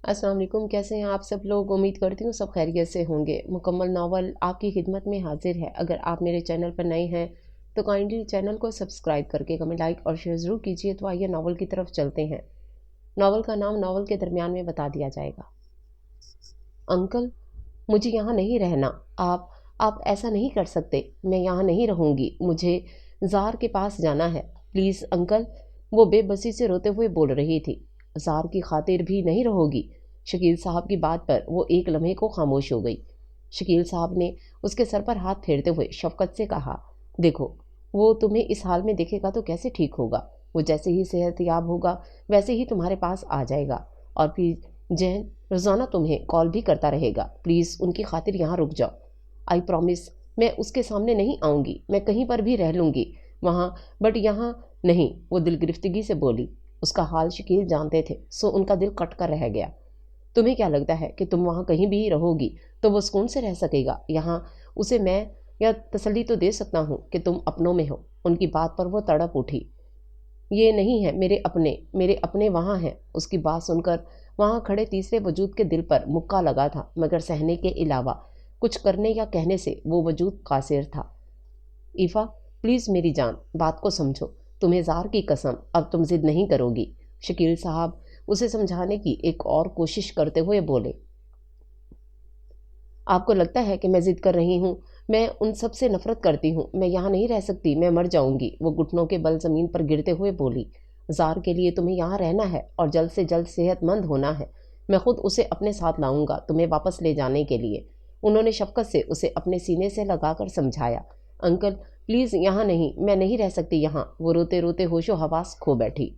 अस्सलाम वालेकुम। कैसे हैं आप सब लोग? उम्मीद करती हूँ सब खैरियत से होंगे। मुकम्मल नावल आपकी खिदमत में हाजिर है। अगर आप मेरे चैनल पर नए हैं तो काइंडली चैनल को सब्सक्राइब करके कमेंट, लाइक और शेयर ज़रूर कीजिए। तो आइए नावल की तरफ चलते हैं। नावल का नाम नावल के दरमियान में बता दिया जाएगा। अंकल, मुझे यहाँ नहीं रहना। आप ऐसा नहीं कर सकते। मैं यहाँ नहीं रहूँगी। मुझे ज़ार के पास जाना है। प्लीज़ अंकल, वो बेबसी से रोते हुए बोल रही थी। ज़ार की खातिर भी नहीं रहोगी? शकील साहब की बात पर वो एक लम्हे को खामोश हो गई। शकील साहब ने उसके सर पर हाथ फेरते हुए शफकत से कहा, देखो, वो तुम्हें इस हाल में देखेगा तो कैसे ठीक होगा। वो जैसे ही सेहतयाब होगा वैसे ही तुम्हारे पास आ जाएगा। और फिर जैन रोज़ाना तुम्हें कॉल भी करता रहेगा। प्लीज़ उनकी खातिर यहाँ रुक जाओ। आई प्रॉमिस, मैं उसके सामने नहीं आऊँगी। मैं कहीं पर भी रह लूँगी वहाँ, बट यहाँ नहीं। वो दिल गिरफ्तगी से बोली। उसका हाल शकील जानते थे, सो उनका दिल कट कर रह गया। तुम्हें क्या लगता है कि तुम वहाँ कहीं भी रहोगी तो वो सुकून से रह सकेगा? यहाँ उसे मैं या तसल्ली तो दे सकता हूँ कि तुम अपनों में हो। उनकी बात पर वो तड़प उठी। ये नहीं है मेरे अपने वहाँ हैं। उसकी बात सुनकर वहाँ खड़े तीसरे वजूद के दिल पर मुक्का लगा था, मगर सहने के अलावा कुछ करने या कहने से वो वजूद कासिर था। ईफा, प्लीज़ मेरी जान, बात को समझो। तुम्हें ज़ार की कसम, अब तुम जिद नहीं करोगी। शकील साहब उसे समझाने की एक और कोशिश करते हुए बोले। आपको लगता है कि मैं ज़िद कर रही हूँ? मैं उन सब से नफ़रत करती हूँ। मैं यहाँ नहीं रह सकती। मैं मर जाऊँगी। वो घुटनों के बल ज़मीन पर गिरते हुए बोली। ज़ार के लिए तुम्हें यहाँ रहना है और जल्द से जल्द सेहतमंद होना है। मैं खुद उसे अपने साथ लाऊंगा तुम्हें वापस ले जाने के लिए। उन्होंने शफ़क़त से उसे अपने सीने से लगाकर समझाया। अंकल, प्लीज़ यहाँ नहीं, मैं नहीं रह सकती यहाँ। वो रोते रोते होशो हवास खो बैठी।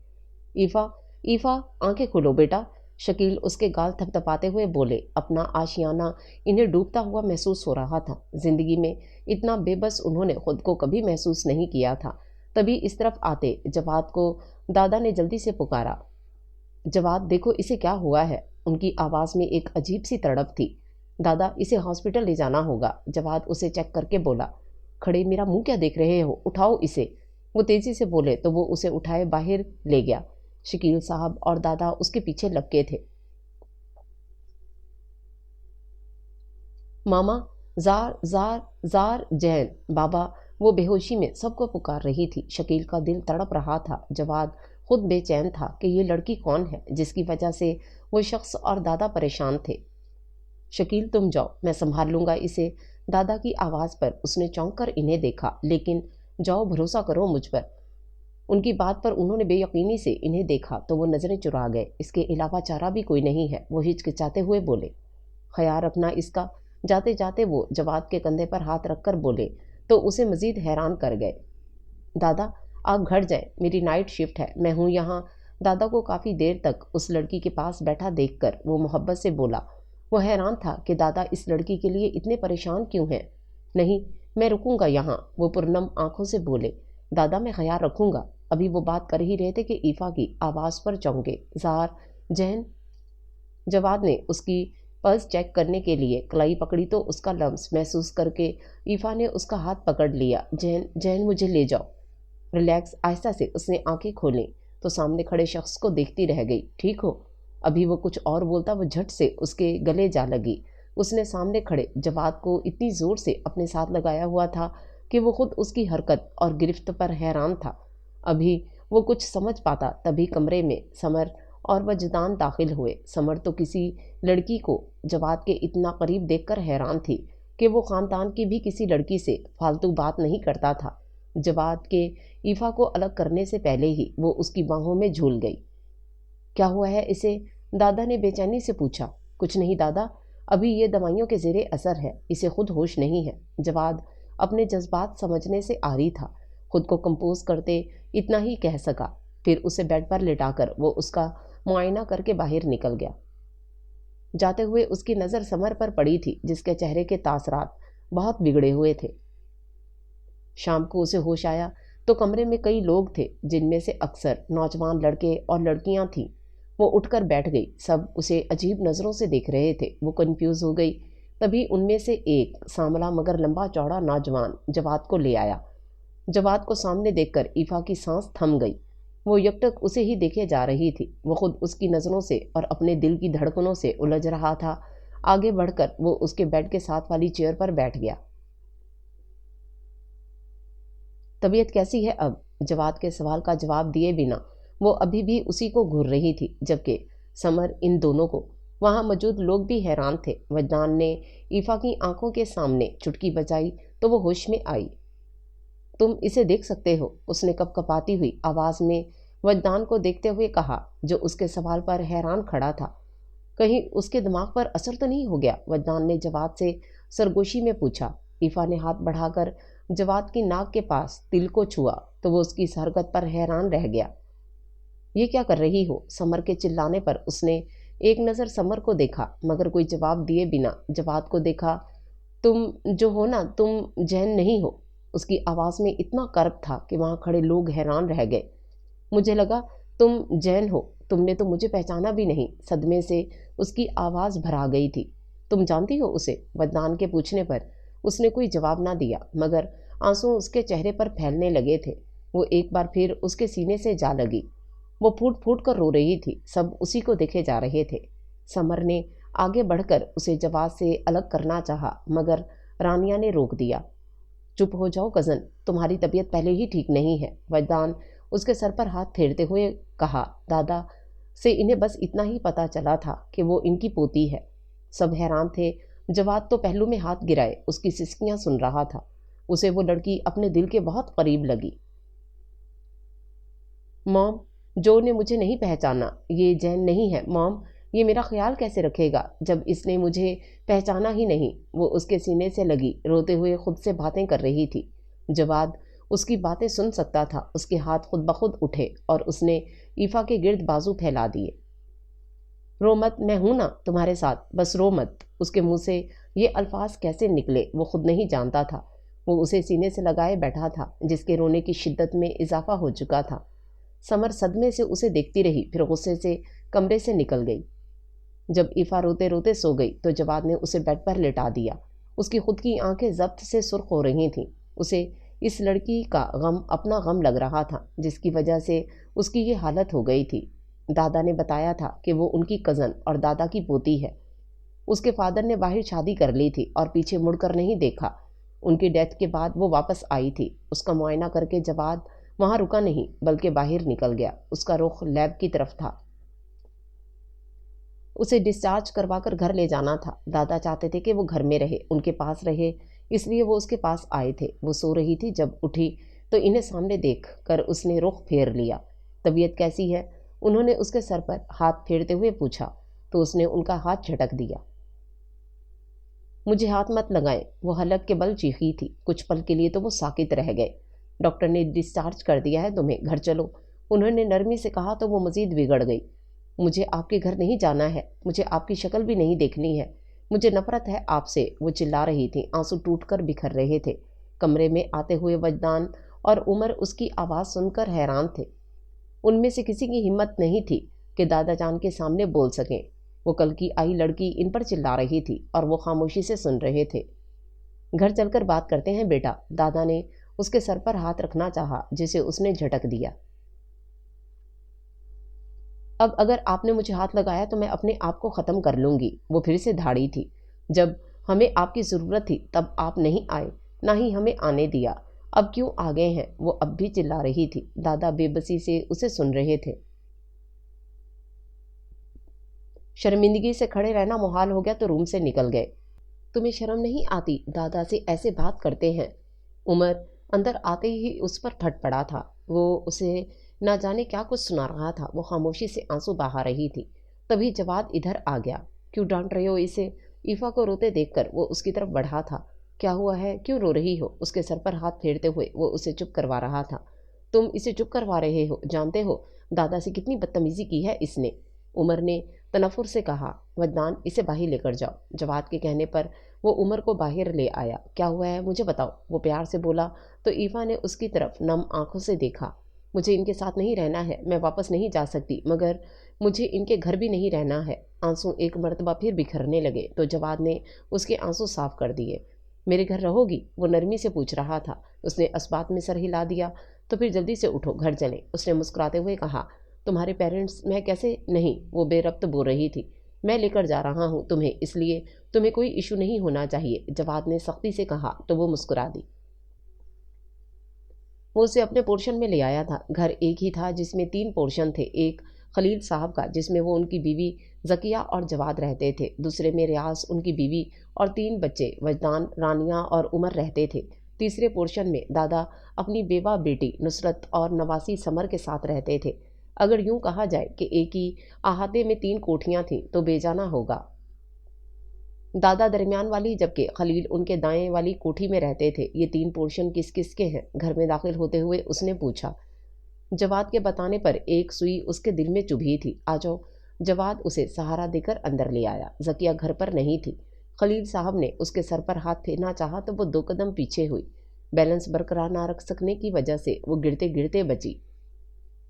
ईफा, ईफा, आंखें खोलो बेटा। शकील उसके गाल थपथपाते हुए बोले। अपना आशियाना इन्हें डूबता हुआ महसूस हो रहा था। जिंदगी में इतना बेबस उन्होंने खुद को कभी महसूस नहीं किया था। तभी इस तरफ आते जवाद को दादा ने जल्दी से पुकारा। जवाद, देखो इसे क्या हुआ है। उनकी आवाज़ में एक अजीब सी तड़प थी। दादा, इसे हॉस्पिटल ले जाना होगा। जवाद उसे चेक करके बोला। खड़े मेरा मुंह क्या देख रहे हो, उठाओ इसे। वो तेजी से बोले तो वो उसे उठाए बाहर ले गया। शकील साहब और दादा उसके पीछे लपके थे। मामा, जार जार जार जैन बाबा। वो बेहोशी में सबको पुकार रही थी। शकील का दिल तड़प रहा था। जवाद खुद बेचैन था कि ये लड़की कौन है जिसकी वजह से वो शख्स और दादा परेशान थे। शकील, तुम जाओ, मैं संभाल लूँगा इसे। दादा की आवाज़ पर उसने चौंक कर इन्हें देखा। लेकिन जाओ, भरोसा करो मुझ पर। उनकी बात पर उन्होंने बेयकीनी से इन्हें देखा तो वो नज़रें चुरा गए। इसके अलावा चारा भी कोई नहीं है। वो हिचकिचाते हुए बोले। ख्याल रखना इसका। जाते जाते वो जवाद के कंधे पर हाथ रखकर बोले तो उसे मज़ीद हैरान कर गए। दादा, आप घर जाएं, मेरी नाइट शिफ्ट है, मैं हूँ यहाँ। दादा को काफ़ी देर तक उस लड़की के पास बैठा देखकर वो मोहब्बत से बोला। वो हैरान था कि दादा इस लड़की के लिए इतने परेशान क्यों हैं। नहीं, मैं रुकूंगा यहाँ, वो पुरनम आंखों से बोले। दादा, मैं ख्याल रखूंगा। अभी वो बात कर ही रहे थे कि ईफा की आवाज़ पर चौंके। ज़ार जैन। जवाद ने उसकी पल्स चेक करने के लिए कलाई पकड़ी तो उसका लम्स महसूस करके ईफा ने उसका हाथ पकड़ लिया। जैन जैन, मुझे ले जाओ। रिलैक्स। आहिस्ता से उसने आंखें खोलीं तो सामने खड़े शख्स को देखती रह गई। ठीक हो? अभी वो कुछ और बोलता वो झट से उसके गले जा लगी। उसने सामने खड़े जवाद को इतनी ज़ोर से अपने साथ लगाया हुआ था कि वो खुद उसकी हरकत और गिरफ्त पर हैरान था। अभी वो कुछ समझ पाता तभी कमरे में समर और वजदान दाखिल हुए। समर तो किसी लड़की को जवाद के इतना करीब देखकर हैरान थी कि वो ख़ानदान की भी किसी लड़की से फालतू बात नहीं करता था। जवाद के ईफा को अलग करने से पहले ही वो उसकी बाहों में झूल गई। क्या हुआ है इसे? दादा ने बेचैनी से पूछा। कुछ नहीं दादा, अभी ये दवाइयों के ज़ेरे असर है, इसे खुद होश नहीं है। जवाद अपने जज्बात समझने से आरी था। खुद को कंपोज करते इतना ही कह सका। फिर उसे बेड पर लिटाकर वो उसका मुआयना करके बाहर निकल गया। जाते हुए उसकी नज़र समर पर पड़ी थी जिसके चेहरे के तासरात बहुत बिगड़े हुए थे। शाम को उसे होश आया तो कमरे में कई लोग थे जिनमें से अक्सर नौजवान लड़के और लड़कियां थीं। वो उठकर बैठ गई। सब उसे अजीब नज़रों से देख रहे थे। वो कंफ्यूज हो गई। तभी उनमें से एक सांवला मगर लंबा चौड़ा नौजवान जवाद को ले आया। जवाद को सामने देखकर ईफा की सांस थम गई। وہ यकटक उसे ही देखे जा रही थी। वो खुद उसकी नज़रों से और अपने दिल की धड़कनों से उलझ रहा था। आगे बढ़कर वो उसके बेड के साथ वाली चेयर पर बैठ गया। तबीयत कैसी है अब? जवाद के सवाल का जवाब दिए बिना वो अभी भी उसी को घूर रही थी, जबकि समर इन दोनों को। वहां मौजूद लोग भी हैरान थे। वजदान ने ईफा की आंखों के सामने चुटकी बजाई तो वो होश में आई। तुम इसे देख सकते हो, उसने कपकपाती हुई आवाज में वजदान को देखते हुए कहा, जो उसके सवाल पर हैरान खड़ा था। कहीं उसके दिमाग पर असर तो नहीं हो गया? वजदान ने जवाद से सरगोशी में पूछा। ईफा ने हाथ बढ़ाकर जवाद की नाक के पास तिल को छुआ तो वो उसकी इस हरकत पर हैरान रह गया। ये क्या कर रही हो? समर के चिल्लाने पर उसने एक नज़र समर को देखा, मगर कोई जवाब दिए बिना जवाद को देखा। तुम जो हो ना, तुम जैन नहीं हो। उसकी आवाज़ में इतना कर्ब था कि वहाँ खड़े लोग हैरान रह गए। मुझे लगा तुम जैन हो, तुमने तो मुझे पहचाना भी नहीं। सदमे से उसकी आवाज़ भरा गई थी। तुम जानती हो उसे? वदनान के पूछने पर उसने कोई जवाब ना दिया, मगर आंसू उसके चेहरे पर फैलने लगे थे। वो एक बार फिर उसके सीने से जा लगी। वो फूट फूट कर रो रही थी। सब उसी को देखे जा रहे थे। समर ने आगे बढ़कर उसे जवाब से अलग करना चाहा, मगर रानिया ने रोक दिया। चुप हो जाओ कज़न, तुम्हारी तबीयत पहले ही ठीक नहीं है। वजदान उसके सर पर हाथ फेरते हुए कहा। दादा से इन्हें बस इतना ही पता चला था कि वो इनकी पोती है। सब हैरान थे। जवाद तो पहलू में हाथ गिराए उसकी सिसकियां सुन रहा था। उसे वो लड़की अपने दिल के बहुत करीब लगी। मॉम, जो ने मुझे नहीं पहचाना। ये जैन नहीं है मॉम। ये मेरा ख्याल कैसे रखेगा जब इसने मुझे पहचाना ही नहीं? वो उसके सीने से लगी रोते हुए खुद से बातें कर रही थी। जवाद उसकी बातें सुन सकता था। उसके हाथ खुद ब खुद उठे और उसने ईफा के गिर्द बाजू फैला दिए। रो मत, मैं हूं ना तुम्हारे साथ, बस रो मत। उसके मुंह से ये अल्फाज कैसे निकले वो खुद नहीं जानता था। वो उसे सीने से लगाए बैठा था, जिसके रोने की शिद्दत में इजाफा हो चुका था। समर सदमे से उसे देखती रही, फिर गुस्से से कमरे से निकल गई। जब ईफा रोते रोते सो गई तो जवाद ने उसे बेड पर लेटा दिया। उसकी खुद की आंखें जब्त से सुर्ख हो रही थीं। उसे इस लड़की का गम अपना गम लग रहा था, जिसकी वजह से उसकी ये हालत हो गई थी। दादा ने बताया था कि वो उनकी कज़न और दादा की पोती है। उसके फादर ने बाहर शादी कर ली थी और पीछे मुड़कर नहीं देखा। उनकी डेथ के बाद वो वापस आई थी। उसका मुआयना करके जवाद वहां रुका नहीं, बल्कि बाहर निकल गया। उसका रुख लैब की तरफ था। उसे डिस्चार्ज करवाकर घर ले जाना था। दादा चाहते थे कि वो घर में रहे, उनके पास रहे, इसलिए वो उसके पास आए थे। वो सो रही थी। जब उठी तो इन्हें सामने देख कर उसने रुख फेर लिया। तबीयत कैसी है? उन्होंने उसके सर पर हाथ फेरते हुए पूछा तो उसने उनका हाथ झटक दिया। मुझे हाथ मत लगाएं, वो हलक के बल चीखी थी। कुछ पल के लिए तो वो साकित रह गए। डॉक्टर ने डिस्चार्ज कर दिया है तुम्हें, घर चलो, उन्होंने नरमी से कहा तो वो मजीद बिगड़ गई। मुझे आपके घर नहीं जाना है, मुझे आपकी शक्ल भी नहीं देखनी है, मुझे नफरत है आपसे, वो चिल्ला रही थी। आंसू टूटकर बिखर रहे थे। कमरे में आते हुए वजदान और उमर उसकी आवाज़ सुनकर हैरान थे। उनमें से किसी की हिम्मत नहीं थी कि दादा जान के सामने बोल सकें। वो कल की आई लड़की इन पर चिल्ला रही थी और वो खामोशी से सुन रहे थे। घर चलकर बात करते हैं बेटा, दादा ने उसके सर पर हाथ रखना चाहा, जिसे उसने झटक दिया। अब अगर आपने मुझे हाथ लगाया तो मैं अपने आप को ख़त्म कर लूँगी। वो फिर से धाड़ी थी। जब हमें आपकी ज़रूरत थी तब आप नहीं आए, ना ही हमें आने दिया। अब क्यों आ गए हैं? वो अब भी चिल्ला रही थी। दादा बेबसी से उसे सुन रहे थे। शर्मिंदगी से खड़े रहना मुहाल हो गया तो रूम से निकल गए। तुम्हें शर्म नहीं आती? दादा से ऐसे बात करते हैं? उमर अंदर आते ही उस पर फट पड़ा था। वो उसे ना जाने क्या कुछ सुना रहा था। वो खामोशी से आंसू बहा रही थी। तभी जवाद इधर आ गया। क्यों डांट रहे हो इसे? ईफा को रोते देखकर वो उसकी तरफ बढ़ा था। क्या हुआ है, क्यों रो रही हो? उसके सर पर हाथ फेरते हुए वो उसे चुप करवा रहा था। तुम इसे चुप करवा रहे हो? जानते हो दादा से कितनी बदतमीजी की है इसने? उमर ने तनफुर से कहा। वदनान, इसे बाहर लेकर जाओ। जवाद के कहने पर वो उमर को बाहर ले आया। क्या हुआ है, मुझे बताओ, वो प्यार से बोला तो ईफा ने उसकी तरफ नम आंखों से देखा। मुझे इनके साथ नहीं रहना है, मैं वापस नहीं जा सकती, मगर मुझे इनके घर भी नहीं रहना है। आंसू एक मर्तबा फिर बिखरने लगे तो जवाद ने उसके आंसू साफ कर दिए। मेरे घर रहोगी? वो नरमी से पूछ रहा था। उसने इस बात में सर हिला दिया। तो फिर जल्दी से उठो, घर चलें। उसने मुस्कुराते हुए कहा। तुम्हारे पेरेंट्स? मैं कैसे नहीं, वो बेरब्त बोल रही थी। मैं लेकर जा रहा हूँ तुम्हें, इसलिए तुम्हें कोई इशू नहीं होना चाहिए, जवाद ने सख्ती से कहा तो वो मुस्कुरा दी। वो उसे अपने पोर्शन में ले आया था। घर एक ही था जिसमें 3 पोर्शन थे। एक खलील साहब का, जिसमें वो उनकी बीवी ज़किया और जवाद रहते थे। दूसरे में रियाज, उनकी बीवी और 3 बच्चे वजदान, रानिया और उमर रहते थे। तीसरे पोर्शन में दादा अपनी बेवा बेटी नुसरत और नवासी समर के साथ रहते थे। अगर यूं कहा जाए कि एक ही अहाते में 3 कोठियां थीं तो बेजाना होगा। दादा दरमियान वाली, जबकि खलील उनके दाएं वाली कोठी में रहते थे। ये 3 पोर्शन किस किस के हैं? घर में दाखिल होते हुए उसने पूछा। जवाद के बताने पर एक सुई उसके दिल में चुभी थी। आ जाओ। जवाद उसे सहारा देकर अंदर ले आया। जकिया घर पर नहीं थी। खलील साहब ने उसके सर पर हाथ फेरना चाहा तो वो 2 कदम पीछे हुई। बैलेंस बरकरार ना रख सकने की वजह से वो गिरते गिरते बची।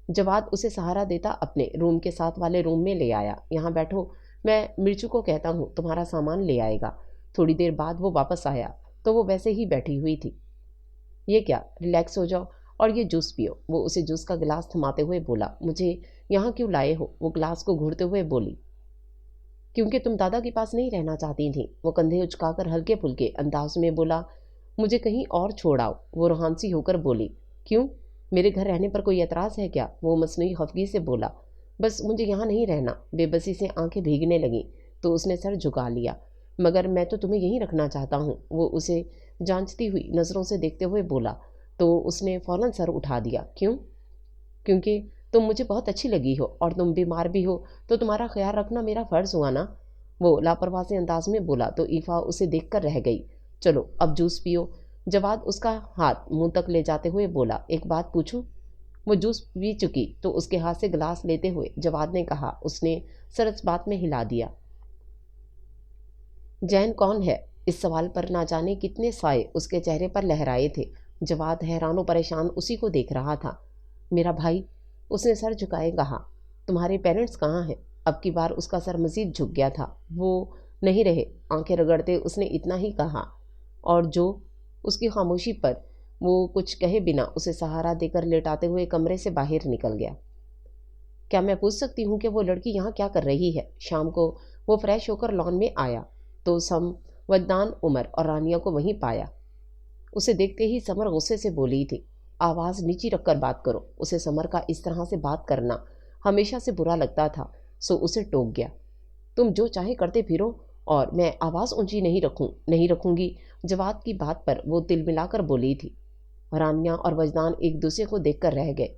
जवाद उसे सहारा देता अपने रूम के साथ वाले रूम में ले आया। यहाँ बैठो, मैं मिर्चू को कहता हूँ तुम्हारा सामान ले आएगा। थोड़ी देर बाद वो वापस आया तो वो वैसे ही बैठी हुई थी। ये क्या, रिलैक्स हो जाओ और ये जूस पियो। वो उसे जूस का गिलास थमाते हुए बोला। मुझे यहाँ क्यों लाए हो? वो गिलास को घूरते हुए बोली। क्योंकि तुम दादा के पास नहीं रहना चाहती थी। वो कंधे उचकाकर हल्के फुल्के अंदाज में बोला। मुझे कहीं और छोड़ आओ। वो रोहानसी होकर बोली। क्यों, मेरे घर रहने पर कोई एतराज़ है क्या? वो मसनूई खफगी से बोला। बस मुझे यहाँ नहीं रहना। बेबसी से आंखें भीगने लगीं तो उसने सर झुका लिया। मगर मैं तो तुम्हें यहीं रखना चाहता हूँ। वो उसे जांचती हुई नज़रों से देखते हुए बोला तो उसने फौरन सर उठा दिया। क्यों? क्योंकि तुम मुझे बहुत अच्छी लगी हो और तुम बीमार भी हो तो तुम्हारा ख्याल रखना मेरा फ़र्ज़ हुआ ना। वो लापरवाह से अंदाज में बोला तो ईफा उसे देखकर रह गई। चलो अब जूस पियो। जवाद उसका हाथ मुंह तक ले जाते हुए बोला। एक बात पूछूं? वो जूस पी चुकी तो उसके हाथ से गिलास लेते हुए जवाद ने कहा। उसने सर इस बात में हिला दिया। जैन कौन है? इस सवाल पर ना जाने कितने साए उसके चेहरे पर लहराए थे। जवाद हैरान परेशान उसी को देख रहा था। मेरा भाई, उसने सर झुकाए कहा। तुम्हारे पेरेंट्स कहाँ हैं? अब की बार उसका सर मजीद झुक गया था। वो नहीं रहे। आंखें रगड़ते उसने इतना ही कहा और जो उसकी खामोशी पर वो कुछ कहे बिना उसे सहारा देकर लेटाते हुए कमरे से बाहर निकल गया। क्या मैं पूछ सकती हूँ कि वो लड़की यहाँ क्या कर रही है? शाम को वो फ्रेश होकर लॉन में आया तो वजदान, उमर और रानिया को वहीं पाया। उसे देखते ही समर गुस्से से बोली थी। आवाज़ नीची रखकर बात करो। उसे समर का इस तरह से बात करना हमेशा से बुरा लगता था, सो उसे टोक गया। तुम जो चाहे करते फिरो और मैं आवाज़ ऊंची नहीं रखूंगी। जवाद की बात पर वो तिल मिलाकर बोली थी। रानिया और वजदान एक दूसरे को देखकर रह गए।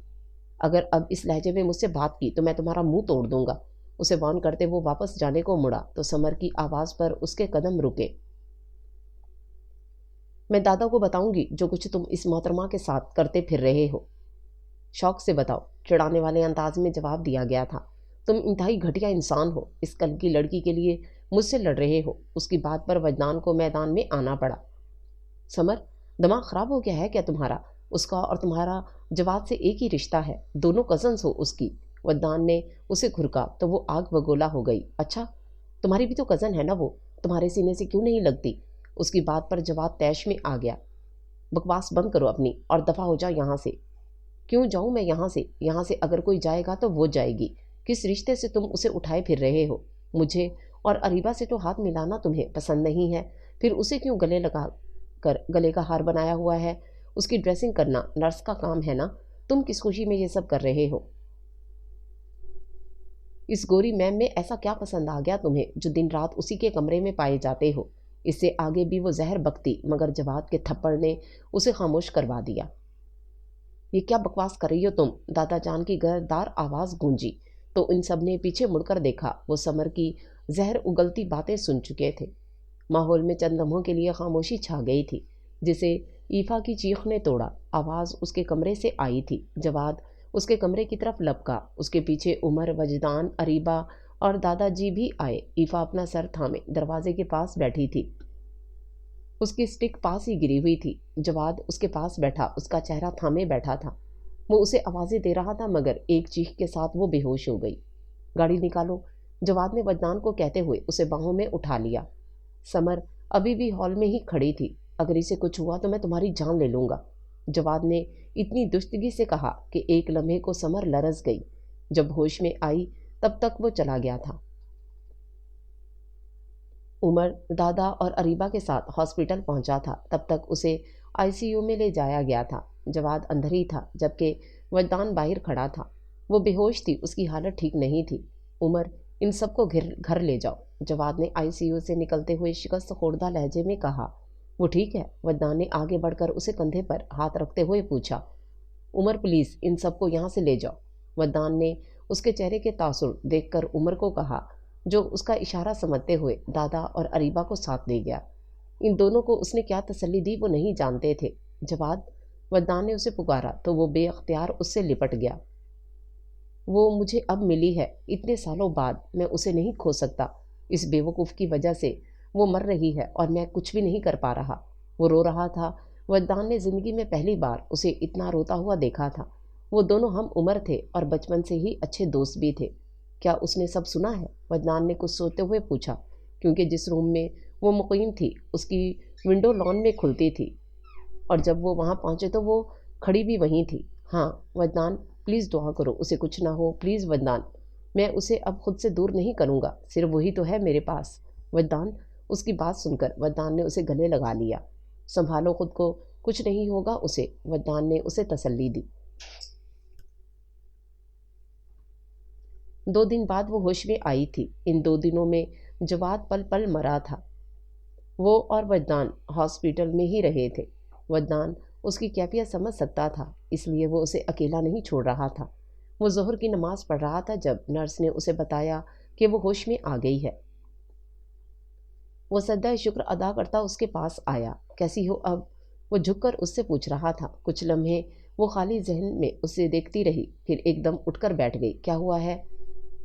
अगर अब इस लहजे में मुझसे बात की तो मैं तुम्हारा मुंह तोड़ दूंगा। उसे वार्न करते वो वापस जाने को मुड़ा तो समर की आवाज़ पर उसके कदम रुके। मैं दादा को बताऊंगी जो कुछ तुम इस मोहतरमा के साथ करते फिर रहे हो। शौक से बताओ, चिढ़ाने वाले अंदाज में जवाब दिया गया था। तुम इंतहाई घटिया इंसान हो। इस कल की लड़की के लिए मुझसे लड़ रहे हो। उसकी बात पर वजदान को मैदान में आना पड़ा। समर, दिमाग ख़राब हो गया है क्या तुम्हारा? उसका और तुम्हारा जवाद से एक ही रिश्ता है। दोनों कज़न्स हो उसकी। वजदान ने उसे घुरका तो वो आग बगोला हो गई। अच्छा, तुम्हारी भी तो कज़न है ना वो? तुम्हारे सीने से क्यों नहीं लगती? उसकी बात पर जवाब तैश में आ गया। बकवास बंद करो अपनी और दफ़ा हो जाओ यहाँ से। क्यों जाऊँ मैं यहाँ से? यहाँ से अगर कोई जाएगा तो वो जाएगी। किस रिश्ते से तुम उसे उठाए फिर रहे हो? मुझे और अरीबा से तो हाथ मिलाना तुम्हें पसंद नहीं है, फिर उसे क्यों गले का हार बनाया हुआ है? उसकी ड्रेसिंग करना नर्स का काम है ना? तुम किस खुशी में ये सब कर रहे हो? इस गोरी मैम में ऐसा क्या पसंद आ गया तुम्हें जो दिन रात उसी के कमरे में पाए जाते हो? इससे आगे भी वो जहर बकती मगर जवाद के थप्पड़ ने उसे खामोश करवा दिया। ये क्या बकवास कर रही हो तुम? दादा जान की गरदार आवाज़ गूंजी तो इन सब ने पीछे मुड़कर देखा। वो समर की जहर उगलती बातें सुन चुके थे। माहौल में चंद लम्हों के लिए खामोशी छा गई थी जिसे ईफा की चीख ने तोड़ा। आवाज़ उसके कमरे से आई थी। जवाद उसके कमरे की तरफ लपका। उसके पीछे उमर, वजदान, अरीबा और दादाजी भी आए। ईफा अपना सर थामे दरवाजे के पास बैठी थी। उसकी स्टिक पास ही गिरी हुई थी। जवाद उसके पास बैठा, उसका चेहरा थामे बैठा था। वो उसे आवाज़ें दे रहा था मगर एक चीख के साथ वो बेहोश हो गई। गाड़ी निकालो, जवाद ने वजदान को कहते हुए उसे बाहों में उठा लिया। समर अभी भी हॉल में ही खड़ी थी। अगर इसे कुछ हुआ तो मैं तुम्हारी जान ले लूँगा। जवाद ने इतनी दुश्तगी से कहा कि एक लम्हे को समर लरस गई। जब होश में आई तब तक वो चला गया था। उमर दादा और अरीबा के साथ हॉस्पिटल पहुंचा था। तब तक उसे आईसीयू में ले जाया गया था। जवाद अंदर ही था जबकि वजदान बाहर खड़ा था। वो बेहोश थी, उसकी हालत ठीक नहीं थी। उमर, इन सबको घर ले जाओ, जवाद ने आईसीयू से निकलते हुए शिकस्त खोड़दा लहजे में कहा। वो ठीक है? वजदान ने आगे बढ़कर उसे कंधे पर हाथ रखते हुए पूछा। उमर प्लीज इन सबको यहाँ से ले जाओ, वजदान ने उसके चेहरे के तासुर देखकर उमर को कहा, जो उसका इशारा समझते हुए दादा और अरीबा को साथ ले गया। इन दोनों को उसने क्या तसल्ली दी वो नहीं जानते थे। जवाद, वजदान ने उसे पुकारा तो वो बेअख्तियार उससे लिपट गया। वो मुझे अब मिली है, इतने सालों बाद मैं उसे नहीं खो सकता। इस बेवकूफ़ की वजह से वो मर रही है और मैं कुछ भी नहीं कर पा रहा। वो रो रहा था। वजदान ने ज़िंदगी में पहली बार उसे इतना रोता हुआ देखा था। वो दोनों हम उम्र थे और बचपन से ही अच्छे दोस्त भी थे। क्या उसने सब सुना है? वजदान ने कुछ सोचते हुए पूछा, क्योंकि जिस रूम में वो मुकीम थी उसकी विंडो लॉन में खुलती थी और जब वो वहाँ पहुँचे तो वो खड़ी भी वहीं थी। हाँ वजदान, प्लीज़ दुआ करो उसे कुछ ना हो, प्लीज़ वजदान। मैं उसे अब खुद से दूर नहीं करूँगा, सिर्फ वही तो है मेरे पास। वजदान, उसकी बात सुनकर वजदान ने उसे गले लगा लिया। संभालो खुद को, कुछ नहीं होगा उसे, वजदान ने उसे तसल्ली दी। 2 दिन बाद वो होश में आई थी। इन 2 दिनों में जवाद पल पल मरा था। वो और वजदान हॉस्पिटल में ही रहे थे। वजदान उसकी कैफियत समझ सकता था, इसलिए वो उसे अकेला नहीं छोड़ रहा था। वो ज़ोहर की नमाज़ पढ़ रहा था जब नर्स ने उसे बताया कि वो होश में आ गई है। वो सजदा शुक्र अदा करता उसके पास आया। कैसी हो अब? वो झुककर उससे पूछ रहा था। कुछ लम्हे वो खाली जहन में उसे देखती रही, फिर एकदम उठकर बैठ गई। क्या हुआ है?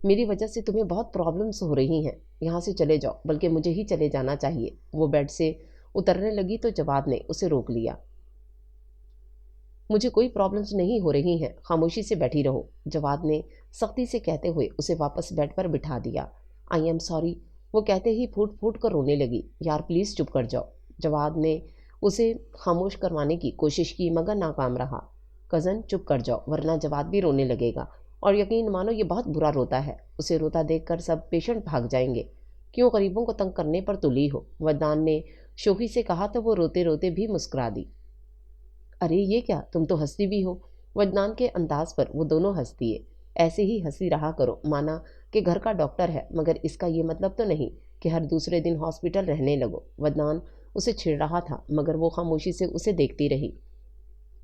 मेरी वजह से तुम्हें बहुत प्रॉब्लम्स हो रही हैं। यहाँ से चले जाओ, बल्कि मुझे ही चले जाना चाहिए। वो बेड से उतरने लगी तो जवाद ने उसे रोक लिया। मुझे कोई प्रॉब्लम्स नहीं हो रही हैं, खामोशी से बैठी रहो, जवाद ने सख्ती से कहते हुए उसे वापस बेड पर बिठा दिया। आई एम सॉरी, वो कहते ही फूट फूट कर रोने लगी। यार प्लीज़ चुप कर जाओ, जवाद ने उसे खामोश करवाने की कोशिश की मगर नाकाम रहा। कज़न चुप कर जाओ वरना जवाद भी रोने लगेगा, और यकीन मानो ये बहुत बुरा रोता है। उसे रोता देखकर सब पेशेंट भाग जाएंगे। क्यों गरीबों को तंग करने पर तुली हो, वरदान ने शोखी से कहा तो वो रोते रोते भी मुस्कुरा दी। अरे ये क्या, तुम तो हंसती भी हो। वदनान के अंदाज पर वो दोनों हंस दिए। ऐसे ही हंसी रहा करो, माना कि घर का डॉक्टर है, मगर इसका ये मतलब तो नहीं कि हर दूसरे दिन हॉस्पिटल रहने लगो। वदनान उसे छिड़ रहा था मगर वो खामोशी से उसे देखती रही।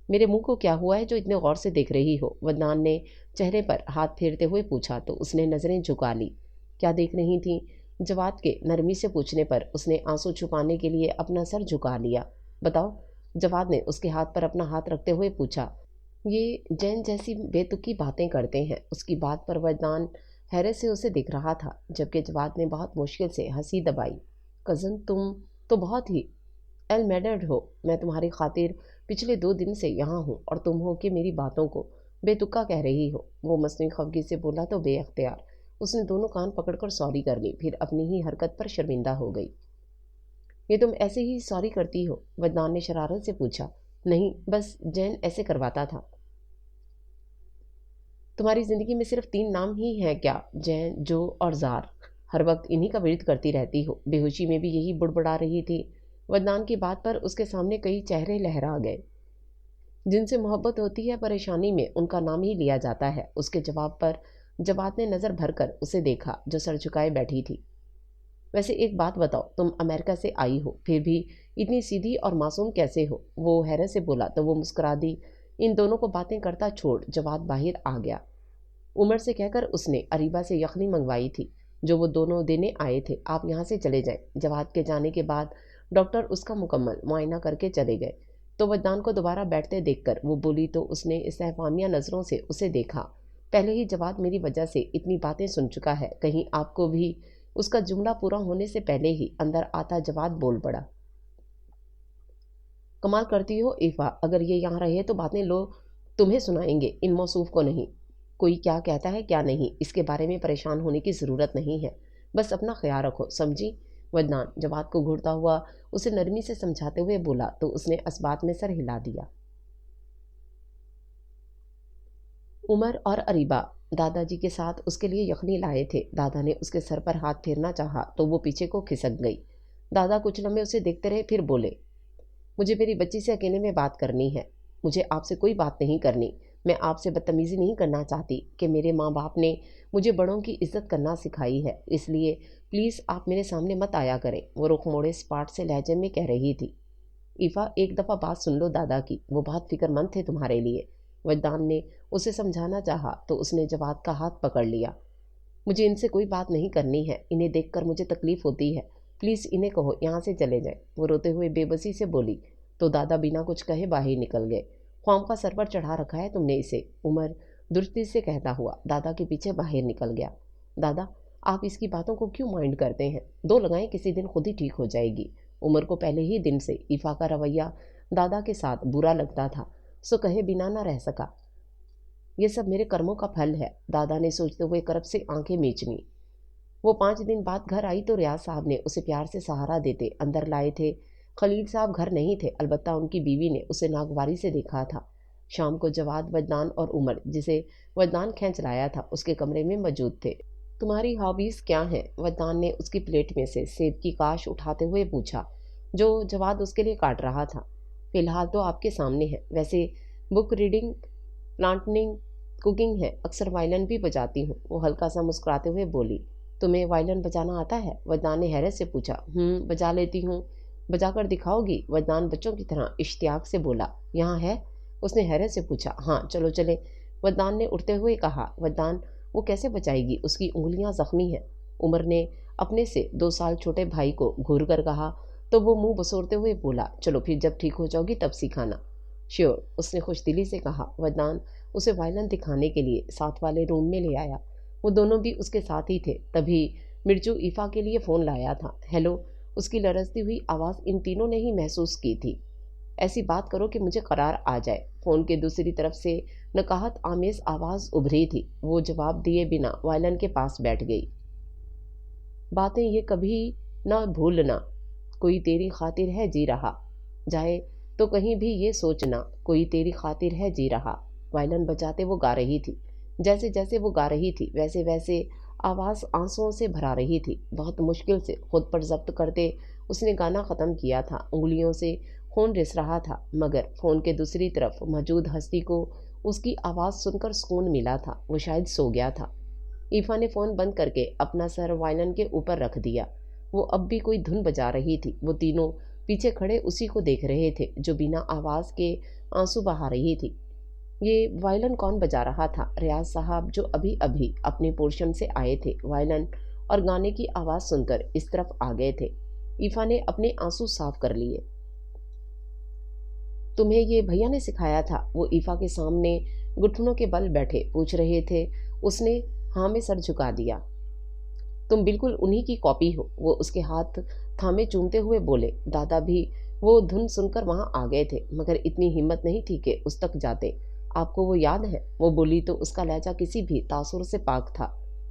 मेरे मुंह को क्या हुआ है जो इतने गौर से देख रही हो, वदनान ने चेहरे पर हाथ फेरते हुए पूछा तो उसने नज़रें झुका ली। क्या देख रही थी? जवाद के नरमी से पूछने पर उसने आंसू छुपाने के लिए अपना सर झुका लिया। बताओ, जवाद ने उसके हाथ पर अपना हाथ रखते हुए पूछा। ये जैन जैसी बेतुकी बातें करते हैं। उसकी बात पर वदनान हैरत से उसे दिख रहा था, जबकि जवाद ने बहुत मुश्किल से हंसी दबाई। कज़न, तुम तो बहुत ही एल मैडर्ड हो। मैं तुम्हारी खातिर पिछले 2 दिन से यहाँ हूँ और तुम हो कि मेरी बातों को बेतुका कह रही हो। वो मसनूई खफगी से बोला तो बेअख्तियार उसने दोनों कान पकड़कर सॉरी कर ली, फिर अपनी ही हरकत पर शर्मिंदा हो गई। ये तुम ऐसे ही सॉरी करती हो? वदनान ने शरारत से पूछा। नहीं, बस जैन ऐसे करवाता था। तुम्हारी जिंदगी में सिर्फ 3 नाम ही हैं क्या? जैन, जो और जार। हर वक्त इन्हीं का विरोध करती रहती हो। बेहोशी में भी यही बुड़बुड़ा रही थी। वदनान की बात पर उसके सामने कई चेहरे लहरा गए। जिनसे मोहब्बत होती है परेशानी में उनका नाम ही लिया जाता है। उसके जवाब पर जवाद ने नज़र भरकर उसे देखा जो सर झुकाए बैठी थी। वैसे एक बात बताओ, तुम अमेरिका से आई हो फिर भी इतनी सीधी और मासूम कैसे हो? वो हैरत से बोला तो वो मुस्कुरा दी। इन दोनों को बातें करता छोड़ जवाद बाहर आ गया। उमर से कहकर उसने अरीबा से यखनी मंगवाई थी जो वो दोनों देने आए थे। आप यहाँ से चले जाएं। जवाद के जाने के बाद डॉक्टर उसका मुकम्मल मुआयना करके चले गए तो वदनान को दोबारा बैठते देखकर वो बोली तो उसने इस्तेफामिया नज़रों से उसे देखा। पहले ही जवाद मेरी वजह से इतनी बातें सुन चुका है, कहीं आपको भी? उसका जुमला पूरा होने से पहले ही अंदर आता जवाद बोल पड़ा। कमाल करती हो ईफा, अगर ये यहाँ रहे तो बातें लोग तुम्हें सुनाएंगे, इन मौसूफ को नहीं। कोई क्या कहता है क्या नहीं, इसके बारे में परेशान होने की ज़रूरत नहीं है। बस अपना ख्याल रखो, समझी? वदनान जवाद को घूरता हुआ उसे नरमी से समझाते हुए बोला तो उसने इस बात में सर हिला दिया। عمر اور اریبہ دادا جی کے ساتھ اس کے لیے یخنی لائے تھے۔ دادا نے اس کے سر پر ہاتھ پھیرنا چاہا تو وہ پیچھے کو کھسک گئی۔ دادا کچھ لمحے اسے دیکھتے رہے، پھر بولے، مجھے میری بچی سے اکیلے میں بات کرنی ہے۔ مجھے آپ سے کوئی بات نہیں کرنی۔ میں آپ سے بدتمیزی نہیں کرنا چاہتی کہ میرے ماں باپ نے مجھے بڑوں کی عزت کرنا سکھائی ہے، اس لیے پلیز آپ میرے سامنے مت آیا کریں۔ وہ رخ موڑے اسپاٹ سے لہجے میں کہہ رہی تھی۔ ایفا، ایک دفعہ بات سن لو دادا کی، وہ بہت فکر مند تھے تمہارے لیے۔ وجدان نے اسے سمجھانا چاہا تو اس نے جواد کا ہاتھ پکڑ لیا۔ مجھے ان سے کوئی بات نہیں کرنی ہے، انہیں دیکھ کر مجھے تکلیف ہوتی ہے، پلیز انہیں کہو یہاں سے چلے جائیں۔ وہ روتے ہوئے بے بسی سے بولی تو دادا بنا کچھ کہے باہر نکل گئے۔ قوم کا سر پر چڑھا رکھا ہے تم نے اسے، عمر درستی سے کہتا ہوا دادا کے پیچھے باہر نکل گیا۔ دادا، آپ اس کی باتوں کو کیوں مائنڈ کرتے ہیں؟ دو لگائیں کسی دن خود ہی ٹھیک ہو جائے گی۔ عمر کو پہلے ہی دن سے ایفا کا رویہ دادا کے ساتھ برا لگتا تھا، سو کہے بنا نہ رہ سکا۔ یہ سب میرے کرموں کا پھل ہے، دادا نے سوچتے ہوئے کرب سے آنکھیں میچ لیں۔ وہ 5 دن بعد گھر آئی تو ریاض صاحب نے اسے پیار سے سہارا دیتے اندر لائے تھے۔ خلیل صاحب گھر نہیں تھے، البتہ ان کی بیوی نے اسے ناگواری سے دیکھا تھا۔ شام کو جواد، وجدان اور عمر، جسے وجدان کھینچ لایا تھا، اس کے کمرے میں موجود تھے۔ تمہاری ہابیز کیا ہیں؟ وجدان نے اس کی پلیٹ میں سے سیب کی کاش اٹھاتے ہوئے پوچھا جو جواد اس کے لیے کاٹ رہا تھا۔ فی الحال تو آپ کے سامنے ہے، ویسے بک ریڈنگ، پلانٹنگ، کوکنگ ہے، اکثر وائلن بھی بجاتی ہوں۔ وہ ہلکا سا مسکراتے ہوئے بولی۔ تمہیں وائلن بجانا آتا ہے؟ وجدان نے حیرت سے پوچھا۔ بجا لیتی ہوں۔ بجا کر دکھاؤ گی؟ وجدان بچوں کی طرح اشتیاق سے بولا۔ یہاں ہے؟ اس نے حیرت سے پوچھا۔ ہاں چلو چلے، وجدان نے اٹھتے ہوئے کہا۔ وجدان، وہ کیسے بچائے گی؟ اس کی انگلیاں زخمی ہیں۔ عمر نے اپنے سے 2 سال چھوٹے بھائی کو گھور کر کہا تو وہ منہ بسورتے ہوئے بولا، چلو پھر جب ٹھیک ہو جاؤ گی تب سکھانا۔ شیور، اس نے خوش دلی سے کہا۔ وجدان اسے وائلن دکھانے کے لیے ساتھ والے روم میں لے آیا۔ وہ دونوں بھی اس کے ساتھ ہی تھے۔ تبھی مرچو ایفا کے لیے فون لایا تھا۔ ہیلو، اس کی لرزتی ہوئی آواز ان تینوں نے ہی محسوس کی تھی۔ ایسی بات کرو کہ مجھے قرار آ جائے۔ فون کے دوسری طرف سے نکاہت آمیز آواز ابھری تھی۔ وہ جواب دیے بنا وائلن کے پاس بیٹھ گئی۔ باتیں یہ کبھی نہ بھولنا، کوئی تیری خاطر ہے جی رہا، جائے تو کہیں بھی یہ سوچنا، کوئی تیری خاطر ہے جی رہا۔ وائلن بجاتے وہ گا رہی تھی۔ جیسے جیسے وہ گا رہی تھی ویسے ویسے آواز آنسوؤں سے بھرا رہی تھی۔ بہت مشکل سے خود پر ضبط کرتے اس نے گانا ختم کیا تھا۔ انگلیوں سے خون رس رہا تھا، مگر فون کے دوسری طرف موجود ہستی کو اس کی آواز سن کر سکون ملا تھا۔ وہ شاید سو گیا تھا۔ ایفا نے فون بند کر کے اپنا سر وائلن کے اوپر رکھ دیا۔ وہ اب بھی کوئی دھن بجا رہی تھی۔ وہ تینوں پیچھے کھڑے اسی کو دیکھ رہے تھے جو بنا آواز کے آنسو بہا رہی تھی۔ یہ وائلن کون بجا رہا تھا؟ ریاض صاحب جو ابھی ابھی اپنے پورشن سے آئے تھے، وائلن اور گانے کی آواز سن کر اس طرف آ گئے تھے۔ ایفا نے اپنے آنسو صاف کر لیے۔ تمہیں یہ بھیا نے سکھایا تھا؟ وہ ایفا کے سامنے گھٹنوں کے بل بیٹھے پوچھ رہے تھے۔ اس نے ہاں میں سر جھکا دیا۔ تم بالکل انہی کی کاپی ہو، وہ اس کے ہاتھ تھامے چومتے ہوئے بولے۔ دادا بھی وہ دھن سن کر وہاں آ گئے تھے، مگر اتنی ہمت نہیں تھی کہ اس تک جاتے۔ آپ کو وہ یاد ہے؟ وہ بولی تو اس کا لہجہ کسی بھی تاثر سے پاک تھا۔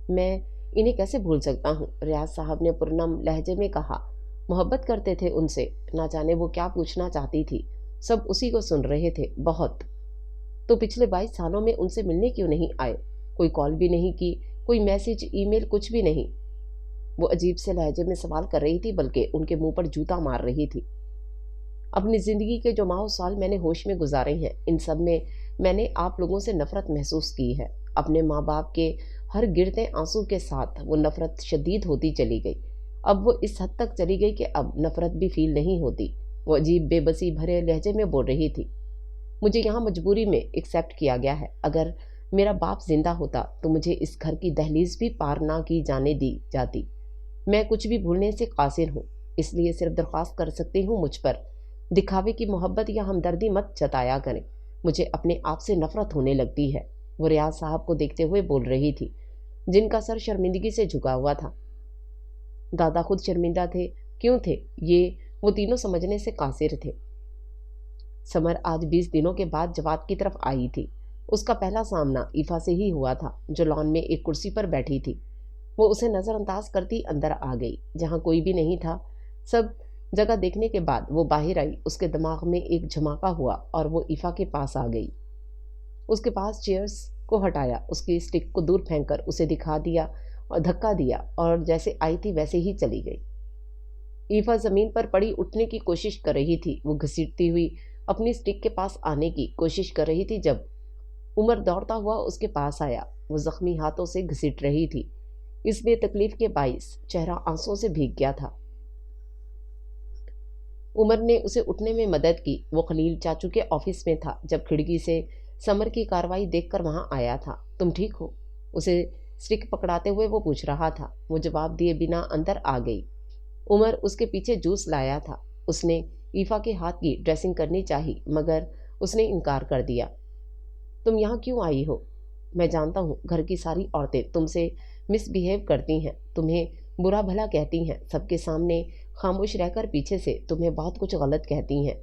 میں انہیں کیسے بھول سکتا ہوں؟ ریاض صاحب نے پرنم لہجے میں کہا۔ محبت کرتے تھے ان سے، نہ جانے وہ کیا پوچھنا چاہتی تھی۔ سب اسی کو سن رہے تھے۔ بہت تو پچھلے 22 سالوں میں ان سے ملنے کیوں نہیں آئے؟ کوئی کال بھی نہیں کی، کوئی میسج، ای میل، کچھ بھی نہیں۔ وہ عجیب سے لہجے میں سوال کر رہی تھی، بلکہ ان کے منہ پر جوتا مار رہی تھی۔ اپنی زندگی کے جو ماہ و سال میں نے ہوش میں گزارے ہیں، ان سب میں نے آپ لوگوں سے نفرت محسوس کی ہے۔ اپنے ماں باپ کے ہر گرتے آنسو کے ساتھ وہ نفرت شدید ہوتی چلی گئی۔ اب وہ اس حد تک چلی گئی کہ اب نفرت بھی فیل نہیں ہوتی۔ وہ عجیب بے بسی بھرے لہجے میں بول رہی تھی۔ مجھے یہاں مجبوری میں ایکسیپٹ کیا گیا ہے۔ اگر میرا باپ زندہ ہوتا تو مجھے اس گھر کی دہلیز بھی پار نہ کی جانے دی جاتی۔ میں کچھ بھی بھولنے سے قاصر ہوں، اس لیے صرف درخواست کر سکتی ہوں مجھ پر دکھاوے کی محبت یا ہمدردی مت جتایا کریں۔ مجھے اپنے آپ سے نفرت ہونے لگتی ہے۔ وہ ریاض صاحب کو دیکھتے ہوئے بول رہی تھی، جن کا سر شرمندگی سے جھکا ہوا تھا۔ دادا خود شرمندہ تھے، کیوں تھے یہ وہ تینوں سمجھنے سے قاصر تھے۔ سمر آج 20 دنوں کے بعد جواد کی طرف آئی تھی۔ اس کا پہلا سامنا ایفا سے ہی ہوا تھا، جو لان میں ایک کرسی پر بیٹھی تھی۔ وہ اسے نظر انداز کرتی اندر آ گئی، جہاں کوئی بھی نہیں تھا۔ سب جگہ دیکھنے کے بعد وہ باہر آئی۔ اس کے دماغ میں ایک جھماکا ہوا اور وہ ایفا کے پاس آ گئی۔ اس کے پاس چیئرز को हटाया, उसकी स्टिक को दूर फेंक कर उसे दिखा दिया और धक्का दिया और जैसे आई थी वैसे ही चली गई। ईफा जमीन पर पड़ी उठने की कोशिश कर रही थी। वो घसीटती हुई अपनी स्टिक के पास आने की कोशिश कर रही थी जब उमर दौड़ता हुआ उसके पास आया। वो जख्मी हाथों से घसीट रही थी, इसलिए तकलीफ के बाइस चेहरा आंसुओं से भीग गया था। उमर ने उसे उठने में मदद की। वो खलील चाचू के ऑफिस में था जब खिड़की से समर की कार्रवाई देखकर वहां आया था। तुम ठीक हो? उसे स्टिक पकड़ाते हुए वो पूछ रहा था। वो जवाब दिए बिना अंदर आ गई। उमर उसके पीछे जूस लाया था। उसने ईफा के हाथ की ड्रेसिंग करनी चाही मगर उसने इनकार कर दिया। तुम यहाँ क्यों आई हो? मैं जानता हूँ घर की सारी औरतें तुमसे मिसबिहेव करती हैं, तुम्हें बुरा भला कहती हैं, सबके सामने खामोश रहकर पीछे से तुम्हें बहुत कुछ गलत कहती हैं।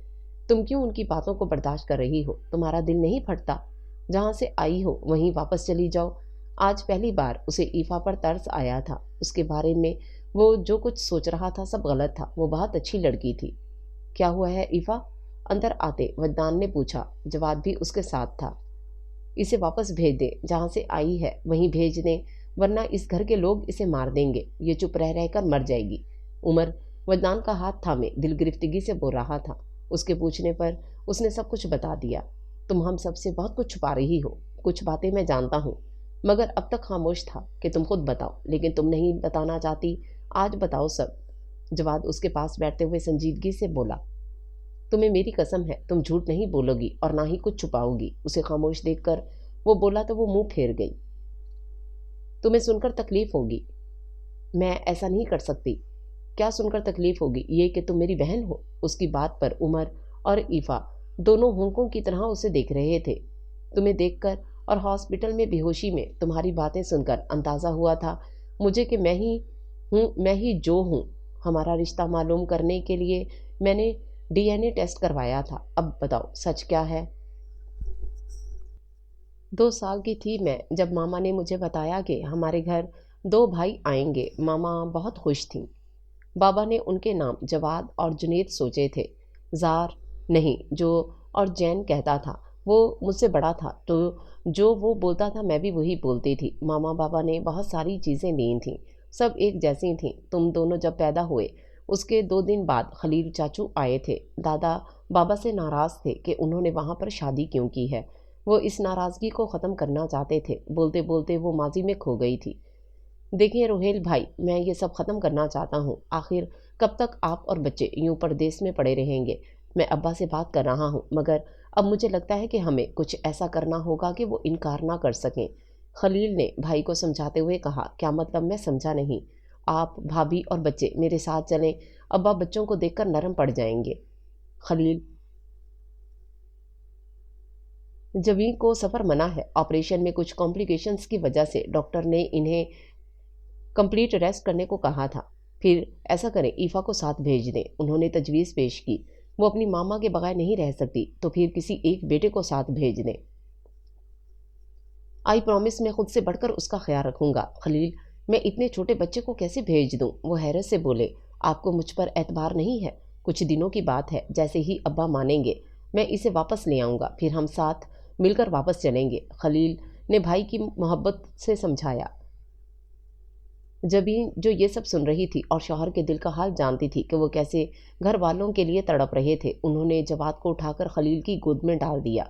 तुम क्यों उनकी बातों को बर्दाश्त कर रही हो? तुम्हारा दिल नहीं फटता? जहाँ से आई हो वहीं वापस चली जाओ। आज पहली बार उसे ईफा पर तरस आया था। उसके बारे में वो जो कुछ सोच रहा था सब गलत था। वो बहुत अच्छी लड़की थी। क्या हुआ है ईफा? अंदर आते वद्दान ने पूछा। जवाब भी उसके साथ था। इसे वापस भेज दे, जहाँ से आई है वहीं भेज दे, वरना इस घर के लोग इसे मार देंगे। ये चुप रह रहकर मर जाएगी। उमर वद्दान का हाथ थामे दिल गिरफ्तगी से बोल रहा था। उसके पूछने पर उसने सब कुछ बता दिया। तुम हम सबसे बहुत कुछ छुपा रही हो। कुछ बातें मैं जानता हूँ मगर अब तक खामोश था कि तुम खुद बताओ, लेकिन तुम नहीं बताना चाहती। आज बताओ सब। जवाद उसके पास बैठते हुए संजीदगी से बोला। तुम्हें मेरी कसम है तुम झूठ नहीं बोलोगी और ना ही कुछ छुपाओगी। उसे खामोश देखकर वो बोला तो वो मुंह फेर गई। तुम्हें सुनकर तकलीफ होगी। मैं ऐसा नहीं कर सकती। क्या सुनकर तकलीफ होगी? ये कि तुम मेरी बहन हो। उसकी बात पर उमर और ईफा दोनों होंकों की तरह उसे देख रहे थे। तुम्हें देखकर और हॉस्पिटल में बेहोशी में तुम्हारी बातें सुनकर अंदाजा हुआ था मुझे कि मैं ही जो हूँ। हमारा रिश्ता मालूम करने के लिए मैंने डीएनए टेस्ट करवाया था। अब बताओ सच क्या है? 2 साल की थी मैं जब मामा ने मुझे बताया कि हमारे घर 2 भाई आएंगे। मामा बहुत खुश थी। बाबा ने उनके नाम जवाद और जुनेद सोचे थे। जार नहीं, जो और जैन कहता था। वो मुझसे बड़ा था तो जो वो बोलता था मैं भी वही बोलती थी। मामा बाबा ने बहुत सारी चीज़ें दी थीं, सब एक जैसी थीं। तुम दोनों जब पैदा हुए उसके 2 दिन बाद खलील चाचू आए थे। दादा बाबा से नाराज़ थे कि उन्होंने वहाँ पर शादी क्यों की है। वो इस नाराज़गी को ख़त्म करना चाहते थे। बोलते बोलते वो माजी में खो गई थी। देखिए रोहेल भाई, मैं ये सब ख़त्म करना चाहता हूँ। आखिर कब तक आप और बच्चे यूं परदेश में पड़े रहेंगे? मैं अब्बा से बात कर रहा हूँ मगर अब मुझे लगता है कि हमें कुछ ऐसा करना होगा कि वो इनकार ना कर सकें। खलील ने भाई को समझाते हुए कहा। क्या मतलब? मैं समझा नहीं। आप, भाभी और बच्चे मेरे साथ चलें। अब्बा बच्चों को देखकर नरम पड़ जाएंगे। खलील, जबीन को सफ़र मना है। ऑपरेशन में कुछ कॉम्प्लिकेशंस की वजह से डॉक्टर ने इन्हें कंप्लीट रेस्ट करने को कहा था। फिर ऐसा करें, ईफा को साथ भेज दें। उन्होंने तजवीज़ पेश की। वो अपनी मामा के बगैर नहीं रह सकती, तो फिर किसी एक बेटे को साथ भेज दें। आई प्रॉमिस मैं खुद से बढ़कर उसका ख्याल रखूंगा। खलील, मैं इतने छोटे बच्चे को कैसे भेज दूं? वो हैरत से बोले। आपको मुझ पर एतबार नहीं है? कुछ दिनों की बात है, जैसे ही अब्बा मानेंगे मैं इसे वापस ले आऊँगा, फिर हम साथ मिलकर वापस चलेंगे। खलील ने भाई की मोहब्बत से समझाया। जबीन जो ये सब सुन रही थी और शौहर के दिल का हाल जानती थी कि वो कैसे घर वालों के लिए तड़प रहे थे, उन्होंने जवाद को उठाकर खलील की गोद में डाल दिया।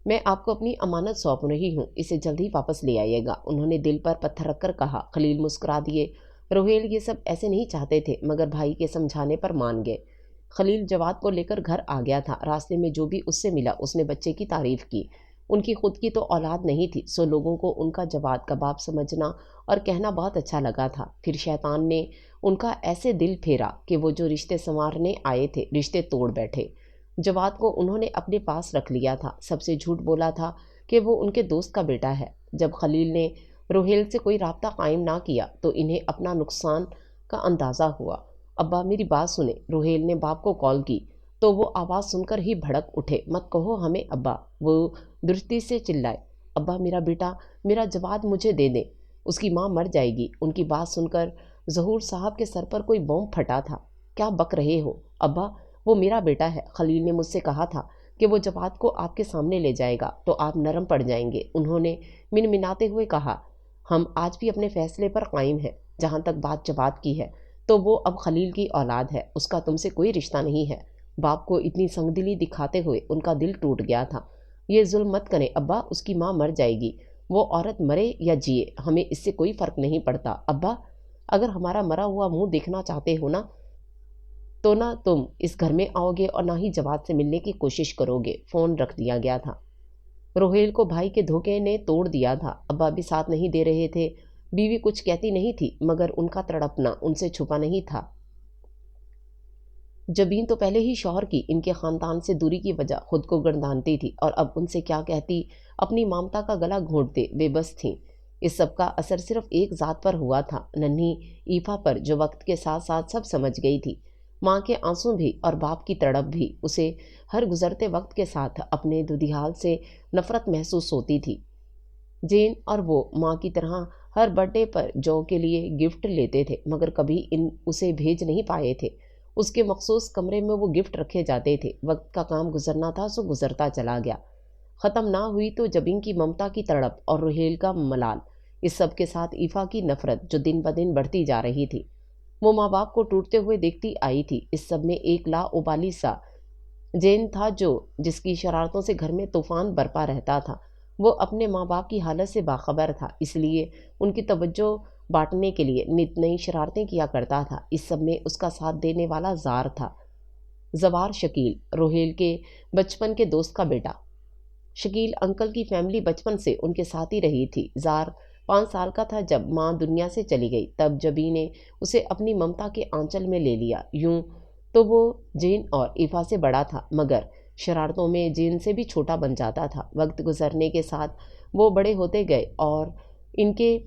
मैं आपको अपनी अमानत सौंप रही हूँ, इसे जल्द ही वापस ले आइएगा। उन्होंने दिल पर पत्थर रखकर कहा। खलील मुस्कुरा दिए। रोहेल ये सब ऐसे नहीं चाहते थे मगर भाई के समझाने पर मान गए। खलील जवाद को लेकर घर आ गया था। रास्ते में जो भी उससे मिला उसने बच्चे की तारीफ की। उनकी खुद की तो औलाद नहीं थी, सो लोगों को उनका जवाद का बाप समझना और कहना बहुत अच्छा लगा था। फिर शैतान ने उनका ऐसे दिल फेरा कि वो जो रिश्ते संवारने आए थे रिश्ते तोड़ बैठे। जवाद को उन्होंने अपने पास रख लिया था। सबसे झूठ बोला था कि वो उनके दोस्त का बेटा है। जब खलील ने रोहेल से कोई राब्ता कायम ना किया तो इन्हें अपना नुकसान का अंदाज़ा हुआ। अब्बा मेरी बात सुने। रोहेल ने बाप को कॉल की तो वो आवाज़ सुनकर ही भड़क उठे। मत कहो हमें अब्बा, वो दुरुस्ती से चिल्लाए। अब्बा मेरा बेटा, मेरा जवाद मुझे दे दे, उसकी माँ मर जाएगी। उनकी बात सुनकर ज़हूर साहब के सर पर कोई बम फटा था। क्या बक रहे हो अब्बा? वो मेरा बेटा है। खलील ने मुझसे कहा था کہ وہ جواد کو آپ کے سامنے لے جائے گا تو آپ نرم پڑ جائیں گے۔ انہوں نے منمناتے ہوئے کہا، ہم آج بھی اپنے فیصلے پر قائم ہیں۔ جہاں تک بات جواد کی ہے تو وہ اب خلیل کی اولاد ہے، اس کا تم سے کوئی رشتہ نہیں ہے۔ باپ کو اتنی سنگ دلی دکھاتے ہوئے ان کا دل ٹوٹ گیا تھا۔ یہ ظلم مت کریں ابا، اس کی ماں مر جائے گی، وہ عورت مرے یا جیے ہمیں اس سے کوئی فرق نہیں پڑتا۔ ابا، اگر ہمارا مرا ہوا منہ دیکھنا چاہتے ہو نا تو نہ تم اس گھر میں آؤ گے اور نہ ہی جواد سے ملنے کی کوشش کرو گے۔ فون رکھ دیا گیا تھا۔ روہیل کو بھائی کے دھوکے نے توڑ دیا تھا۔ ابا بھی ساتھ نہیں دے رہے تھے۔ بیوی کچھ کہتی نہیں تھی مگر ان کا تڑپنا ان سے چھپا نہیں تھا۔ جبین تو پہلے ہی شوہر کی ان کے خاندان سے دوری کی وجہ خود کو گردانتی تھی اور اب ان سے کیا کہتی، اپنی مامتا کا گلا گھونٹتے بے بس تھیں۔ اس سب کا اثر صرف ایک ذات پر ہوا تھا، ننھی ایفا پر، جو وقت کے ساتھ ساتھ سب سمجھ گئی تھی۔ ماں کے آنسوں بھی اور باپ کی تڑپ بھی اسے ہر گزرتے وقت کے ساتھ اپنے دودیال سے نفرت محسوس ہوتی تھی۔ جین اور وہ ماں کی طرح ہر برتھ ڈے پر جو کے لیے گفٹ لیتے تھے مگر کبھی اسے بھیج نہیں پائے تھے۔ اس کے مخصوص کمرے میں وہ گفٹ رکھے جاتے تھے۔ وقت کا کام گزرنا تھا سو گزرتا چلا گیا۔ ختم نہ ہوئی تو جبین کی ممتا کی تڑپ اور روہیل کا ملال، اس سب کے ساتھ ایفا کی نفرت جو دن بدن بڑھتی جا رہی تھی۔ وہ ماں باپ کو ٹوٹتے ہوئے دیکھتی آئی تھی۔ اس سب میں ایک لا ابالی سا جین تھا جس کی شرارتوں سے گھر میں طوفان برپا رہتا تھا۔ وہ اپنے ماں باپ کی حالت سے باخبر تھا، اس لیے ان کی توجہ بانٹنے کے لیے نت نئی شرارتیں کیا کرتا تھا۔ اس سب میں اس کا ساتھ دینے والا زار تھا، زوار شکیل، روہیل کے بچپن کے دوست کا بیٹا۔ شکیل انکل کی فیملی بچپن سے ان کے ساتھ ہی رہی تھی۔ زار 5 سال کا تھا جب ماں دنیا سے چلی گئی، تب جبی نے اسے اپنی ممتا کے آنچل میں لے لیا۔ یوں تو وہ جین اور ایفا سے بڑا تھا مگر شرارتوں میں جین سے بھی چھوٹا بن جاتا تھا۔ وقت گزرنے کے ساتھ وہ بڑے ہوتے گئے اور ان کے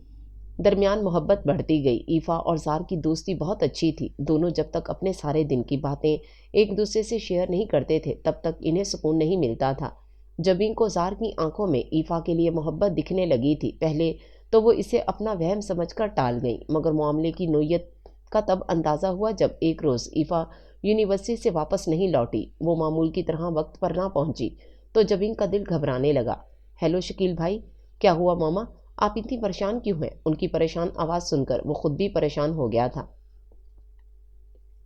درمیان محبت بڑھتی گئی۔ ایفا اور زار کی دوستی بہت اچھی تھی۔ دونوں جب تک اپنے سارے دن کی باتیں ایک دوسرے سے شیئر نہیں کرتے تھے تب تک انہیں سکون نہیں ملتا تھا۔ جبین کو زار کی آنکھوں میں ایفا کے لیے محبت دکھنے لگی تھی۔ پہلے تو وہ اسے اپنا وہم سمجھ کر ٹال گئی مگر معاملے کی نوعیت کا تب اندازہ ہوا جب ایک روز ایفا یونیورسٹی سے واپس نہیں لوٹی۔ وہ معمول کی طرح وقت پر نہ پہنچی تو جبین کا دل گھبرانے لگا۔ ہیلو شکیل بھائی، کیا ہوا ماما؟ آپ اتنی پریشان کیوں ہیں؟ ان کی پریشان آواز سن کر وہ خود بھی پریشان ہو گیا تھا۔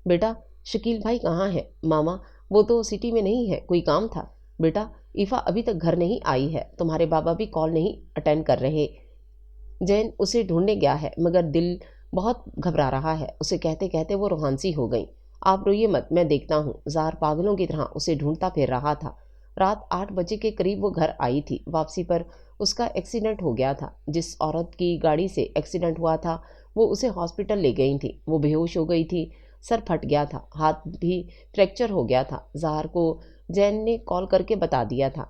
بیٹا، شکیل بھائی کہاں ہے؟ ماما، وہ تو سٹی میں نہیں ہے، کوئی کام تھا۔ بیٹا، ایفا ابھی تک گھر نہیں آئی ہے، تمہارے بابا بھی کال نہیں اٹینڈ کر رہے۔ جین اسے ڈھونڈنے گیا ہے مگر دل بہت گھبرا رہا ہے، اسے کہتے کہتے وہ روحانسی ہو گئیں۔ آپ روئیے مت، میں دیکھتا ہوں۔ زار پاگلوں کی طرح اسے ڈھونڈتا پھر رہا تھا۔ رات 8 بجے کے قریب وہ گھر آئی تھی۔ واپسی پر اس کا ایکسیڈنٹ ہو گیا تھا۔ جس عورت کی گاڑی سے ایکسیڈنٹ ہوا تھا وہ اسے ہاسپٹل لے گئی تھی۔ وہ بے ہوش ہو گئی تھی، سر پھٹ گیا تھا، ہاتھ بھی فریکچر ہو گیا تھا۔ زہر کو جین نے کال کر کے بتا دیا تھا۔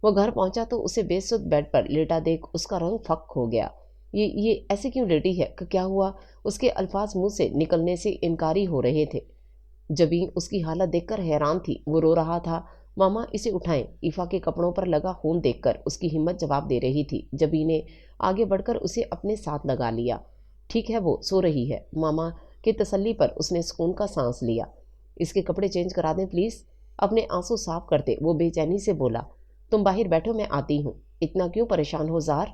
وہ گھر پہنچا تو اسے بے سدھ بیڈ پر لیٹا دیکھ اس کا رنگ پھک ہو گیا۔ یہ ایسے کیوں لیٹی ہے؟ کیا ہوا؟ اس کے الفاظ منہ سے نکلنے سے انکاری ہو رہے تھے۔ جبین اس کی حالت دیکھ کر حیران تھی۔ وہ رو رہا تھا۔ ماما اسے اٹھائیں۔ ایفا کے کپڑوں پر لگا خون دیکھ کر اس کی ہمت جواب دے رہی تھی۔ جبین نے آگے بڑھ کر اسے اپنے ساتھ لگا لیا۔ ٹھیک ہے، وہ سو رہی ہے۔ ماما کی تسلی پر اس نے سکون کا سانس لیا۔ اس کے کپڑے چینج کرا دیں پلیز؟ اپنے آنسو صاف کرتے وہ بے چینی سے بولا۔ تم باہر بیٹھو، میں آتی ہوں۔ اتنا کیوں پریشان ہو زار؟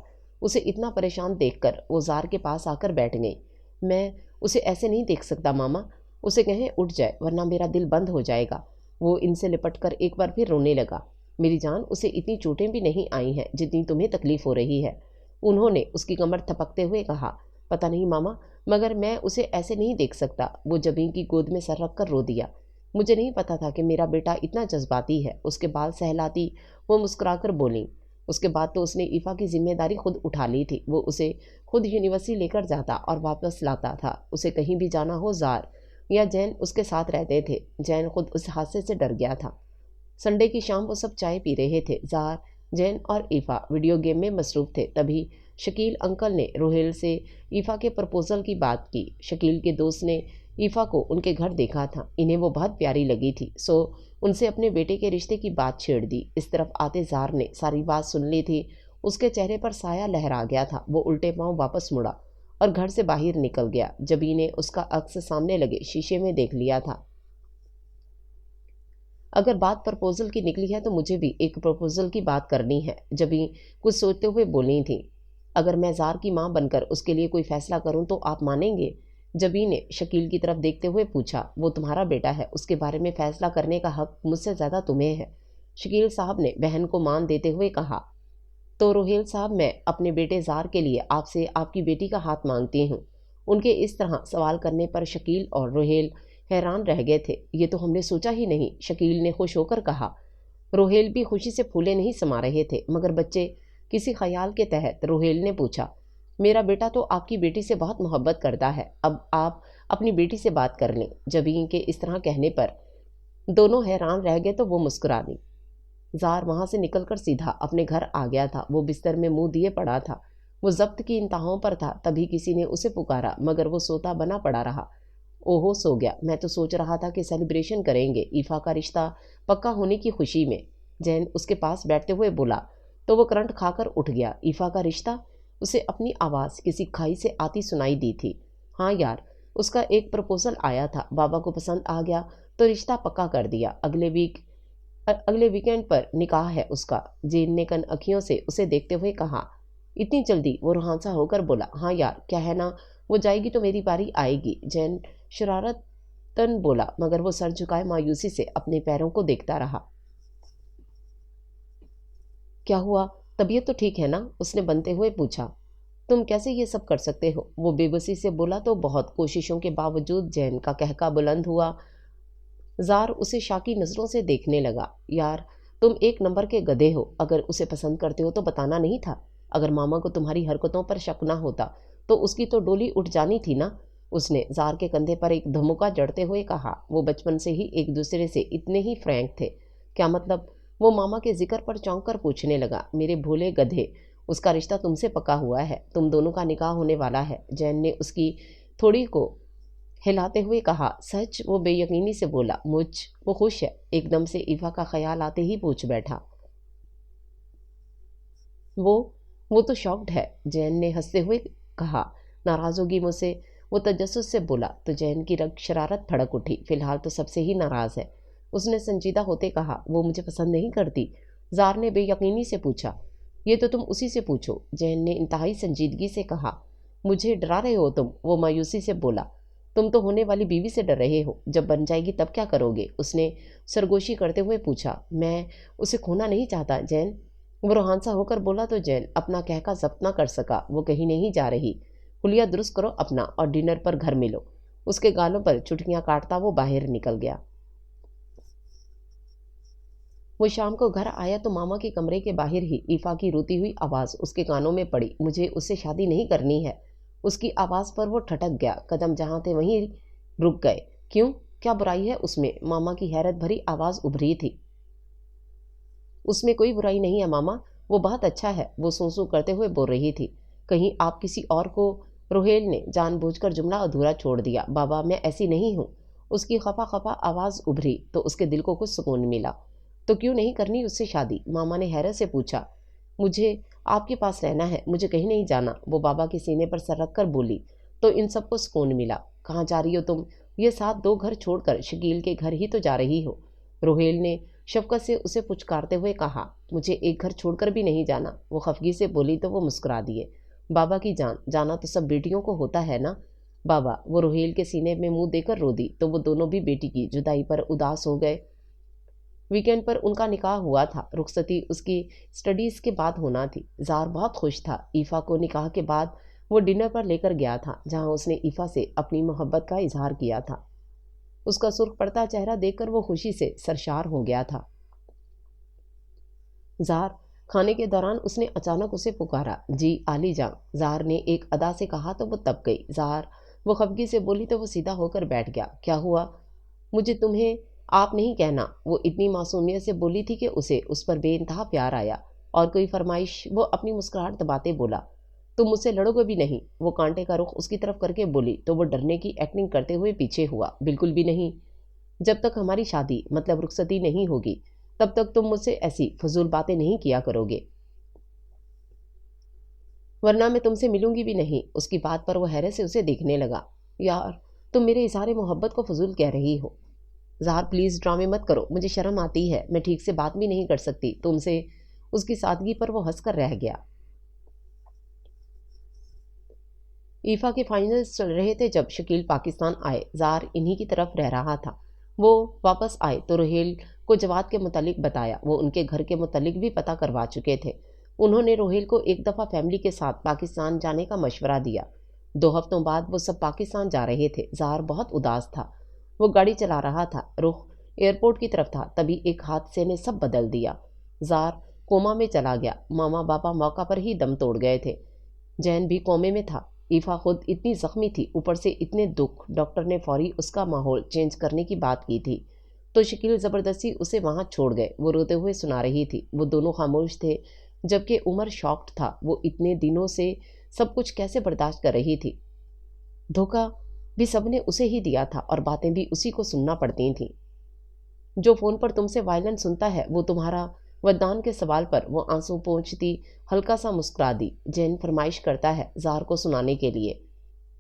اسے اتنا پریشان دیکھ کر وہ زار کے پاس آ کر بیٹھ گئی۔ میں اسے ایسے نہیں دیکھ سکتا ماما، اسے کہیں اٹھ جائے ورنہ میرا دل بند ہو جائے گا۔ وہ ان سے لپٹ کر ایک بار پھر رونے لگا۔ میری جان، اسے اتنی چوٹیں بھی نہیں آئی ہیں جتنی تمہیں تکلیف ہو رہی ہے، انہوں نے اس کی کمر تھپکتے ہوئے کہا۔ پتہ نہیں ماما، مگر میں اسے ایسے نہیں دیکھ سکتا۔ وہ جبین کی گود میں سر رکھ کر رو دیا۔ مجھے نہیں پتا تھا کہ میرا بیٹا اتنا جذباتی ہے۔ اس کے بال سہلاتی وہ مسکرا کر بولیں۔ اس کے بعد تو اس نے ایفا کی ذمہ داری خود اٹھا لی تھی۔ وہ اسے خود یونیورسٹی لے کر جاتا اور واپس لاتا تھا۔ اسے کہیں بھی جانا ہو زار یا جین اس کے ساتھ رہتے تھے۔ جین خود اس حادثے سے ڈر گیا تھا۔ سنڈے کی شام وہ سب چائے پی رہے تھے۔ زار، جین اور ایفا ویڈیو گیم میں مصروف تھے۔ تبھی شکیل انکل نے روہیل سے ایفا کے پرپوزل کی بات کی۔ شکیل کے دوست نے ایفا کو ان کے گھر دیکھا تھا، انہیں وہ بہت پیاری لگی تھی، سو ان سے اپنے بیٹے کے رشتے کی بات چھیڑ دی۔ اس طرف آتے زار نے ساری بات سن لی تھی۔ اس کے چہرے پر سایہ لہرا گیا تھا۔ وہ الٹے پاؤں واپس مڑا اور گھر سے باہر نکل گیا۔ جبی نے اس کا عکس سامنے لگے شیشے میں دیکھ لیا تھا۔ اگر بات پرپوزل کی نکلی ہے تو مجھے بھی ایک پرپوزل کی بات کرنی ہے، جبھی کچھ سوچتے ہوئے بولی تھی۔ اگر میں زار کی ماں بن کر اس کے لیے کوئی فیصلہ کروں تو آپ مانیں گے؟ جبی نے شکیل کی طرف دیکھتے ہوئے پوچھا۔ وہ تمہارا بیٹا ہے، اس کے بارے میں فیصلہ کرنے کا حق مجھ سے زیادہ تمہیں ہے، شکیل صاحب نے بہن کو مان دیتے ہوئے کہا۔ تو روہیل صاحب، میں اپنے بیٹے زار کے لیے آپ سے آپ کی بیٹی کا ہاتھ مانگتی ہوں۔ ان کے اس طرح سوال کرنے پر شکیل اور روہیل حیران رہ گئے تھے۔ یہ تو ہم نے سوچا ہی نہیں، شکیل نے خوش ہو کر کہا۔ روہیل بھی خوشی سے پھولے نہیں سما رہے تھے، مگر بچے کسی خیال کے تحت روہیل نے پوچھا، میرا بیٹا تو آپ کی بیٹی سے بہت محبت کرتا ہے، اب آپ اپنی بیٹی سے بات کر لیں۔ جبھی کے اس طرح کہنے پر دونوں حیران رہ گئے تو وہ مسکرا دی۔ زار وہاں سے نکل کر سیدھا اپنے گھر آ گیا تھا۔ وہ بستر میں منہ دیے پڑا تھا، وہ ضبط کی انتہاؤں پر تھا۔ تبھی کسی نے اسے پکارا، مگر وہ سوتا بنا پڑا رہا۔ اوہو، سو گیا؟ میں تو سوچ رہا تھا کہ سیلیبریشن کریں گے ایفا کا رشتہ پکا ہونے کی خوشی میں۔ جین اس کے پاس بیٹھتے ہوئے بولا تو وہ کرنٹ کھا کر اٹھ گیا۔ ایفا کا رشتہ؟ اسے اپنی آواز کسی کھائی سے آتی سنائی دی تھی۔ ہاں یار، اس کا ایک پرپوزل آیا تھا، بابا کو پسند آ گیا تو رشتہ پکا کر دیا۔ اگلے ویکینڈ پر نکاح ہے اس کا۔ جین نے کن اکھیوں سے اسے دیکھتے ہوئے کہا۔ اتنی جلدی؟ وہ روحانسا ہو کر بولا۔ ہاں یار، کیا ہے نا، وہ جائے گی تو میری باری آئے گی، جین شرارتاً بولا، مگر وہ سر جھکائے مایوسی سے اپنے پیروں کو دیکھتا رہا۔ کیا ہوا؟ طبیعت تو ٹھیک ہے نا؟ اس نے بنتے ہوئے پوچھا۔ تم کیسے یہ سب کر سکتے ہو؟ وہ بے بسی سے بولا تو بہت کوششوں کے باوجود جین کا قہقہ بلند ہوا۔ زار اسے شاکی نظروں سے دیکھنے لگا۔ یار، تم ایک نمبر کے گدھے ہو، اگر اسے پسند کرتے ہو تو بتانا نہیں تھا؟ اگر ماما کو تمہاری حرکتوں پر شک نہ ہوتا تو اس کی تو ڈولی اٹھ جانی تھی نا؟ اس نے زار کے کندھے پر ایک دھمکا جڑتے ہوئے کہا۔ وہ بچپن سے ہی ایک دوسرے سے اتنے ہی فرینک تھے۔ کیا مطلب؟ وہ ماما کے ذکر پر چونک کر پوچھنے لگا۔ میرے بھولے گدھے، اس کا رشتہ تم سے پکا ہوا ہے، تم دونوں کا نکاح ہونے والا ہے، جین نے اس کی تھوڑی کو ہلاتے ہوئے کہا۔ سچ؟ وہ بے یقینی سے بولا۔ وہ خوش ہے؟ ایک دم سے ایفا کا خیال آتے ہی پوچھ بیٹھا۔ وہ تو شاکڈ ہے، جین نے ہنستے ہوئے کہا۔ ناراض ہوگی مجھ سے؟ وہ تجسس سے بولا تو جین کی رگ شرارت بھڑک اٹھی۔ فی الحال تو سب سے ہی ناراض ہے، اس نے سنجیدہ ہوتے کہا۔ وہ مجھے پسند نہیں کرتی؟ زار نے بے یقینی سے پوچھا۔ یہ تو تم اسی سے پوچھو، جین نے انتہائی سنجیدگی سے کہا۔ مجھے ڈرا رہے ہو تم؟ وہ مایوسی سے بولا۔ تم تو ہونے والی بیوی سے ڈر رہے ہو، جب بن جائے گی تب کیا کرو گے؟ اس نے سرگوشی کرتے ہوئے پوچھا۔ میں اسے کھونا نہیں چاہتا جین، وہ روحانسا ہو کر بولا تو جین اپنا کہکا ضبط نہ کر سکا۔ وہ کہیں نہیں جا رہی، حلیہ درست کرو اپنا اور ڈنر پر گھر ملو۔ اس کے گالوں پر چٹکیاں کاٹتا وہ باہر نکل گیا۔ وہ شام کو گھر آیا تو ماما کے کمرے کے باہر ہی ایفا کی روتی ہوئی آواز اس کے کانوں میں پڑی۔ مجھے اس سے شادی نہیں کرنی ہے۔ اس کی آواز پر وہ ٹھٹک گیا، قدم جہاں تھے وہیں رک گئے۔ کیوں؟ کیا برائی ہے اس میں؟ ماما کی حیرت بھری آواز ابھری تھی۔ اس میں کوئی برائی نہیں ہے ماما، وہ بہت اچھا ہے، وہ سو کرتے ہوئے بول رہی تھی۔ کہیں آپ کسی اور کو؟ روہیل نے جان بوجھ کر جملہ ادھورا چھوڑ دیا۔ بابا، میں ایسی نہیں ہوں۔ اس کی خفا خفا آواز ابھری تو اس کے دل کو کچھ سکون ملا۔ تو کیوں نہیں کرنی اس سے شادی؟ ماما نے حیرت سے پوچھا۔ مجھے آپ کے پاس رہنا ہے، مجھے کہیں نہیں جانا، وہ بابا کے سینے پر سر رکھ کر بولی۔ تو ان سب کو سکون ملا؟ کہاں جا رہی ہو تم؟ یہ ساتھ دو گھر چھوڑ کر شکیل کے گھر ہی تو جا رہی ہو، روہیل نے شفقت سے اسے پچکارتے ہوئے کہا۔ مجھے ایک گھر چھوڑ کر بھی نہیں جانا، وہ خفگی سے بولی تو وہ مسکرا دیے۔ بابا کی جان، جانا تو سب بیٹیوں کو ہوتا ہے نا بابا، وہ روہیل کے سینے میں منہ دے کر رو دی تو وہ دونوں بھی بیٹی کی جدائی پر اداس ہو گئے۔ ویکینڈ پر ان کا نکاح ہوا تھا، رخصتی اس کی سٹڈیز کے بعد ہونا تھی۔ زار بہت خوش تھا۔ ایفا کو نکاح کے بعد وہ ڈنر پر لے کر گیا تھا، جہاں اس نے ایفا سے اپنی محبت کا اظہار کیا تھا۔ اس کا سرخ پڑتا چہرہ دیکھ کر وہ خوشی سے سرشار ہو گیا تھا۔ زار، کھانے کے دوران اس نے اچانک اسے پکارا۔ جی عالی جاں، زار نے ایک ادا سے کہا تو وہ تب گئی۔ زار، وہ خفگی سے بولی تو وہ سیدھا ہو کر بیٹھ گیا۔ کیا ہوا؟ مجھے تمہیں آپ نہیں کہنا، وہ اتنی معصومیت سے بولی تھی کہ اسے اس پر بے انتہا پیار آیا۔ اور کوئی فرمائش؟ وہ اپنی مسکراہٹ دباتے بولا۔ تم مجھ سے لڑو گے بھی نہیں؟ وہ کانٹے کا رخ اس کی طرف کر کے بولی تو وہ ڈرنے کی ایکٹنگ کرتے ہوئے پیچھے ہوا۔ بالکل بھی نہیں، جب تک ہماری شادی مطلب رخصتی نہیں ہوگی تب تک تم مجھ سے ایسی فضول باتیں نہیں کیا کرو گے، ورنہ میں تم سے ملوں گی بھی نہیں۔ اس کی بات پر وہ حیرت سے اسے دیکھنے لگا۔ یار، تم میرے اظہار محبت کو فضول کہہ رہی ہو۔ ज़हर प्लीज़ ड्रामे मत करो, मुझे शर्म आती है, मैं ठीक से बात भी नहीं कर सकती तुमसे। उसकी सादगी पर वो हंसकर रह गया। ईफा के फाइनल्स चल रहे थे जब शकील पाकिस्तान आए। ज़ार इन्हीं की तरफ रह रहा था। वो वापस आए तो रोहेल को जवाद के मुतालिक बताया। वो उनके घर के मुतालिक भी पता करवा चुके थे। उन्होंने रोहेल को एक दफ़ा फैमिली के साथ पाकिस्तान जाने का मशवरा दिया। 2 हफ्तों बाद वो सब पाकिस्तान जा रहे थे। ज़ार बहुत उदास था। वो गाड़ी चला रहा था, रुख एयरपोर्ट की तरफ था, तभी एक हादसे ने सब बदल दिया। ज़ार कोमा में चला गया। मामा बाबा मौका पर ही दम तोड़ गए थे। जैन भी कोमे में था। ईफा खुद इतनी जख्मी थी, ऊपर से इतने दुख। डॉक्टर ने फौरी उसका माहौल चेंज करने की बात की थी तो शकील ज़बरदस्ती उसे वहाँ छोड़ गए। वो रोते हुए सुना रही थी। वो दोनों खामोश थे, जबकि उमर शॉक्ड था। वो इतने दिनों से सब कुछ कैसे बर्दाश्त कर रही थी। धोखा भी सबने उसे ही दिया था और बातें भी उसी को सुनना पड़ती थीं। जो फ़ोन पर तुमसे वायलेंस सुनता है वो तुम्हारा। वदान के सवाल पर वो आंसू पोंछती हल्का सा मुस्कुरा दी। जैन फरमाइश करता है ज़ार को सुनाने के लिए।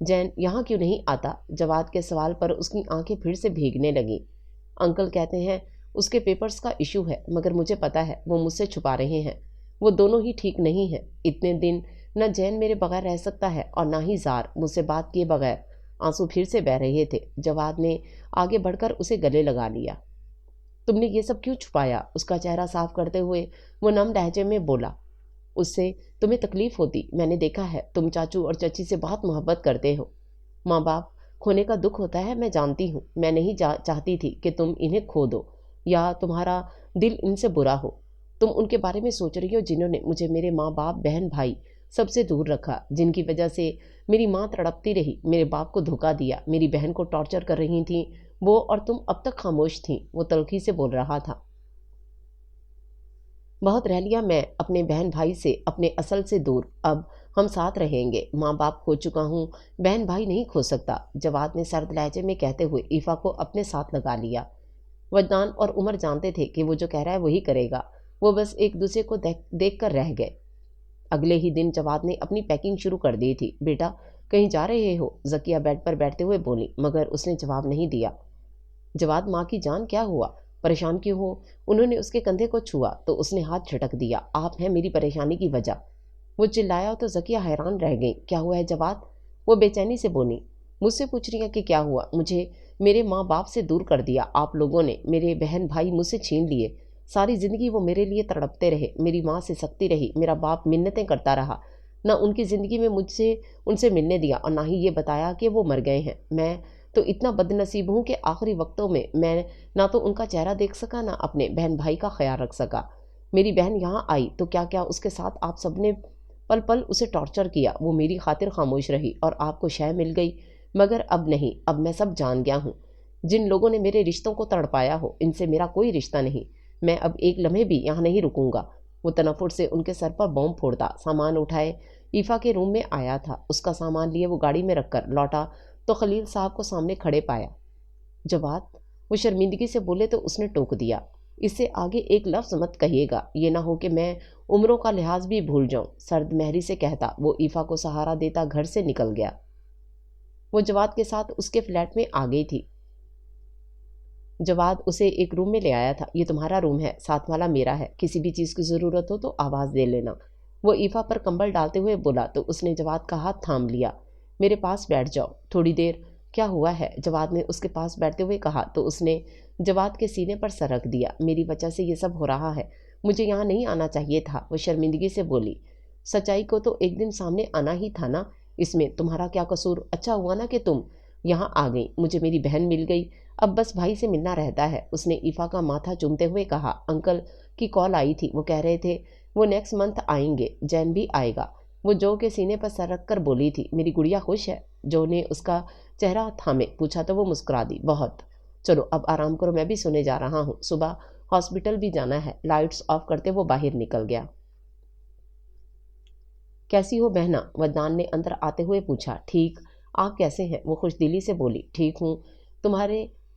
जैन यहाँ क्यों नहीं आता? जवाद के सवाल पर उसकी आंखें फिर से भीगने लगीं। अंकल कहते हैं उसके पेपर्स का इशू है, मगर मुझे पता है वो मुझसे छुपा रहे हैं। वो दोनों ही ठीक नहीं हैं। इतने दिन न जैन मेरे बगैर रह सकता है और ना ही ज़ार मुझसे बात किए बगैर। आंसू फिर से बह रहे थे। जवाद ने आगे बढ़कर उसे गले लगा लिया। तुमने ये सब क्यों छुपाया? उसका चेहरा साफ करते हुए वो नम लहजे में बोला। उससे तुम्हें तकलीफ होती, मैंने देखा है। तुम चाचू और चाची से बहुत मोहब्बत करते हो। माँ बाप खोने का दुख होता है, मैं जानती हूँ। मैं नहीं चाहती थी कि तुम इन्हें खो दो या तुम्हारा दिल इनसे बुरा हो। तुम उनके बारे में सोच रही हो जिन्होंने मुझे, मेरे माँ बाप, बहन भाई सबसे दूर रखा, जिनकी वजह से मेरी माँ तड़पती रही, मेरे बाप को धोखा दिया, मेरी बहन को टॉर्चर कर रही थी वो, और तुम अब तक खामोश थी। वो तल्खी से बोल रहा था। बहुत रह लिया मैं अपने बहन भाई से, अपने असल से दूर। अब हम साथ रहेंगे। माँ बाप खो चुका हूँ, बहन भाई नहीं खो सकता, जवाद ने सर्द लहजे में कहते हुए ईफा को अपने साथ लगा लिया। वजदान और उमर जानते थे कि वो जो कह रहा है वही करेगा। वो बस एक दूसरे को देख कर रह गए। अगले ही दिन जवाद ने अपनी पैकिंग शुरू कर दी थी। बेटा कहीं जा रहे हो? जकिया बेड पर बैठते हुए बोली, मगर उसने जवाब नहीं दिया। जवाद, माँ की जान क्या हुआ? परेशान क्यों हो? उन्होंने उसके कंधे को छुआ तो उसने हाथ झटक दिया। आप हैं मेरी परेशानी की वजह। वो चिल्लाया तो जकिया हैरान रह गई। क्या हुआ है जवाद? वो बेचैनी से बोली। मुझसे पूछ रही है कि क्या हुआ? मुझे मेरे माँ बाप से दूर कर दिया आप लोगों ने, मेरे बहन भाई मुझसे छीन लिए। सारी ज़िंदगी वो मेरे लिए तड़पते रहे, मेरी माँ से सख्ती रही, मेरा बाप मिन्नतें करता रहा। ना उनकी ज़िंदगी में मुझसे उनसे मिलने दिया और ना ही ये बताया कि वो मर गए हैं। मैं तो इतना बदनसीब हूँ कि आखिरी वक्तों में मैं ना तो उनका चेहरा देख सका, ना अपने बहन भाई का ख्याल रख सका। मेरी बहन यहाँ आई तो क्या क्या उसके साथ आप सबने पल पल उसे टॉर्चर किया। वो मेरी खातिर खामोश रही और आपको शय मिल गई। मगर अब नहीं, अब मैं सब जान गया हूँ। जिन लोगों ने मेरे रिश्तों को तड़पाया हो, इनसे मेरा कोई रिश्ता नहीं। मैं अब एक लम्हे भी यहाँ नहीं रुकूंगा। वो तनफुर से उनके सर पर बॉम्ब फोड़ता सामान उठाए ईफा के रूम में आया था। उसका सामान लिए वो गाड़ी में रखकर लौटा तो खलील साहब को सामने खड़े पाया। जवाद, वो शर्मिंदगी से बोले तो उसने टोक दिया। इससे आगे एक लफ्ज़ मत कहिएगा, ये ना हो कि मैं उम्रों का लिहाज भी भूल जाऊं। सर्द महरी से कहता वो ईफा को सहारा देता घर से निकल गया। वो जवाद के साथ उसके फ्लैट में आ गई थी। जवाद उसे एक रूम में ले आया था। ये तुम्हारा रूम है, साथ वाला मेरा है, किसी भी चीज़ की ज़रूरत हो तो आवाज़ दे लेना। वो ईफा पर कंबल डालते हुए बोला तो उसने जवाद का हाथ थाम लिया। मेरे पास बैठ जाओ थोड़ी देर। क्या हुआ है? जवाद ने उसके पास बैठते हुए कहा तो उसने जवाद के सीने पर सर रख दिया। मेरी वजह से ये सब हो रहा है, मुझे यहाँ नहीं आना चाहिए था। वो शर्मिंदगी से बोली। सच्चाई को तो एक दिन सामने आना ही था ना, इसमें तुम्हारा क्या कसूर? अच्छा हुआ ना कि तुम यहाँ आ गई, मुझे मेरी बहन मिल गई। अब बस भाई से मिलना रहता है। उसने ईफा का माथा चूमते हुए कहा। अंकल की कॉल आई थी, वो कह रहे थे वो नेक्स्ट मंथ आएंगे, जैन भी आएगा। वो जो के सीने पर सर रख कर बोली थी। मेरी गुड़िया खुश है? जो ने उसका चेहरा थामे पूछा तो वो मुस्कुरा दी। बहुत। चलो अब आराम करो, मैं भी सोने जा रहा हूँ, सुबह हॉस्पिटल भी जाना है। लाइट्स ऑफ करते वो बाहर निकल गया। कैसी हो बहना? वदनान ने अंदर आते हुए पूछा। ठीक, आप कैसे हैं? वो खुशदिली से बोली। ठीक हूँ।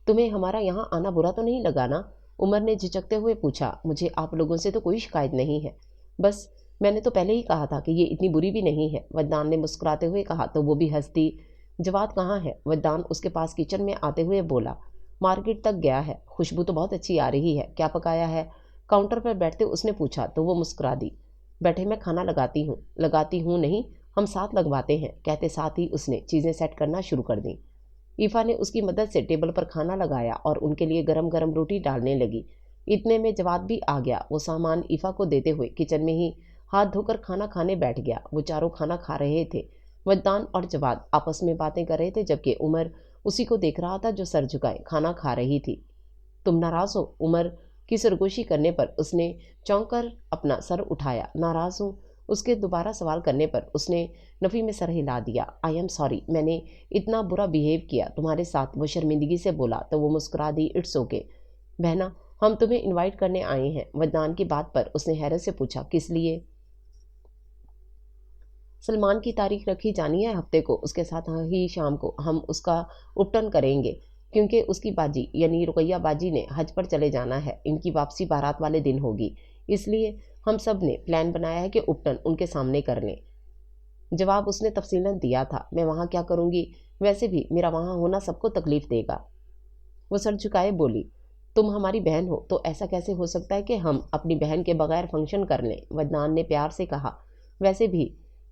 तुम्हें हमारा यहाँ आना बुरा तो नहीं लगा ना? उमर ने झिझकते हुए पूछा। मुझे आप लोगों से तो कोई शिकायत नहीं है, बस मैंने तो पहले ही कहा था कि ये इतनी बुरी भी नहीं है। वदनान ने मुस्कुराते हुए कहा तो वो भी हंस दी। जवाद कहाँ है? वदनान उसके पास किचन में आते हुए बोला। मार्केट तक गया है। खुशबू तो बहुत अच्छी आ रही है, क्या पकाया है? काउंटर पर बैठते उसने पूछा तो वो मुस्कुरा दी। बैठे मैं खाना लगाती हूँ नहीं, हम साथ लगवाते हैं, कहते साथ ही उसने चीज़ें सेट करना शुरू कर दी। ईफा ने उसकी मदद से टेबल पर खाना लगाया और उनके लिए गरम गरम रोटी डालने लगी। इतने में जवाद भी आ गया। वो सामान ईफा को देते हुए किचन में ही हाथ धोकर खाना खाने बैठ गया। वो चारों खाना खा रहे थे। वद्दान और जवाद आपस में बातें कर रहे थे, जबकि उमर उसी को देख रहा था जो सर झुकाए खाना खा रही थी। तुम नाराज हो? उमर की सरगोशी करने पर उसने चौंक कर अपना सर उठाया। नाराज हूँ? उसके दोबारा सवाल करने पर उसने नफ़ी में सर हिला दिया। आई एम सॉरी, मैंने इतना बुरा बिहेव किया तुम्हारे साथ, वो शर्मिंदगी से बोला तो वो मुस्कुरा दी। इट्स ओके बहना, हम तुम्हें इनवाइट करने आए हैं। वद्दान की बात पर उसने हैरत से पूछा, किस लिए? सलमान की तारीख रखी जानी है हफ्ते को, उसके साथ ही शाम को हम उसका उपटन करेंगे, क्योंकि उसकी बाजी यानी रुकैया बाजी ने हज पर चले जाना है। इनकी वापसी बारात वाले दिन होगी, इसलिए हम सब ने प्लान बनाया है कि उपटन उनके सामने कर लें। जवाब उसने तफसीलन दिया था। मैं वहाँ क्या करूँगी? वैसे भी मेरा वहाँ होना सबको तकलीफ देगा। वो सर झुकाए बोली, तुम हमारी बहन हो तो ऐसा कैसे हो सकता है कि हम अपनी बहन के बगैर फंक्शन कर लें? वदनान ने प्यार से कहा। वैसे भी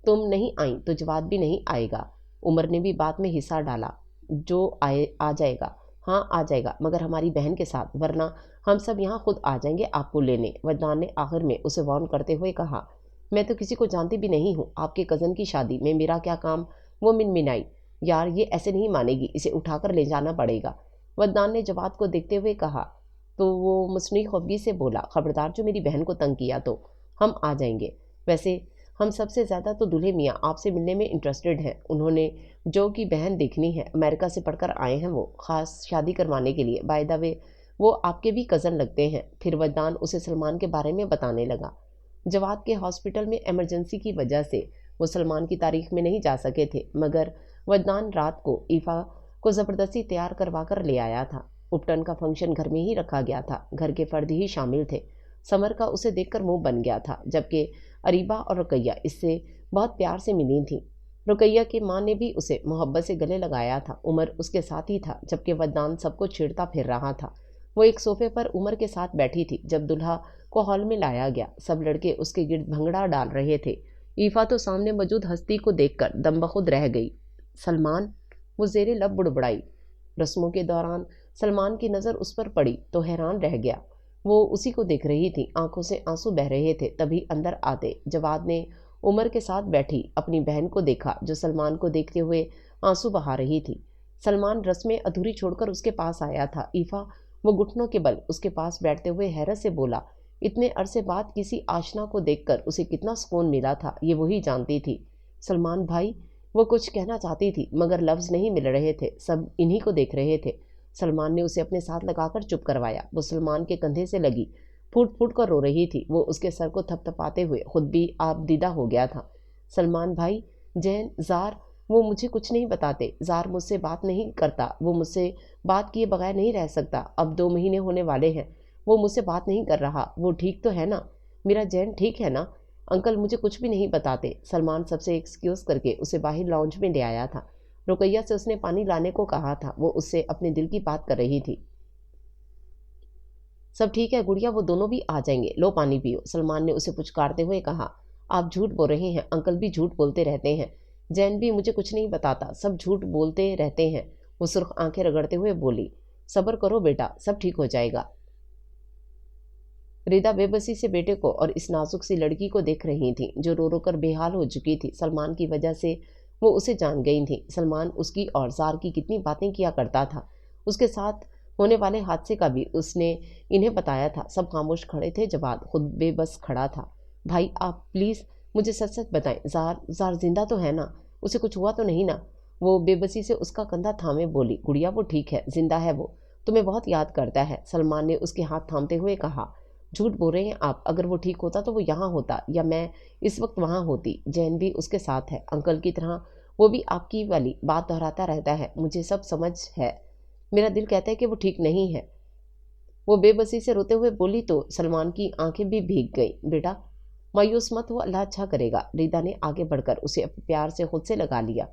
तुम नहीं आई तो जवाब भी नहीं आएगा। उमर ने भी बात में हिस्सा डाला। जो आए आ जाएगा। हाँ आ जाएगा, मगर हमारी बहन के साथ, वरना हम सब यहाँ खुद आ जाएंगे आपको लेने। वदनान ने आखिर में उसे वार्न करते हुए कहा। मैं तो किसी को जानती भी नहीं हूँ, आपके कज़न की शादी में मेरा क्या काम? वो मिनमिनाई। यार ये ऐसे नहीं मानेगी, इसे उठाकर ले जाना पड़ेगा। वदनान ने जवाब को देखते हुए कहा। तो वो मसनूई खफगी से बोला, खबरदार जो मेरी बहन को तंग किया तो हम आ जाएंगे। वैसे हम सबसे ज़्यादा तो दूल्हे मियाँ आपसे मिलने में इंटरेस्टेड हैं। उन्होंने जो की बहन देखनी है, अमेरिका से पढ़कर आए हैं वो, ख़ास शादी करवाने के लिए। बाय द वे वो आपके भी कज़न लगते हैं। फिर वदनान उसे सलमान के बारे में बताने लगा। जवाद के हॉस्पिटल में इमरजेंसी की वजह से वो सलमान की तारीख में नहीं जा सके थे, मगर वदनान रात को ईफा को ज़बरदस्ती तैयार करवा कर ले आया था। उपटन का फंक्शन घर में ही रखा गया था, घर के फर्द ही शामिल थे। समर का उसे देखकर मुंह बन गया था, जबकि अरीबा और रुकैया इससे बहुत प्यार से मिली थी। रुकैया की माँ ने भी उसे मोहब्बत से गले लगाया था। उमर उसके साथ ही था, जबकि वदनान सबको छेड़ता फिर रहा था। वो एक सोफे पर उमर के साथ बैठी थी। जब दुल्हा को हॉल में लाया गया, सब लड़के उसके गिर्द भंगड़ा डाल रहे थे। ईफा तो सामने मौजूद हस्ती को देखकर दम बखुद रह गई। सलमान, वो ज़ेरे लब बुड़बड़ाई। रस्मों के दौरान सलमान की नज़र उस पर पड़ी तो हैरान रह गया। वो उसी को देख रही थी, आंखों से आंसू बह रहे थे। तभी अंदर आते जवाद ने उमर के साथ बैठी अपनी बहन को देखा, जो सलमान को देखते हुए आंसू बहा रही थी। सलमान रस्में अधूरी छोड़कर उसके पास आया था। ईफा वो घुटनों के बल उसके पास बैठते हुए हैरत से बोला। इतने अरसे बाद किसी आशना को देखकर उसे कितना सुकून मिला था, ये वही जानती थी। सलमान भाई, वो कुछ कहना चाहती थी, मगर लफ्ज़ नहीं मिल रहे थे। सब इन्हीं को देख रहे थे। सलमान ने उसे अपने साथ लगाकर चुप करवाया। वो सलमान के कंधे से लगी, फूट फूट कर रो रही थी। वो उसके सर को थपथपाते हुए खुद भी आबदीदा हो गया था। सलमान भाई, जैन, ज़ार, वो मुझे कुछ नहीं बताते। ज़ार मुझसे बात नहीं करता, वो मुझसे बात किए बगैर नहीं रह सकता। अब 2 महीने होने वाले हैं, वो मुझसे बात नहीं कर रहा। वो ठीक तो है ना? मेरा जैन ठीक है ना? अंकल मुझे कुछ भी नहीं बताते। सलमान सबसे एक्सक्यूज़ करके उसे बाहर लॉन्ज में ले आया था। रुकैया से उसने पानी लाने को कहा था। वो उससे अपने दिल की बात कर रही थी। सब ठीक है गुड़िया, वो दोनों भी आ जाएंगे, लो पानी पियो। सलमान ने उसे पुचकारते हुए कहा। आप झूठ बोल रहे हैं, अंकल भी झूठ बोलते रहते हैं। जैन भी मुझे कुछ नहीं बताता, सब झूठ बोलते रहते हैं। वो सुर्ख आंखें रगड़ते हुए बोली। सब्र करो बेटा, सब ठीक हो जाएगा। रिदा बेबसी से बेटे को और इस नाजुक सी लड़की को देख रही थी, जो रो रो कर बेहाल हो चुकी थी। सलमान की वजह से वो उसे जान गई थी। सलमान उसकी और ज़ार की कितनी बातें किया करता था। उसके साथ होने वाले हादसे का भी उसने इन्हें बताया था। सब खामोश खड़े थे। जवाद खुद बेबस खड़ा था। भाई आप प्लीज़ मुझे सच सच बताएं, ज़ार जिंदा तो है ना? उसे कुछ हुआ तो नहीं ना? वो बेबसी से उसका कंधा थामे बोली। गुड़िया वो ठीक है, जिंदा है। वो तुम्हें बहुत याद करता है। सलमान ने उसके हाथ थामते हुए कहा। झूठ बोल रहे हैं आप। अगर वो ठीक होता तो वो यहाँ होता, या मैं इस वक्त वहाँ होती। जैन भी उसके साथ है, अंकल की तरह। वो भी आपकी वाली बात दोहराता रहता है। मुझे सब समझ है, मेरा दिल कहता है कि वो ठीक नहीं है। वो बेबसी से रोते हुए बोली तो सलमान की आंखें भी भीग गई। बेटा मायूस मत हो, अल्लाह अच्छा करेगा। रिदा ने आगे बढ़कर उसे प्यार से खुद से लगा लिया।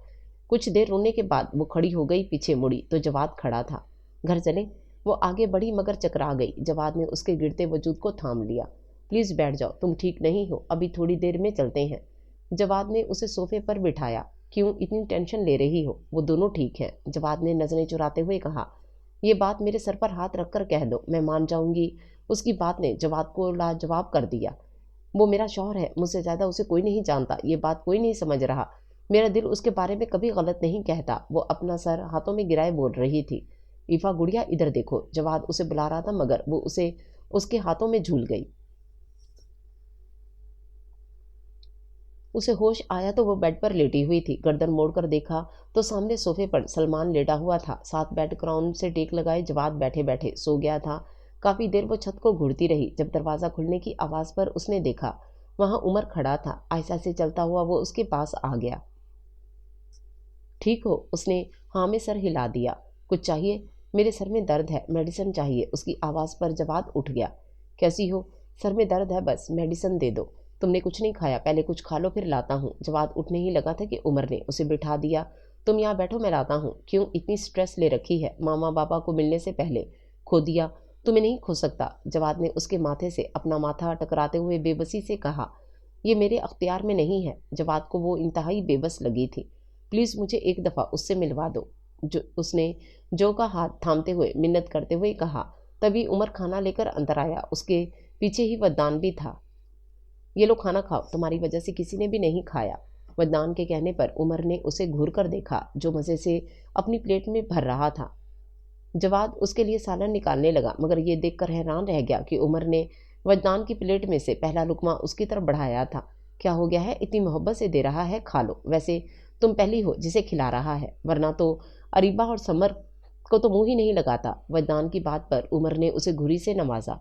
कुछ देर रोने के बाद वो खड़ी हो गई, पीछे मुड़ी तो जवाद खड़ा था। घर चले? वो आगे बढ़ी मगर चकरा गई। जवाद ने उसके गिरते वजूद को थाम लिया। प्लीज़ बैठ जाओ, तुम ठीक नहीं हो, अभी थोड़ी देर में चलते हैं। जवाद ने उसे सोफे पर बिठाया। क्यों इतनी टेंशन ले रही हो, वो दोनों ठीक हैं। जवाद ने नजरें चुराते हुए कहा। ये बात मेरे सर पर हाथ रखकर कह दो, मैं मान जाऊंगी। उसकी बात ने जवाद को लाजवाब कर दिया। वो मेरा शौहर है, मुझसे ज़्यादा उसे कोई नहीं जानता, ये बात कोई नहीं समझ रहा। मेरा दिल उसके बारे में कभी गलत नहीं कहता। वो अपना सर हाथों में गिराए बोल रही थी। ईफा गुड़िया इधर देखो। जवाद उसे बुला रहा था मगर वो उसे उसके हाथों में झूल गई। उसे होश आया तो वो बेड पर लेटी हुई थी। गर्दन मोड़कर देखा तो सामने सोफे पर सलमान लेटा हुआ था। साथ बेड क्राउन से टेक लगाए जवाद बैठे बैठे सो गया था। काफी देर वो छत को घूरती रही। जब दरवाजा खुलने की आवाज पर उसने देखा वहां उमर खड़ा था। आहिस्ता से चलता हुआ वो उसके पास आ गया। ठीक हो? उसने हाँ में सर हिला दिया। कुछ चाहिए? मेरे सर में दर्द है, मेडिसिन चाहिए। उसकी आवाज़ पर जवाद उठ गया। कैसी हो? सर में दर्द है, बस मेडिसिन दे दो। तुमने कुछ नहीं खाया, पहले कुछ खा लो फिर लाता हूँ। जवाद उठने ही लगा था कि उमर ने उसे बिठा दिया। तुम यहाँ बैठो, मैं लाता हूँ। क्यों इतनी स्ट्रेस ले रखी है? मामा बाबा को मिलने से पहले खो दिया, तुम्हें नहीं खो सकता। जवाद ने उसके माथे से अपना माथा टकराते हुए बेबसी से कहा। ये मेरे अख्तियार में नहीं है। जवाद को वो इंतहाई बेबस लगी थी। प्लीज़ मुझे एक दफ़ा उससे मिलवा दो, जो उसने जो का हाथ थामते हुए मिन्नत करते हुए कहा। तभी उमर खाना लेकर अंदर आया। उसके पीछे ही वद्दान भी था। ये लो खाना खाओ, तुम्हारी वजह से किसी ने भी नहीं खाया। वद्दान के कहने पर उमर ने उसे घूर कर देखा, जो मज़े से अपनी प्लेट में भर रहा था। जवाद उसके लिए सालन निकालने लगा मगर ये देखकर हैरान रह गया कि उमर ने वद्दान की प्लेट में से पहला लुकमा उसकी तरफ बढ़ाया था। क्या हो गया है? इतनी मोहब्बत से दे रहा है, खा लो। वैसे तुम पहली हो जिसे खिला रहा है, वरना तो अरीबा और समर को तो मुंह ही नहीं लगाता। वद्दान की बात पर उमर ने उसे घुरी से नवाजा।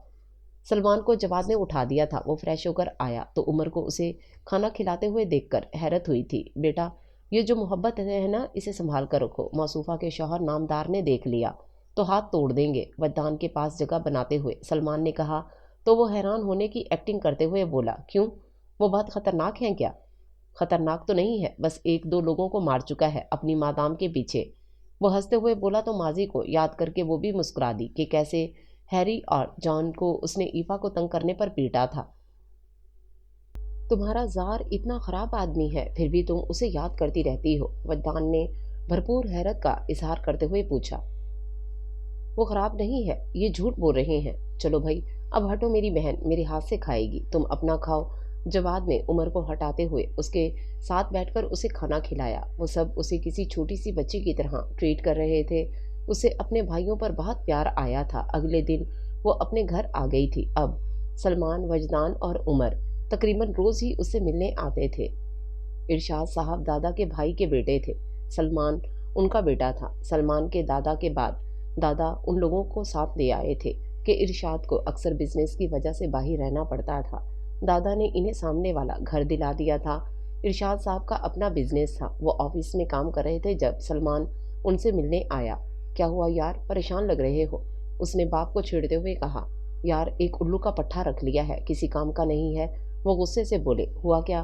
सलमान को जवाद ने उठा दिया था। वो फ्रेश होकर आया तो उमर को उसे खाना खिलाते हुए देखकर हैरत हुई थी। बेटा, ये जो मोहब्बत है ना, इसे संभाल कर रखो। मौसूफा के शौहर नामदार ने देख लिया तो हाथ तोड़ देंगे। वद्दान के पास जगह बनाते हुए सलमान ने कहा तो वो हैरान होने की एक्टिंग करते हुए बोला। क्यों, वो बहुत खतरनाक हैं क्या? खतरनाक तो नहीं है, बस एक दो लोगों को मार चुका है अपनी मादाम के पीछे। वो हंसते हुए बोला तो माजी को याद करके वो भी मुस्कुरा दी कि कैसे हैरी और जॉन को उसने ईफा को तंग करने पर पीटा था। तुम्हारा जार इतना खराब आदमी है, फिर भी तुम उसे याद करती रहती हो। वद्दान ने भरपूर हैरत का इजहार करते हुए पूछा। वो खराब नहीं है, ये झूठ बोल रहे हैं। चलो भाई, अब हटो, मेरी बहन मेरे हाथ से खाएगी, तुम अपना खाओ। जवाद ने उमर को हटाते हुए उसके साथ बैठकर उसे खाना खिलाया। वो सब उसे किसी छोटी सी बच्ची की तरह ट्रीट कर रहे थे। उसे अपने भाइयों पर बहुत प्यार आया था। अगले दिन वो अपने घर आ गई थी। अब सलमान, वजदान और उमर तकरीबन रोज ही उससे मिलने आते थे। इरशाद साहब दादा के भाई के बेटे थे। सलमान उनका बेटा था। सलमान के दादा के बाद दादा उन लोगों को साथ ले आए थे कि इरशाद को अक्सर बिजनेस की वजह से बाहर रहना पड़ता था। दादा ने इन्हें सामने वाला घर दिला दिया था। इरशाद साहब का अपना बिजनेस था। वो ऑफिस में काम कर रहे थे जब सलमान उनसे मिलने आया। क्या हुआ यार, परेशान लग रहे हो? उसने बाप को छेड़ते हुए कहा। यार, एक उल्लू का पट्टा रख लिया है, किसी काम का नहीं है। वो गुस्से से बोले। हुआ क्या?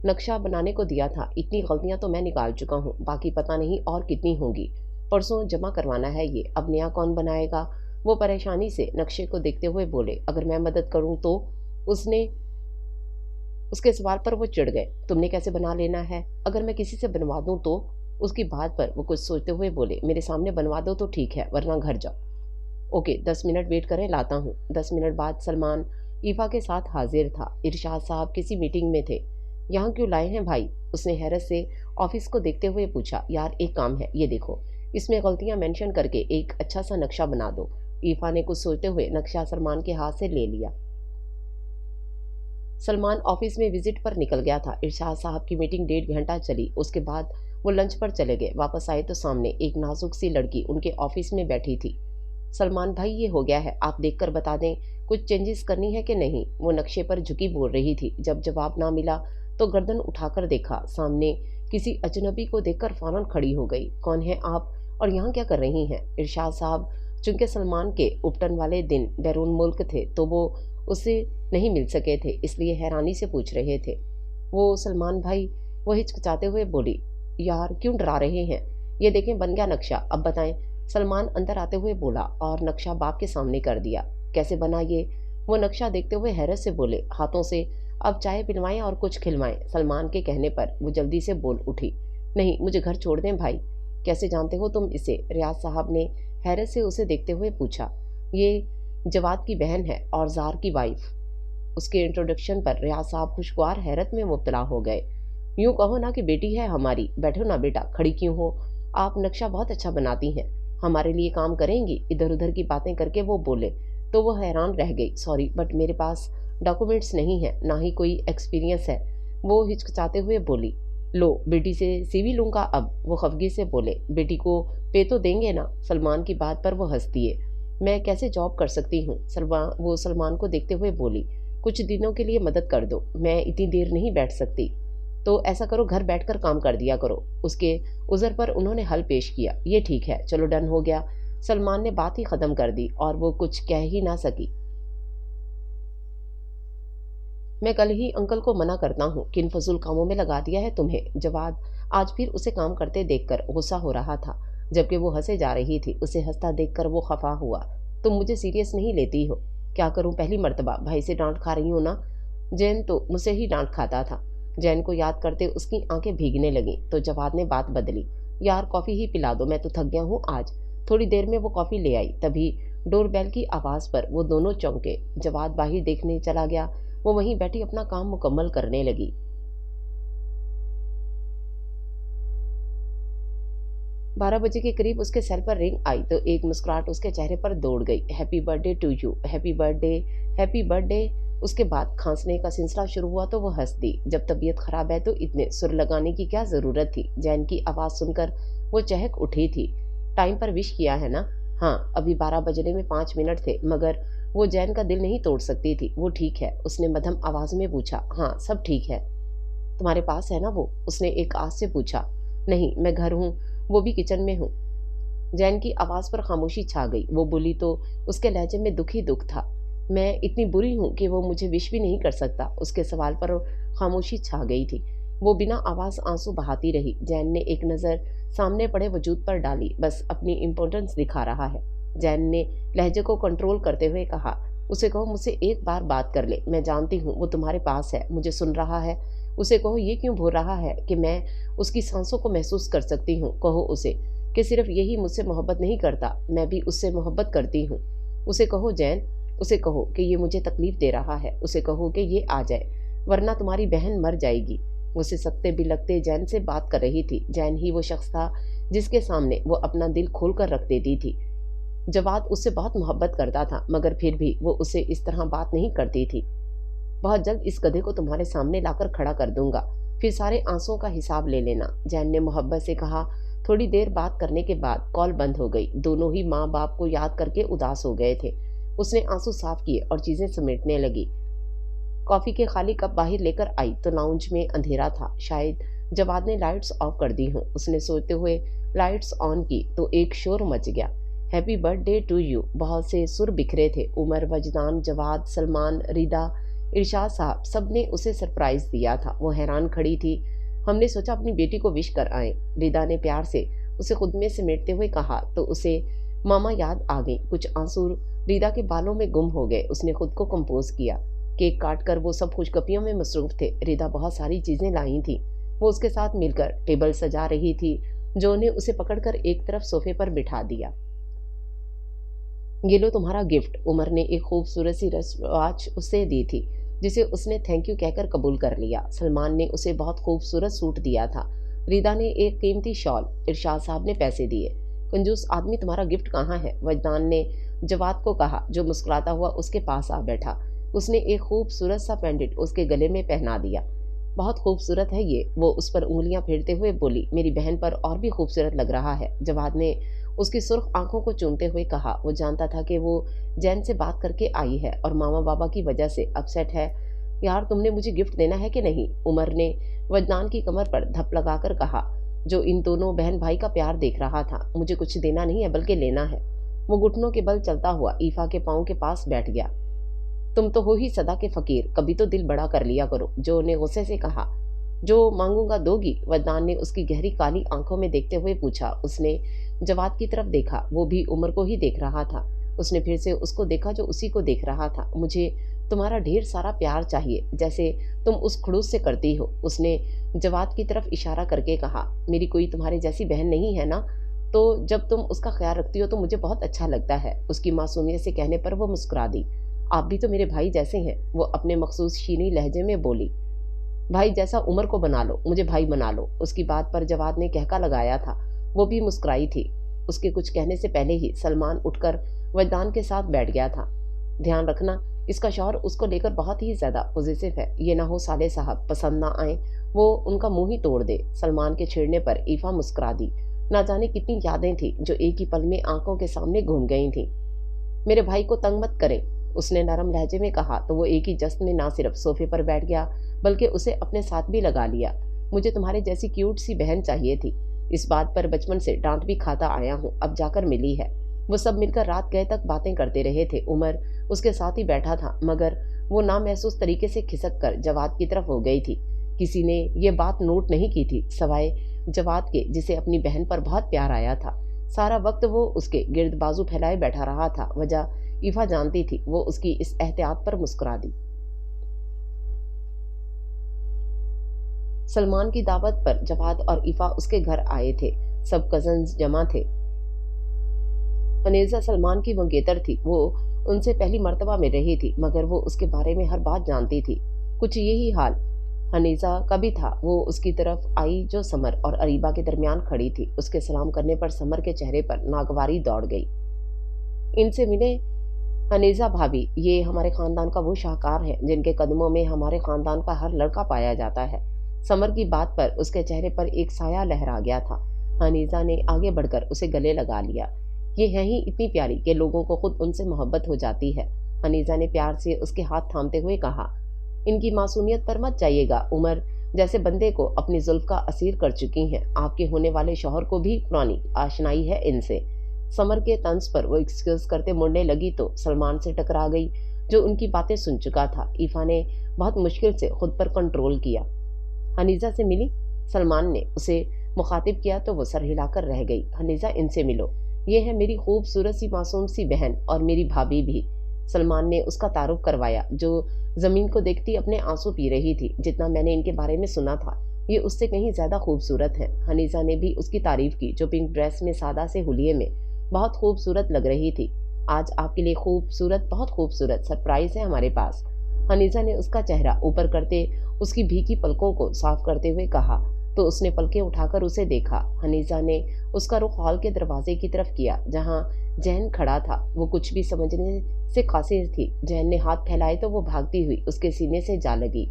नक्शा बनाने को दिया था, इतनी गलतियां तो मैं निकाल चुका हूँ, बाकी पता नहीं और कितनी होंगी। परसों जमा करवाना है ये, अब नया कौन बनाएगा? वो परेशानी से नक्शे को देखते हुए बोले। अगर मैं मदद करूं तो? उसके सवाल पर वो चिढ़ गए। तुमने कैसे बना लेना है? अगर मैं किसी से बनवा दूं तो? उसकी बात पर वो कुछ सोचते हुए बोले। मेरे सामने बनवा दो तो ठीक है, वरना घर जाओ। ओके, 10 मिनट वेट करें, लाता हूँ। 10 मिनट बाद सलमान ईफा के साथ हाजिर था। इरशाद साहब किसी मीटिंग में थे। यहाँ क्यों लाए हैं भाई? उसने हैरत से ऑफिस को देखते हुए पूछा। यार, एक काम है, ये देखो, इसमें गलतियां मेंशन करके एक अच्छा सा नक्शा बना दो। ईफा ने कुछ सोचते हुए नक्शा सलमान के हाथ से ले लिया। सलमान ऑफिस में विजिट पर निकल गया था। इरशाद साहब की मीटिंग 1.5 घंटा चली। उसके बाद वो लंच पर चले गए। वापस आए तो सामने एक नाजुक सी लड़की उनके ऑफिस में बैठी थी। सलमान भाई, ये हो गया है, आप देखकर बता दें, कुछ चेंजेस करनी है कि नहीं? वो नक्शे पर झुकी बोल रही थी। जब जवाब ना मिला तो गर्दन उठाकर देखा। सामने किसी अजनबी को देखकर फौरन खड़ी हो गई। कौन है आप और यहाँ क्या कर रही हैं? इरशाद साहब चूंकि सलमान के उपटन वाले दिन बैरून मुल्क थे तो वो उससे नहीं मिल सके थे, इसलिए हैरानी से पूछ रहे थे। वो सलमान भाई, वो हिचकिचाते हुए बोली। यार, क्यों डरा रहे हैं? ये देखें, बन गया नक्शा, अब बताएं सलमान अंदर आते हुए बोला और नक्शा बाप के सामने कर दिया। कैसे बना ये? वो नक्शा देखते हुए हैरत से बोले, हाथों से अब चाय पिलवाएं और कुछ खिलवाएं। सलमान के कहने पर वो जल्दी से बोल उठी, नहीं, मुझे घर छोड़ दें भाई। कैसे जानते हो तुम इसे? रियाज साहब ने हैरत से उसे देखते हुए पूछा। ये जवाद की बहन है और जार की वाइफ। उसके इंट्रोडक्शन पर रियाज साहब खुशगवार हैरत में मुब्तला हो गए। यूं कहो ना कि बेटी है हमारी। बैठो ना बेटा, खड़ी क्यों हो? आप नक्शा बहुत अच्छा बनाती हैं, हमारे लिए काम करेंगी? इधर उधर की बातें करके वो बोले तो वो हैरान रह गई। सॉरी, बट मेरे पास डॉक्यूमेंट्स नहीं है, ना ही कोई एक्सपीरियंस है। वो हिचकिचाते हुए बोली। लो, बेटी से सीवी लूंगा अब। वो खफगी से बोले, बेटी को पे तो देंगे ना? सलमान की बात पर वो हंस दिए। मैं कैसे जॉब कर सकती हूँ? वो सलमान को देखते हुए बोली, कुछ दिनों के लिए मदद कर दो, मैं इतनी देर नहीं बैठ सकती। तो ऐसा करो, घर बैठकर काम कर दिया करो। उसके उज़र पर उन्होंने हल पेश किया। ये ठीक है, चलो डन हो गया। सलमान ने बात ही खत्म कर दी और वो कुछ कह ही ना सकी। मैं कल ही अंकल को मना करता हूँ, किन फजूल कामों में लगा दिया है तुम्हें। जवाद आज फिर उसे काम करते देखकर गुस्सा हो रहा था, जबकि वो हंसे जा रही थी। उसे हंसता देखकर वो खफा हुआ। तुम मुझे सीरियस नहीं लेती हो? क्या करूं, पहली मर्तबा भाई से डांट खा रही हूं ना। जैन तो मुझसे ही डांट खाता था। जैन को याद करते उसकी आंखें भीगने लगी तो जवाद ने बात बदली। यार कॉफ़ी ही पिला दो, मैं तो थक गया हूँ आज। थोड़ी देर में वो कॉफ़ी ले आई। तभी डोरबेल की आवाज़ पर वो दोनों चौंके। जवाद बाहर देखने चला गया। वो वहीं बैठी अपना काम मुकम्मल करने लगी। 12 बजे के करीब उसके सेल पर रिंग आई तो एक मुस्कुराहट उसके चेहरे पर दौड़ गई। Happy birthday to you, happy birthday, happy birthday. उसके बाद खांसने का सिलसिला शुरू हुआ तो वो हंस दी। जब तबीयत खराब है तो इतने सुर लगाने की क्या जरूरत थी? जैन की आवाज़ सुनकर वो चहक उठी थी। टाइम पर विश किया है ना? हाँ, अभी 12 बजने में 5 मिनट थे। मगर वो जैन का दिल नहीं तोड़ सकती थी। वो ठीक है? उसने मध्यम आवाज़ में पूछा। हाँ, सब ठीक है। तुम्हारे पास है ना वो? उसने एक आस से पूछा। नहीं, मैं घर हूँ, वो भी किचन में हूँ। जैन की आवाज़ पर खामोशी छा गई। वो बोली तो उसके लहजे में दुख ही दुख था। मैं इतनी बुरी हूँ कि वो मुझे विश भी नहीं कर सकता। उसके सवाल पर खामोशी छा गई थी। वो बिना आवाज़ आंसू बहाती रही। जैन ने एक नज़र सामने पड़े वजूद पर डाली। बस अपनी इम्पोर्टेंस दिखा रहा है। जैन ने लहजे को कंट्रोल करते हुए कहा। उसे कहो मुझसे एक बार बात कर ले। मैं जानती हूँ वो तुम्हारे पास है, मुझे सुन रहा है। उसे कहो ये क्यों बोल रहा है कि मैं उसकी सांसों को महसूस कर सकती हूँ। कहो उसे कि सिर्फ यही मुझसे मोहब्बत नहीं करता, मैं भी उससे मोहब्बत करती हूँ। उसे कहो जैन, उसे कहो कि ये मुझे तकलीफ दे रहा है। उसे कहो कि ये आ जाए, वरना तुम्हारी बहन मर जाएगी। उसे सकते बिलकते जैन से बात कर रही थी। जैन ही वो शख्स था जिसके सामने वो अपना दिल खोल कर रख देती थी। जवाद उससे बहुत मोहब्बत करता था, मगर फिर भी वो उसे इस तरह बात नहीं करती थी। बहुत जल्द इस गधे को तुम्हारे सामने लाकर खड़ा कर दूंगा, फिर सारे आंसुओं का हिसाब ले लेना। जैन ने मोहब्बत से कहा। थोड़ी देर बात करने के बाद कॉल बंद हो गई। दोनों ही माँ बाप को याद करके उदास हो गए थे। उसने आंसू साफ किए और चीजें समेटने लगी। कॉफी के खाली कप बाहर लेकर आई तो लाउंज में अंधेरा था। शायद जवाद ने लाइट्स ऑफ कर दी हों। उसने सोचते हुए लाइट्स ऑन की तो एक शोर मच गया। Happy birthday to you. बहुत से सुर बिखरे थे। उमर, वजदान, जवाद, सलमान, रिदा, इरशाद साहब, सब ने उसे सरप्राइज दिया था। वो हैरान खड़ी थी। हमने सोचा अपनी बेटी को विश कर आए, रिदा ने प्यार से उसे खुद में समेटते हुए कहा तो उसे मामा याद आ गई। कुछ आंसू रिदा के बालों में गुम हो गए। उसने खुद को कंपोज किया। केक काट कर वो सब खुशगपियों में मसरूफ थे। रिदा बहुत सारी चीजें लाई थी। वो उसके साथ मिलकर टेबल सजा रही थी। जो ने उसे पकड़कर एक तरफ सोफे पर बिठा दिया। ये लो तुम्हारा गिफ्ट। उमर ने एक खूबसूरत सी वॉच उसे दी थी, जिसे उसने थैंक यू कहकर कबूल कर लिया। सलमान ने उसे बहुत खूबसूरत सूट दिया था। रिदा ने एक कीमती शॉल। इरशाद साहब ने पैसे दिए। कंजूस आदमी, तुम्हारा गिफ्ट कहाँ है? वजदान ने जवाद को कहा, जो मुस्कुराता हुआ उसके पास आ बैठा। उसने एक खूबसूरत सा पेंडेंट उसके गले में पहना दिया। बहुत खूबसूरत है ये। वो उस पर उंगलियां फेरते हुए बोली, मेरी बहन पर और भी खूबसूरत लग रहा है। जवाद ने उसकी सुर्ख आंखों को चूमते हुए कहा। वो जानता था कि वो जैन से बात करके आई है और मामा बाबा की वजह से अपसेट है। यार तुमने मुझे गिफ्ट देना है कि नहीं? उमर ने वजदान की कमर पर धप लगाकर कहा, जो इन दोनों बहन भाई का प्यार देख रहा था। मुझे कुछ देना नहीं है, बल्कि लेना है। वो घुटनों के बल चलता हुआ ईफा के पाँव के पास बैठ गया। तुम तो हो ही सदा के फकीर, कभी तो दिल बड़ा कर लिया करो, जो ने गुस्से से कहा। जो मांगूंगा दोगी? वदनान ने उसकी गहरी काली आंखों में देखते हुए पूछा। उसने जवाद की तरफ देखा, वो भी उमर को ही देख रहा था। उसने फिर से उसको देखा जो उसी को देख रहा था। मुझे तुम्हारा ढेर सारा प्यार चाहिए, जैसे तुम उस खड़ूस से करती हो। उसने जवाद की तरफ इशारा करके कहा, मेरी कोई तुम्हारे जैसी बहन नहीं है ना, तो जब तुम उसका ख्याल रखती हो तो मुझे बहुत अच्छा लगता है। उसकी मासूमियत से कहने पर वो मुस्कुरा दी। आप भी तो मेरे भाई जैसे हैं, वो अपने मखसूस शीनी लहजे में बोली। भाई जैसा उमर को बना लो, मुझे भाई बना लो। उसकी बात पर जवाद ने कहका लगाया था। वो भी मुस्कुराई थी। उसके कुछ कहने से पहले ही सलमान उठकर वजदान के साथ बैठ गया था। ध्यान रखना, इसका शौहर उसको लेकर बहुत ही ज्यादा पॉजिटिव है। ये ना हो साले साहब पसंद ना आए, वो उनका मुंह ही तोड़ दे। सलमान के छेड़ने पर ईफा मुस्कुरा दी। ना जाने कितनी यादें थी जो एक ही पल में आंखों के सामने घूम गई थी। मेरे भाई को तंग मत करें, उसने नरम लहजे में कहा तो वो एक ही जस्त में ना सिर्फ सोफे पर बैठ गया बल्कि उसे अपने साथ भी लगा लिया। मुझे तुम्हारे जैसी क्यूट सी बहन चाहिए थी। इस बात पर बचपन से डांट भी खाता आया हूँ, अब जाकर मिली है। वो सब मिलकर रात गए तक बातें करते रहे थे। उमर उसके साथ ही बैठा था, मगर वो नामहसूस तरीके से खिसक कर जवाद की तरफ हो गई थी। किसी ने ये बात नोट नहीं की थी सवाए जवाद के, जिसे अपनी बहन पर बहुत प्यार आया था। सारा वक्त वो उसके गिर्द बाजू फैलाए बैठा रहा था। वजह ईफा जानती थी। वो उसकी इस एहतियात पर मुस्कुरा दी। सलमान की दावत पर जवाद और ईफा उसके घर आए थे। सब कजन्स जमा थे। हनेजा सलमान की मंगेतर थी। वो उनसे पहली मर्तबा मिल रही थी, मगर वो उसके बारे में हर बात जानती थी। कुछ यही हाल हनीजा का भी था। वो उसकी तरफ आई जो समर और अरीबा के दरमियान खड़ी थी। उसके सलाम करने पर समर के चेहरे पर नागवारी दौड़ गई। इनसे मिले हनीजा भाभी, ये हमारे खानदान का वो शाहकार है जिनके कदमों में हमारे खानदान का हर लड़का पाया जाता है। समर की बात पर उसके चेहरे पर एक साया लहरा गया था। हनीजा ने आगे बढ़कर उसे गले लगा लिया। ये है ही इतनी प्यारी कि लोगों को खुद उनसे मोहब्बत हो जाती है। हनीजा ने प्यार से उसके हाथ थामते हुए कहा, इनकी मासूमियत पर मत जाइएगा। उमर जैसे बंदे को अपनी जुल्फ का असीर कर चुकी हैं। आपके होने वाले शौहर को भी पुरानी आशनाई है इनसे। समर के तंज पर वो एक्सक्यूज करते मुड़ने लगी तो सलमान से टकरा गई, जो उनकी बातें सुन चुका था। ईफा ने बहुत मुश्किल से खुद पर कंट्रोल किया। हनीजा से मिली? सलमान ने उसे मुखातिब किया तो वो सर हिलाकर रह गई। हनीजा, इनसे मिलो, ये है मेरी खूबसूरत सी मासूम सी बहन और मेरी भाभी भी। सलमान ने उसका तारुफ करवाया, जो जमीन को देखती अपने आंसू पी रही थी। जितना मैंने इनके बारे में सुना था, ये उससे कहीं ज्यादा खूबसूरत है। हनीजा ने भी उसकी तारीफ की, जो पिंक ड्रेस में सादा से हुलिये में बहुत खूबसूरत लग रही थी। आज आपके लिए खूबसूरत, बहुत खूबसूरत सरप्राइज है हमारे पास। हनीजा ने उसका चेहरा ऊपर करते उसकी भीगी पलकों को साफ करते हुए कहा तो उसने पलकें उठाकर उसे देखा। हनीजा ने उसका रुख हॉल के दरवाजे की तरफ किया जहां जैन खड़ा था। वो कुछ भी समझने से कासिर थी। जैन ने हाथ फैलाए तो वो भागती हुई उसके सीने से जा लगी।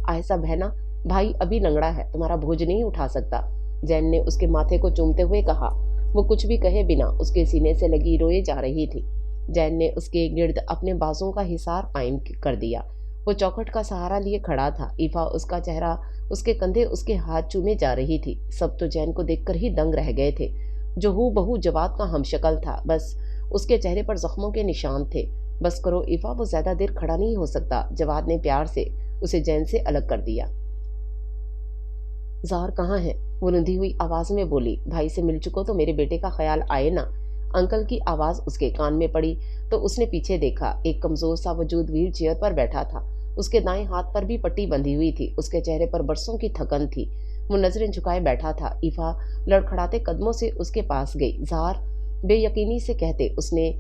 आयशा बहना, भाई अभी लंगड़ा है, तुम्हारा बोझ नहीं उठा सकता। जैन ने उसके माथे को चूमते हुए कहा। वो कुछ भी कहे बिना उसके सीने से लगी रोए जा रही थी। जैन ने उसके गिर्द अपने बाजों का हिसार कायम कर दिया। वो चौखट का सहारा लिए खड़ा था। ईफा उसका चेहरा, उसके कंधे, उसके हाथ चूमे जा रही थी। सब तो जैन को देखकर ही दंग रह गए थे, जो हू बहू जवाद का हमशक्ल था। बस उसके चेहरे पर जख्मों के निशान थे। बस करो ईफा, वो ज्यादा देर खड़ा नहीं हो सकता। जवाद ने प्यार से उसे जैन से अलग कर दिया। ज़ाहर कहाँ है? वो रुंधी हुई आवाज में बोली। भाई से मिल चुको तो मेरे बेटे का ख्याल आए ना। अंकल की आवाज उसके कान में पड़ी तो उसने पीछे देखा। एक कमजोर सा वजूद व्हील चेयर पर बैठा था। उसके दाएं हाथ पर भी पट्टी बंधी हुई थी। उसके चेहरे पर बरसों की थकन थी। वो नजरें झुकाए बैठा था। ईफा लड़खड़ाते कदमों से उसके पास गई। ज़ाहर, बेयकीनी से कहते उसने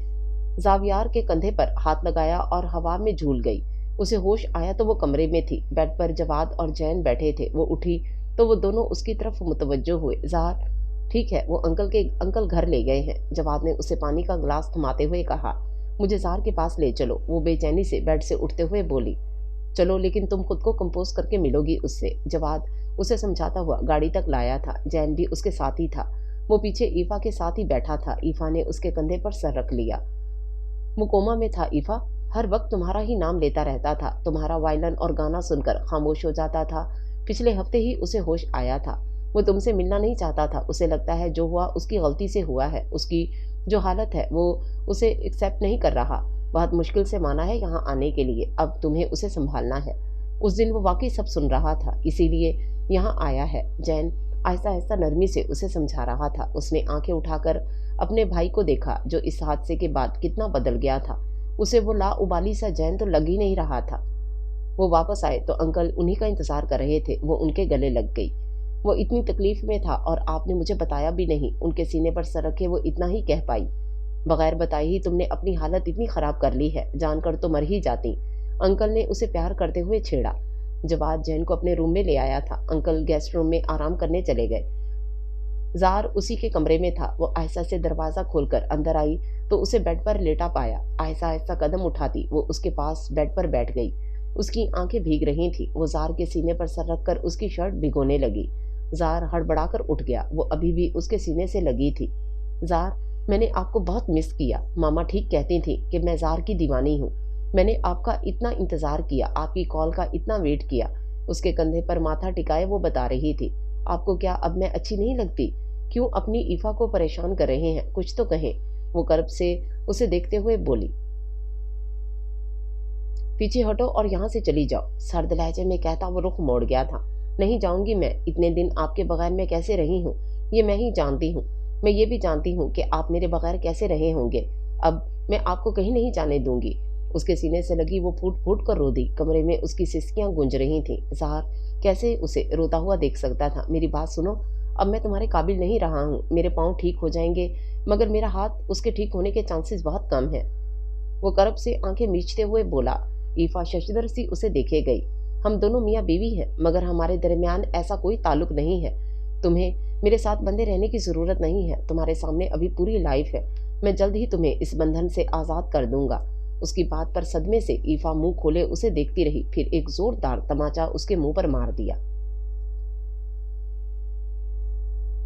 जावियार के कंधे पर हाथ लगाया और हवा में झूल गई। उसे होश आया तो वो कमरे में थी। बेड पर जवाद और जैन बैठे थे। वो उठी तो वो दोनों उसकी तरफ मुतवज्जो हुए। ज़ाहर, ठीक है, वो अंकल घर ले गए हैं। जवाद ने उसे पानी का गिलास थमाते हुए कहा। मुझे ज़ाहर के पास ले चलो। वो बेचैनी से बेड से उठते हुए बोली। चलो, लेकिन तुम खुद को कंपोज करके मिलोगी उससे। जवाद उसे समझाता हुआ गाड़ी तक लाया था। जैन भी उसके साथ ही था। वो पीछे ईफा के साथ ही बैठा था। ईफा ने उसके कंधे पर सर रख लिया। मुकोमा में था ईफा, हर वक्त तुम्हारा ही नाम लेता रहता था। तुम्हारा वायलन और गाना सुनकर खामोश हो जाता था। पिछले हफ्ते ही उसे होश आया था। वो तुमसे मिलना नहीं चाहता था। उसे लगता है जो हुआ उसकी गलती से हुआ है। उसकी जो हालत है वो उसे एक्सेप्ट नहीं कर रहा। बहुत मुश्किल से माना है यहाँ आने के लिए। अब तुम्हें उसे संभालना है। उस दिन वो वाकई सब सुन रहा था, इसीलिए यहाँ आया है। जैन आहिस्ता आहिस्ता नरमी से उसे समझा रहा था। उसने आंखें उठाकर अपने भाई को देखा जो इस हादसे के बाद कितना बदल गया था। उसे वो लाउबाली सा जैन तो लग ही नहीं रहा था। वो वापस आए तो अंकल उन्हीं का इंतजार कर रहे थे। वो उनके गले लग गई। वो इतनी तकलीफ में था और आपने मुझे बताया भी नहीं। उनके सीने पर सर रखे वो इतना ही कह पाई। बगैर बताए ही तुमने अपनी हालत इतनी खराब कर ली है, जानकर तो मर ही जाती। अंकल ने उसे प्यार करते हुए छेड़ा। जवाद जैन को अपने रूम में ले आया था। अंकल गेस्ट रूम में आराम करने चले गए। जार उसी के कमरे में था। वो आहिस्ता से दरवाजा खोलकर अंदर आई तो उसे बेड पर लेटा पाया। आहिस्ता आहिस्ता कदम उठाती वो उसके पास बेड पर बैठ गई। उसकी आंखें भीग रही थी। वो जार के सीने पर सर रखकर उसकी शर्ट भिगोने लगी। जार हड़बड़ाकर उठ गया। वो अभी भी उसके सीने से लगी थी। जार, मैंने आपको बहुत मिस किया। मामा ठीक कहती थी कि मैं जार की दीवानी हूँ। मैंने आपका इतना इंतजार किया, आपकी कॉल का इतना वेट किया। उसके कंधे पर माथा टिकाए वो बता रही थी। आपको क्या अब मैं अच्छी नहीं लगती? क्यों अपनी ईफा को परेशान कर रहे हैं? कुछ तो कहें। वो कर्ब से उसे देखते हुए बोली। पीछे हटो और यहाँ से चली जाओ, सर्द लहजे में कहता वो रुख मोड़ गया था। नहीं जाऊंगी मैं। इतने दिन आपके बगैर मैं कैसे रही हूँ ये मैं ही जानती हूँ। मैं ये भी जानती हूँ कि आप मेरे बगैर कैसे रहे होंगे। अब मैं आपको कहीं नहीं जाने दूंगी। उसके सीने से लगी वो फूट फूट कर रो दी। कमरे में उसकी सिसकियां गूंज रही थीं। ज़ाहर कैसे उसे रोता हुआ देख सकता था। मेरी बात सुनो, अब मैं तुम्हारे काबिल नहीं रहा हूँ। मेरे पाँव ठीक हो जाएंगे मगर मेरा हाथ, उसके ठीक होने के चांसेस बहुत कम हैं। वो करब से आंखें मीचते हुए बोला। ईफा शशदर सी उसे देखे गई। हम दोनों मियाँ बीवी हैं मगर हमारे दरमियान ऐसा कोई ताल्लुक नहीं है। तुम्हें मेरे साथ बंधे रहने की जरूरत नहीं है। तुम्हारे सामने अभी पूरी लाइफ है। मैं जल्द ही तुम्हें इस बंधन से आजाद कर दूंगा। उसकी बात पर सदमे से ईफा मुंह खोले उसे देखती रही। फिर एक जोरदार तमाचा उसके मुंह पर मार दिया।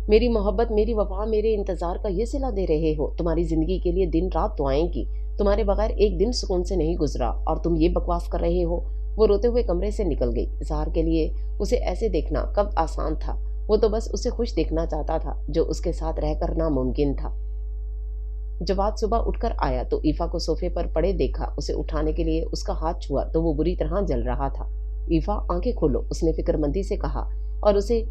मेरी मोहब्बत, मेरी वफा, मेरे इंतजार का ये सिला दे रहे हो। तुम्हारी जिंदगी के लिए दिन रात दुआएं की। तुम्हारे बगैर एक दिन सुकून से नहीं गुजरा और तुम ये बकवास कर रहे हो। वो रोते हुए कमरे से निकल गई। ज़ाहर के लिए उसे ऐसे देखना कब आसान था। वो तो बस उसे खुश देखना चाहता था जो उसके साथ रहकर नामुमकिन था। जवाद सुबह उठकर आया तो ईफा को सोफे पर पड़े देखा। उसे उठाने के लिए उसका हाथ छुआ तो वो बुरी तरह जल रहा था। ईफा, आंखें खोलो, उसने फिक्रमंदी से कहा और उसे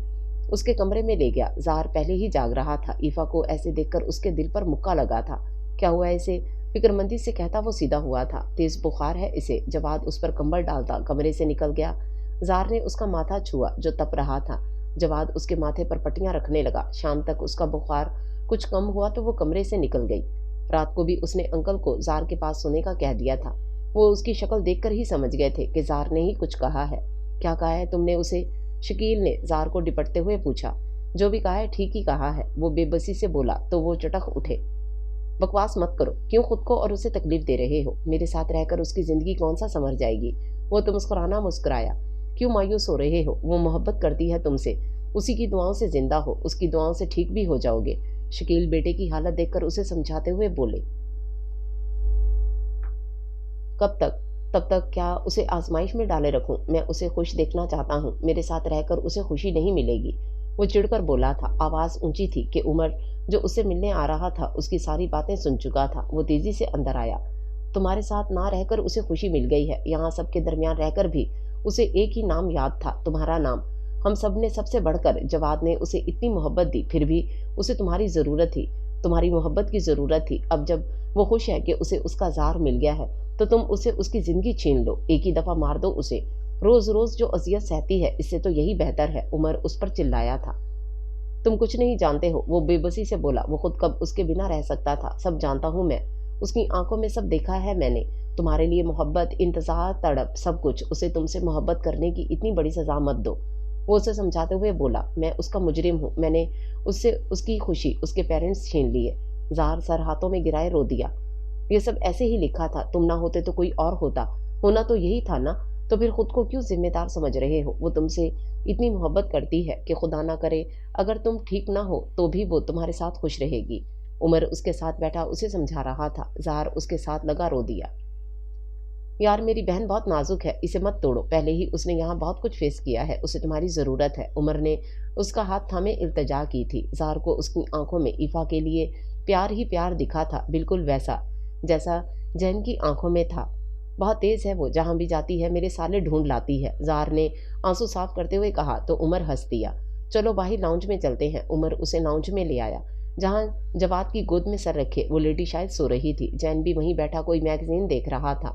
उसके कमरे में ले गया। ज़ाहर पहले ही जाग रहा था। ईफा को ऐसे देखकर उसके दिल पर मुक्का लगा था। क्या हुआ इसे? फिक्रमंदी से कहता वो सीधा हुआ था। तेज बुखार है इसे। जवाद उस पर कंबल डालता कमरे से निकल गया। ज़ाहर ने उसका माथा छुआ जो तप रहा था। जवाद उसके माथे पर पट्टियां रखने लगा। शाम तक उसका बुखार कुछ कम हुआ तो वो कमरे से निकल गई। रात को भी उसने अंकल को ज़ाहर के पास सोने का कह दिया था। वो उसकी शक्ल देखकर ही समझ गए थे कि ज़ाहर ने ही कुछ कहा है। क्या कहा है तुमने उसे? शकील ने ज़ाहर को डिपटते हुए पूछा। जो भी कहा है ठीक ही कहा है, वो बेबसी से बोला तो वो चटक उठे। बकवास मत करो। क्यों खुद को और उसे तकलीफ दे रहे हो? मेरे साथ रहकर उसकी जिंदगी कौन सा संवर जाएगी? वो तो मुस्कुराया। क्यों मायूस हो रहे हो? वो मोहब्बत करती है तुमसे। उसी की दुआओं से जिंदा हो, उसकी दुआओं से ठीक भी हो जाओगे। शकील बेटे की हालत देखकर उसे समझाते हुए बोले। कब तक? तब तक क्या उसे आजमाइश में डाले रखूं? मैं उसे खुश देखना चाहता हूं। मेरे साथ रहकर उसे खुशी नहीं मिलेगी। वो चिढ़कर बोला था। आवाज ऊंची थी कि उमर जो उससे मिलने आ रहा था उसकी सारी बातें सुन चुका था। वो तेजी से अंदर आया। तुम्हारे साथ ना रहकर उसे खुशी मिल गई है। यहाँ सबके दरमियान रहकर भी उसे एक ही नाम याद था, तुम्हारा नाम। हम सब ने सबसे बढ़कर जवाद ने उसे इतनी मोहब्बत दी, फिर भी उसे तुम्हारी ज़रूरत थी, तुम्हारी मोहब्बत की ज़रूरत थी। अब जब वो खुश है कि उसे उसका ज़ार मिल गया है तो तुम उसे उसकी ज़िंदगी छीन लो। एक ही दफ़ा मार दो उसे। रोज़ रोज़ जो अजियत सहती है इससे तो यही बेहतर है। उमर उस पर चिल्लाया था। तुम कुछ नहीं जानते हो, वो बेबसी से बोला। वो खुद कब उसके बिना रह सकता था, सब जानता हूँ मैं। उसकी आंखों में सब देखा है मैंने। तुम्हारे लिए मोहब्बत, इंतजार, तड़प, सब कुछ। उसे तुमसे मोहब्बत करने की इतनी बड़ी सजा मत दो। वो उसे समझाते हुए बोला। मैं उसका मुजरिम हूँ। मैंने उससे उसकी खुशी, उसके पेरेंट्स छीन लिए। ज़ाहर सर हाथों में गिराए रो दिया। ये सब ऐसे ही लिखा था। तुम ना होते तो कोई और होता। होना तो यही था ना। तो फिर खुद को क्यों जिम्मेदार समझ रहे हो? वो तुमसे इतनी मोहब्बत करती है कि खुदा ना करे अगर तुम ठीक ना हो तो भी वो तुम्हारे साथ खुश रहेगी। उमर उसके साथ बैठा उसे समझा रहा था। ज़ाहर उसके साथ लगा रो दिया। यार मेरी बहन बहुत नाजुक है, इसे मत तोड़ो। पहले ही उसने यहाँ बहुत कुछ फेस किया है, उसे तुम्हारी ज़रूरत है। उमर ने उसका हाथ थामे इल्तजा की थी। ज़ाहर को उसकी आंखों में ईफा के लिए प्यार ही प्यार दिखा था, बिल्कुल वैसा जैसा जैन की आंखों में था। بہت تیز ہے وہ، جہاں بھی جاتی ہے میرے سالے ڈھونڈ لاتی ہے، زار نے آنسو صاف کرتے ہوئے کہا تو عمر ہنس دیا۔ چلو باہر لاؤنج میں چلتے ہیں۔ عمر اسے لاؤنج میں لے آیا، جہاں جواد کی گود میں سر رکھے وہ لیڈی شاید سو رہی تھی۔ جین بھی وہیں بیٹھا کوئی میگزین دیکھ رہا تھا۔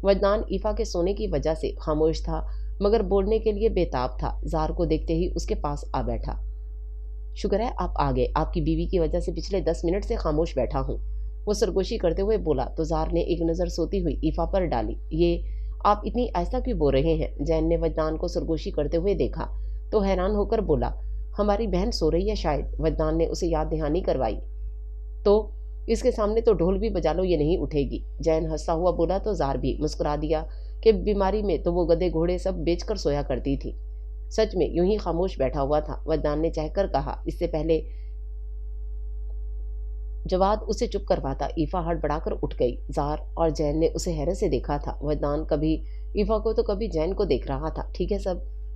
وجدان ایفا کے سونے کی وجہ سے خاموش تھا، مگر بولنے کے لیے بےتاب تھا۔ زار کو دیکھتے ہی اس کے پاس آ بیٹھا۔ شکر ہے آپ آ گئے، آپ کی بیوی کی وجہ سے پچھلے 10 منٹ سے خاموش بیٹھا ہوں، وہ سرگوشی کرتے ہوئے بولا تو زار نے ایک نظر سوتی ہوئی ایفا پر ڈالی۔ یہ آپ اتنی ایسا کیوں بول رہے ہیں؟ جین نے وجدان کو سرگوشی کرتے ہوئے دیکھا تو حیران ہو کر بولا ہماری بہن سو رہی ہے شاید۔ وجدان نے اسے یاد دہانی کروائی تو اس کے سامنے تو ڈھول بھی بجا لو یہ نہیں اٹھے گی۔ جین ہنستا ہوا بولا تو زار بھی مسکرا دیا کہ بیماری میں تو وہ گدے گھوڑے سب بیچ کر سویا کرتی تھی۔ سچ میں یوں ہی خاموش بیٹھا ہوا تھا، وجدان نے چہ کر کہا۔ اس سے پہلے جواد اسے چپ کرواتا ایفا ہڑ بڑھا کر اٹھ گئی۔ زار اور جین نے اسے حیرت سے دیکھا تھا، وجدان کبھی ایفا کو تو کبھی جین کو دیکھ رہا تھا۔ ٹھیک ہے سب،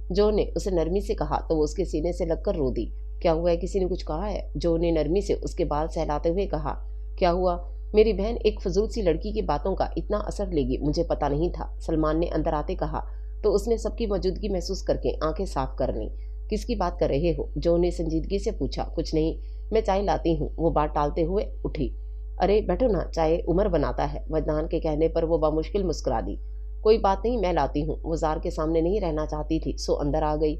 جو نے اسے نرمی سے کہا تو وہ اس کے سینے سے لگ کر رو دی۔ کیا ہوا ہے، کسی نے کچھ کہا ہے؟ جو نے نرمی سے اس کے بال سہلاتے ہوئے کہا۔ کیا ہوا؟ میری بہن ایک فضول سی لڑکی کی باتوں کا اتنا اثر لے گی مجھے پتا نہیں تھا، سلمان نے اندر آتے کہا تو اس نے سب کی موجودگی محسوس کر کے آنکھیں صاف کر لیں۔ کس کی بات کر رہے ہو؟ جو نے سنجیدگی سے پوچھا۔ کچھ نہیں، میں چائے لاتی ہوں، وہ بات ٹالتے ہوئے اٹھی۔ ارے بیٹھو نا، چائے عمر بناتا ہے۔ وجدان کے کہنے پر وہ بامشکل مسکرا دی۔ کوئی بات نہیں، میں لاتی ہوں، وہ زار کے سامنے نہیں رہنا چاہتی تھی سو اندر آ گئی۔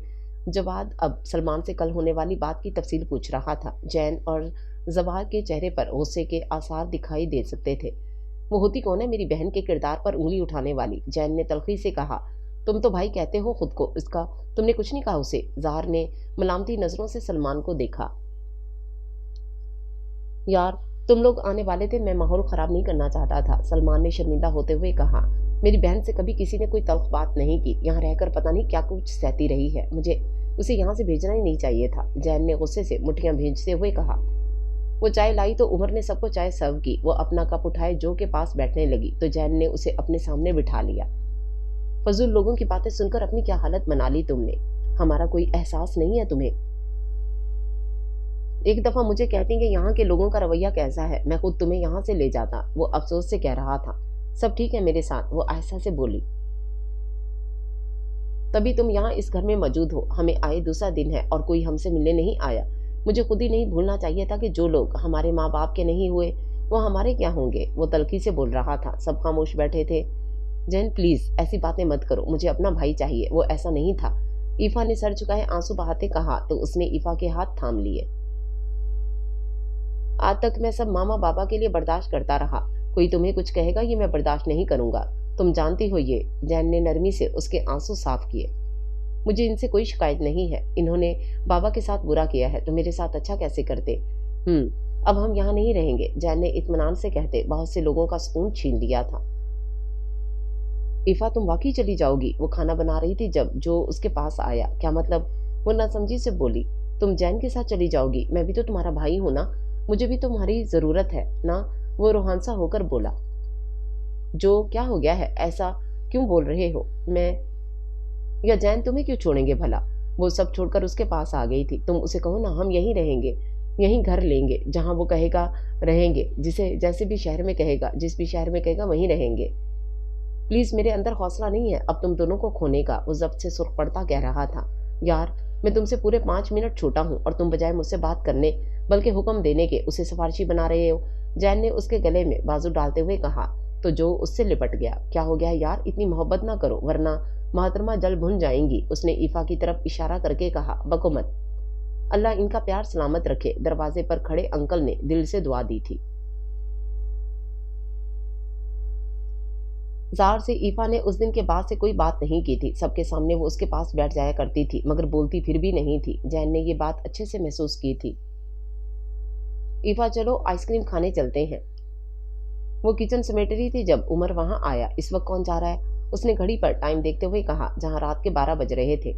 جواد اب سلمان سے کل ہونے والی بات کی تفصیل پوچھ رہا تھا۔ جین اور زوار کے چہرے پر غصے کے آثار دکھائی دے سکتے تھے۔ وہ ہوتی کون ہے میری بہن کے کردار پر انگلی اٹھانے والی؟ جین نے تلخی سے کہا۔ تم تو بھائی کہتے ہو خود کو، اس کا تم نے کچھ نہیں کہا اسے؟ زار نے ملامتی نظروں سے سلمان کو دیکھا۔ یار تم لوگ آنے والے تھے، میں ماحول خراب نہیں کرنا چاہتا تھا، سلمان نے شرمندہ ہوتے ہوئے کہا۔ میری بہن سے کبھی کسی نے کوئی تلخ بات نہیں کی، یہاں رہ کر پتہ نہیں کیا کچھ سہتی رہی ہے، مجھے اسے یہاں سے بھیجنا ہی نہیں چاہیے تھا، جین نے غصے سے مٹھیاں بھیجتے ہوئے کہا۔ وہ چائے لائی تو عمر نے سب کو چائے سرو کی، وہ اپنا کپ اٹھائے جو کے پاس بیٹھنے لگی تو جین نے اسے اپنے سامنے بٹھا لیا۔ فضول لوگوں کی باتیں سن کر اپنی کیا حالت بنا لی تم نے، ہمارا کوئی احساس نہیں ہے تمہیں؟ ایک دفعہ مجھے کہتی کہ یہاں کے لوگوں کا رویہ کیسا ہے، میں خود تمہیں یہاں سے لے جاتا، وہ افسوس سے کہہ رہا تھا۔ سب ٹھیک ہے میرے ساتھ، وہ آہستہ سے بولی، تبھی تم یہاں اس گھر میں موجود ہو، ہمیں آئے دوسرا دن ہے اور کوئی ہم سے ملنے نہیں آیا، مجھے خود ہی نہیں بھولنا چاہیے تھا کہ جو لوگ ہمارے ماں باپ کے نہیں ہوئے وہ ہمارے کیا ہوں گے، وہ تلخی سے بول رہا تھا۔ سب خاموش بیٹھے تھے۔ جین پلیز ایسی باتیں مت کرو، مجھے اپنا بھائی چاہیے، وہ ایسا نہیں تھا، ایفا نے سر جھکائے آنسو بہاتے کہا تو اس نے ایفا کے ہاتھ تھام لیے۔ آج تک میں سب ماما بابا کے لیے برداشت کرتا رہا، کوئی تمہیں کچھ کہے گا یہ میں برداشت نہیں کروں گا، تم جانتی ہو یہ، جین نے نرمی سے اس کے آنسو صاف کیے۔ مجھے ان سے کوئی شکایت نہیں ہے، انہوں نے بابا کے ساتھ برا کیا ہے تو میرے ساتھ اچھا کیسے کرتے؟ اب ہم یہاں نہیں رہیں گے، جین نے اطمینان سے کہتے بہت سے لوگوں کا سکون چھین لیا تھا۔ ایفا تم واقعی چلی جاؤ گی؟ وہ کھانا بنا رہی تھی جب جو اس کے پاس آیا۔ کیا مطلب؟ وہ ناسمجھی سے بولی۔ تم جین کے ساتھ چلی جاؤ گی؟ میں بھی تو تمہارا بھائی ہوں نا، مجھے بھی تمہاری ضرورت ہے نا، وہ روحانسا ہو کر بولا۔ جو کیا ہو گیا ہے، ایسا کیوں بول رہے ہو؟ میں یا جین تمہیں کیوں چھوڑیں گے بھلا؟ وہ سب چھوڑ کر اس کے پاس آ گئی تھی۔ تم اسے کہو نا ہم یہیں رہیں گے، یہیں گھر لیں گے، جہاں وہ کہے گا رہیں گے، جیسے بھی شہر میں کہے گا، جس بھی شہر میں کہے گا وہیں رہیں گے۔ پلیز میرے اندر حوصلہ نہیں ہے اب تم دونوں کو کھونے کا، وہ ضبط سے سرخ پڑتا کہہ رہا تھا۔ یار میں تم سے پورے 5 منٹ چھوٹا ہوں اور تم بجائے مجھ سے بات کرنے بلکہ حکم دینے کے اسے سفارشی بنا رہے ہو، جین نے اس کے گلے میں بازو ڈالتے ہوئے کہا تو جو اس سے لپٹ گیا۔ کیا ہو گیا یار، اتنی محبت نہ کرو ورنہ محترمہ جل بھن جائیں گی، اس نے ایفا کی طرف اشارہ کر کے کہا۔ بکو مت، اللہ ان کا پیار سلامت رکھے، دروازے پر کھڑے انکل نے دل سے دعا دی تھی۔ زار سے ایفا نے اس دن کے بعد سے کوئی بات نہیں کی تھی، سب کے سامنے وہ اس کے پاس بیٹھ جایا کرتی تھی مگر بولتی پھر بھی نہیں تھی، جین نے یہ بات اچھے سے محسوس کی تھی۔ ایفا چلو آئس کریم کھانے چلتے ہیں، وہ کچن سمیٹ رہی تھی جب عمر وہاں آیا۔ اس وقت کون جا رہا ہے؟ اس نے گھڑی پر ٹائم دیکھتے ہوئے کہا، جہاں رات کے 12 بج رہے تھے۔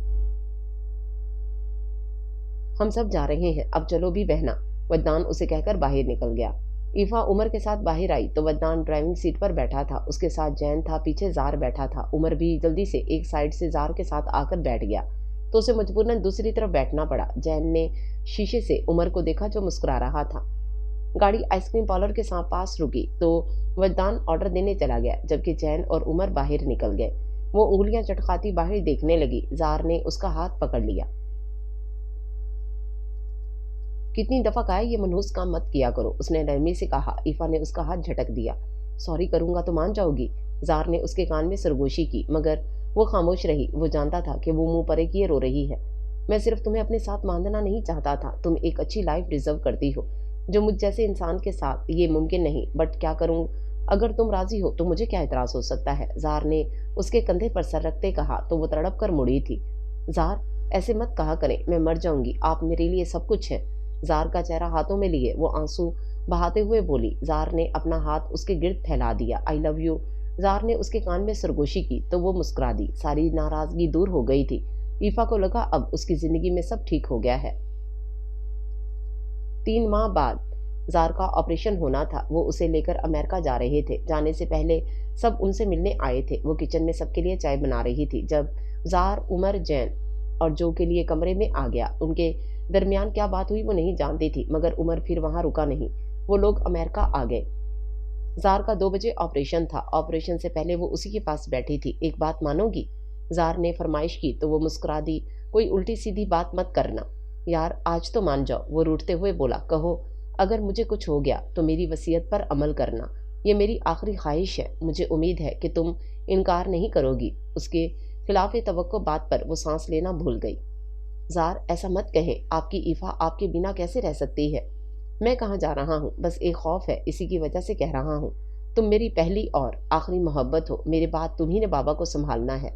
ہم سب جا رہے ہیں، اب چلو بھی بہنا، وجدان اسے کہہ کر باہر نکل گیا۔ ایفا عمر کے ساتھ باہر آئی تو وجدان ڈرائیونگ سیٹ پر بیٹھا تھا، اس کے ساتھ جین تھا، پیچھے زار بیٹھا تھا۔ عمر بھی جلدی سے ایک سائیڈ سے زار کے ساتھ آ کر بیٹھ گیا تو اسے مجبوراً دوسری طرف بیٹھنا پڑا۔ جین نے شیشے سے عمر کو دیکھا جو مسکرا رہا تھا۔ गाड़ी आइसक्रीम पार्लर के पास रुकी तो वजदान ऑर्डर देने चला गया, जबकि जैन और उमर बाहर निकल गए। वो उंगलियां चटकाती बाहर देखने लगी। जार ने उसका हाथ पकड़ लिया। कितनी दफा कहा है ये मनहूस काम मत किया करो, उसने नरमी से कहा। ईफा ने उसका हाथ झटक दिया। सॉरी करूंगा तो मान जाओगी? जार ने उसके कान में सरगोशी की, मगर वो खामोश रही। वो जानता था कि वो मुंह परे किए रो रही है। मैं सिर्फ तुम्हें अपने साथ बांधना नहीं चाहता था। तुम एक अच्छी लाइफ डिजर्व करती हो, जो मुझ जैसे इंसान के साथ ये मुमकिन नहीं। बट क्या करूं? अगर तुम राजी हो तो मुझे क्या एतराज हो सकता है? जार ने उसके कंधे पर सर रखते कहा तो वो तड़प कर मुड़ी थी। जार, ऐसे मत कहा करें, मैं मर जाऊंगी, आप मेरे लिए सब कुछ है। जार का चेहरा हाथों में लिए वो आंसू बहाते हुए बोली। जार ने अपना हाथ उसके गिर्द फैला दिया। I love you. जार ने उसके कान में सरगोशी की तो वो मुस्कुरा दी। सारी नाराजगी दूर हो गई थी। ईफा को लगा अब उसकी जिंदगी में सब ठीक हो गया है। 3 माह बाद जार का ऑपरेशन होना था। वो उसे लेकर अमेरिका जा रहे थे। जाने से पहले सब उनसे मिलने आए थे। वो किचन में सबके लिए चाय बना रही थी जब जार, उमर, जैन और जो के लिए कमरे में आ गया। उनके दरमियान क्या बात हुई वो नहीं जानती थी, मगर उमर फिर वहां रुका नहीं। वो लोग अमेरिका आ गए। जार का 2 बजे ऑपरेशन था। ऑपरेशन से पहले वो उसी के पास बैठी थी। एक बात मानोगी? जार ने फरमाइश की तो वो मुस्कुरा दी। कोई उल्टी सीधी बात मत करना यार, आज तो मान जाओ। वो रूठते हुए बोला। कहो, अगर मुझे कुछ हो गया तो मेरी वसीयत पर अमल करना। ये मेरी आखिरी ख्वाहिश है। मुझे उम्मीद है कि तुम इनकार नहीं करोगी। उसके खिलाफ तवक्को बात पर वो सांस लेना भूल गई। जार, ऐसा मत कहें। आपकी ईफा आपके बिना कैसे रह सकती है? मैं कहाँ जा रहा हूँ, बस एक खौफ है, इसी की वजह से कह रहा हूँ। तुम मेरी पहली और आखिरी मोहब्बत हो। मेरे बाद तुम्ही ने बाबा को संभालना है।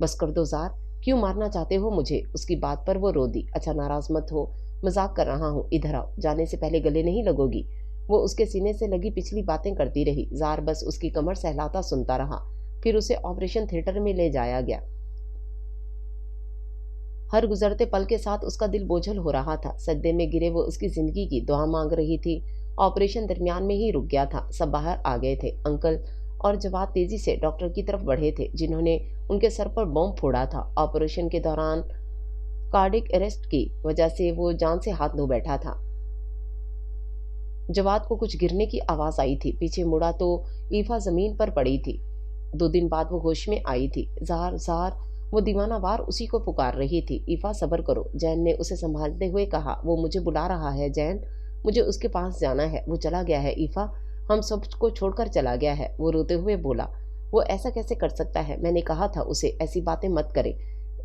बस कर दो जार, क्यों मारना चाहते हो मुझे? उसकी बात पर वो रो दी। अच्छा, नाराज मत हो, मजाक कर रहा हूँ। इधर आओ। जाने से पहले गले नहीं लगोगी? वो उसके सीने से लगी पिछली बातें करती रही। जार बस उसकी कमर सहलाता सुनता रहा। फिर उसे ऑपरेशन थिएटर में ले जाया गया। हर गुजरते पल के साथ उसका दिल बोझल हो रहा था। सजदे में गिरे वो उसकी जिंदगी की दुआ मांग रही थी। ऑपरेशन दरमियान में ही रुक गया था। सब बाहर आ गए थे। अंकल और जवाद तेजी से डॉक्टर की तरफ बढ़े थे, जिन्होंने उनके सर पर बॉम्ब फोड़ा था। ऑपरेशन के दौरान कार्डिक अरेस्ट की वजह से वो जान से हाथ धो बैठा था। जवाद को कुछ गिरने की आवाज आई थी। पीछे मुड़ा तो ईफा जमीन पर पड़ी थी। 2 दिन बाद वो होश में आई थी। जार, जार, वो दीवाना वार उसी को पुकार रही थी। ईफा, सब्र करो, जैन ने उसे संभालते हुए कहा। वो मुझे बुला रहा है जैन, मुझे उसके पास जाना है। वो चला गया है ईफा, हम सबको छोड़कर चला गया है। वो रोते हुए बोला। वो ऐसा कैसे कर सकता है? मैंने कहा था उसे ऐसी बातें मत करे।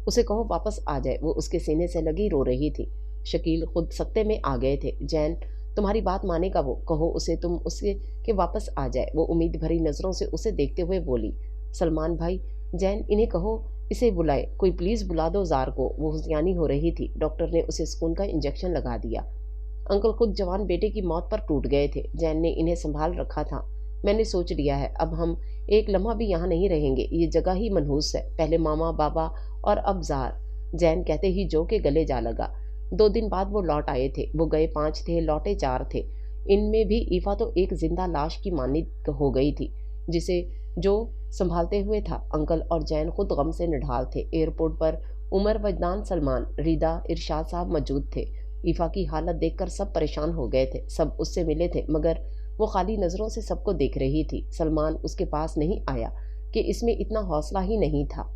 उसे कहो वापस आ जाए। वो उसके सीने से लगी रो रही थी। शकील खुद सत्ते में आ गए थे। जैन तुम्हारी बात मानेगा वो, कहो उसे तुम उसके के वापस आ जाए। वो उम्मीद भरी नजरों से उसे देखते हुए बोली। सलमान भाई, जैन इन्हें कहो इसे बुलाए, कोई प्लीज बुला दो जार को। वो हुस्यानी हो रही थी। डॉक्टर ने उसे सुकून का इंजेक्शन लगा दिया। अंकल खुद जवान बेटे की मौत पर टूट गए थे। जैन ने इन्हें संभाल रखा था। मैंने सोच लिया है, अब हम एक लम्हा भी यहाँ नहीं रहेंगे। ये जगह ही मनहूस है। पहले मामा, बाबा और अब जार। जैन कहते ही जो के गले जा लगा। 2 दिन बाद वो लौट आए थे। वो गए 5 थे, लौटे 4 थे। इनमें भी ईफा तो एक जिंदा लाश की मानी हो गई थी, जिसे जो संभालते हुए था। अंकल और जैन खुद गम से निढाल थे। एयरपोर्ट पर उमर, वजदान, सलमान, रिदा, इरशाद साहब मौजूद थे। ईफा की हालत देखकर सब परेशान हो गए थे। सब उससे मिले थे, मगर वो खाली नजरों से सबको देख रही थी। सलमान उसके पास नहीं आया कि इसमें इतना हौसला ही नहीं था।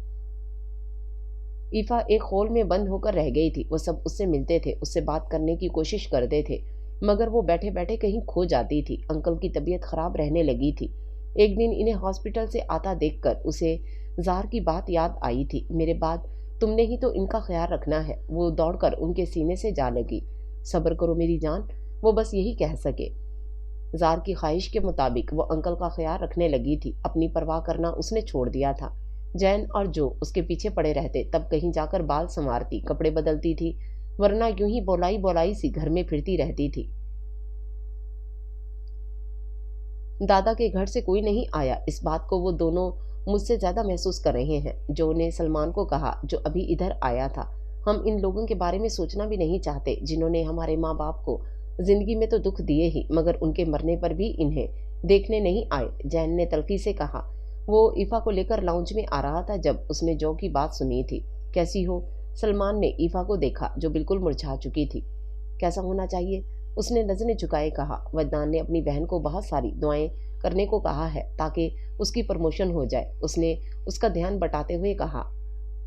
ईफा एक होल में बंद होकर रह गई थी। वो सब उससे मिलते थे, उससे बात करने की कोशिश करते थे, मगर वो बैठे बैठे कहीं खो जाती थी। अंकल की तबीयत खराब रहने लगी थी। एक दिन इन्हें हॉस्पिटल से आता देखकर उसे जार की बात याद आई थी। मेरे बाद तुमने ही तो इनका ख्याल रखना है। वो दौड़कर उनके सीने से जा लगी। सब्र करो मेरी जान, वो बस यही कह सके। जार की ख्वाहिश के मुताबिक वो अंकल का ख्याल रखने लगी थी। अपनी परवाह करना उसने छोड़ दिया था। जैन और जो उसके पीछे पड़े रहते, तब कहीं जाकर बाल संवारती, कपड़े बदलती थी, वरना यूं ही बोलाई बोलाई सी घर में फिरती रहती थी। दादा के घर से कोई नहीं आया, इस बात को वो दोनों मुझसे ज्यादा महसूस कर रहे हैं। जो ने सलमान को कहा, जो अभी इधर आया था, हम इन लोगों के बारे में सोचना भी नहीं चाहते, जिन्होंने हमारे माँ बाप को जिंदगी में तो दुख दिए ही, मगर उनके मरने पर भी इन्हें देखने नहीं आए। जैन ने तल्खी से कहा। वो ईफा को लेकर लाउंज में आ रहा था जब उसने जो की बात सुनी थी। कैसी हो? सलमान ने ईफा को देखा, जो बिल्कुल मुरझा चुकी थी। कैसा होना चाहिए? اس نے नजरें झुकाए कहा। वदनान ने अपनी बहन को बहुत सारी दुआएं करने को कहा है ताकि उसकी प्रमोशन हो जाए। उसने उसका ध्यान बटाते हुए कहा,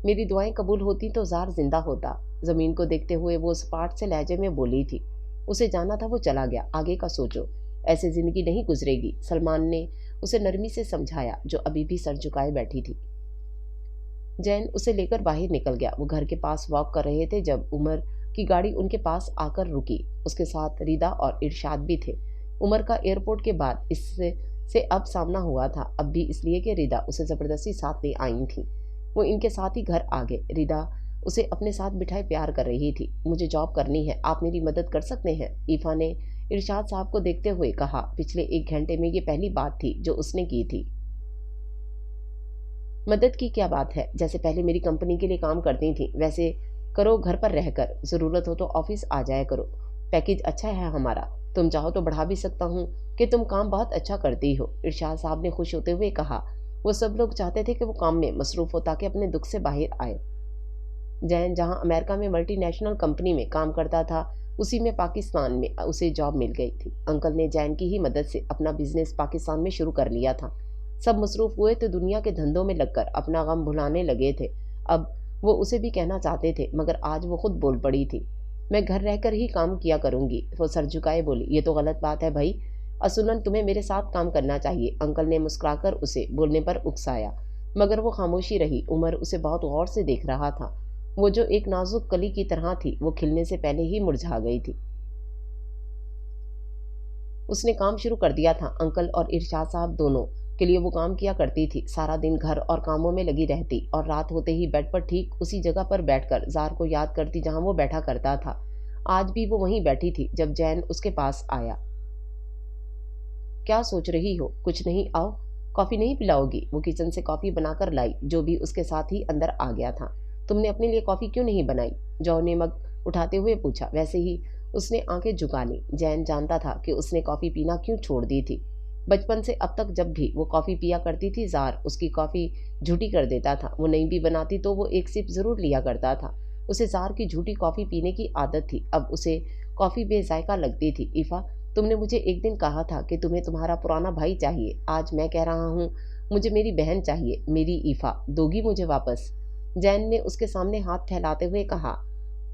मेरी दुआएं कबूल होती तो जार जिंदा होता। जमीन को देखते हुए वो सपाट से लहजे में बोली थी। उसे जाना था, वो चला गया, आगे का सोचो, ऐसे जिंदगी नहीं गुजरेगी। सलमान ने उसे नरमी से समझाया, जो अभी भी सर झुकाए बैठी थी। जैन उसे लेकर बाहर निकल गया। वो घर के पास वॉक कर रहे थे जब उमर की गाड़ी उनके पास आकर रुकी। उसके साथ रिदा और इरशाद भी थे। उमर का एयरपोर्ट के बाद इससे अब सामना हुआ था, अब भी इसलिए कि रिदा उसे जबरदस्ती साथ ले आई थी। वो इनके साथ ही घर आ गए। रिदा उसे अपने साथ बिठाए प्यार कर रही थी। मुझे जॉब करनी है, आप मेरी मदद कर सकते हैं? ईफा ने इरशाद साहब को देखते हुए कहा। पिछले 1 घंटे में ये पहली बात थी जो उसने की थी। मदद की क्या बात है, जैसे पहले मेरी कंपनी के लिए काम करती थी वैसे करो, घर पर रहकर। जरूरत हो तो ऑफिस आ जाया करो, पैकेज अच्छा है हमारा, तुम चाहो तो बढ़ा भी सकता हूँ कि तुम काम बहुत अच्छा करती हो, इरशाद साहब ने खुश होते हुए कहा। वो सब लोग चाहते थे कि वो काम में मसरूफ हो ताकि अपने दुख से बाहर आए। जैन जहां अमेरिका में मल्टीनेशनल कंपनी में काम करता था, उसी में पाकिस्तान में उसे जॉब मिल गई थी। अंकल ने जैन की ही मदद से अपना बिजनेस पाकिस्तान में शुरू कर लिया था। सब मसरूफ हुए तो दुनिया के धंधों में लगकर अपना गम भुलाने लगे थे। अब वो उसे भी कहना चाहते थे, मगर आज वो खुद बोल पड़ी थी, मैं घर रहकर ही काम किया करूंगी। वो सर झुकाए बोली, ये तो गलत बात है भाई, असुलन तुम्हें मेरे साथ काम करना चाहिए। अंकल ने मुस्कुराकर उसे बोलने पर उकसाया, मगर वो खामोशी रही। उमर उसे बहुत गौर से देख रहा था। वो जो एक नाजुक कली की तरह थी, वो खिलने से पहले ही मुरझा गई थी। उसने काम शुरू कर दिया था। अंकल और इरशाद साहब दोनों के लिए वो काम किया करती थी। सारा दिन घर और कामों में लगी रहती और रात होते ही बेड पर ठीक उसी जगह पर बैठकर जार को याद करती जहां वो बैठा करता था। आज भी वो वहीं बैठी थी जब जैन उसके पास आया। क्या सोच रही हो? कुछ नहीं, आओ, कॉफी नहीं पिलाओगी? वो किचन से कॉफी बनाकर लाई। जो भी उसके साथ ही अंदर आ गया था। तुमने अपने लिए कॉफी क्यों नहीं बनाई? जो ने मग उठाते हुए पूछा। वैसे ही उसने आंखें झुका ली। जैन जानता था कि उसने कॉफी पीना क्यों छोड़ दी थी। बचपन से अब तक जब भी वो कॉफी पिया करती थी, जार उसकी कॉफी झूठी कर देता था। वो नहीं भी बनाती तो वो एक सिप जरूर लिया करता था। उसे जार की झूठी कॉफी पीने की आदत थी। अब उसे कॉफी बेजायका लगती थी। ईफा, तुमने मुझे एक दिन कहा था कि तुम्हें तुम्हारा पुराना भाई चाहिए। आज मैं कह रहा हूँ, मुझे मेरी बहन चाहिए। मेरी ईफा, दोगी मुझे वापस? जैन ने उसके सामने हाथ फैलाते हुए कहा।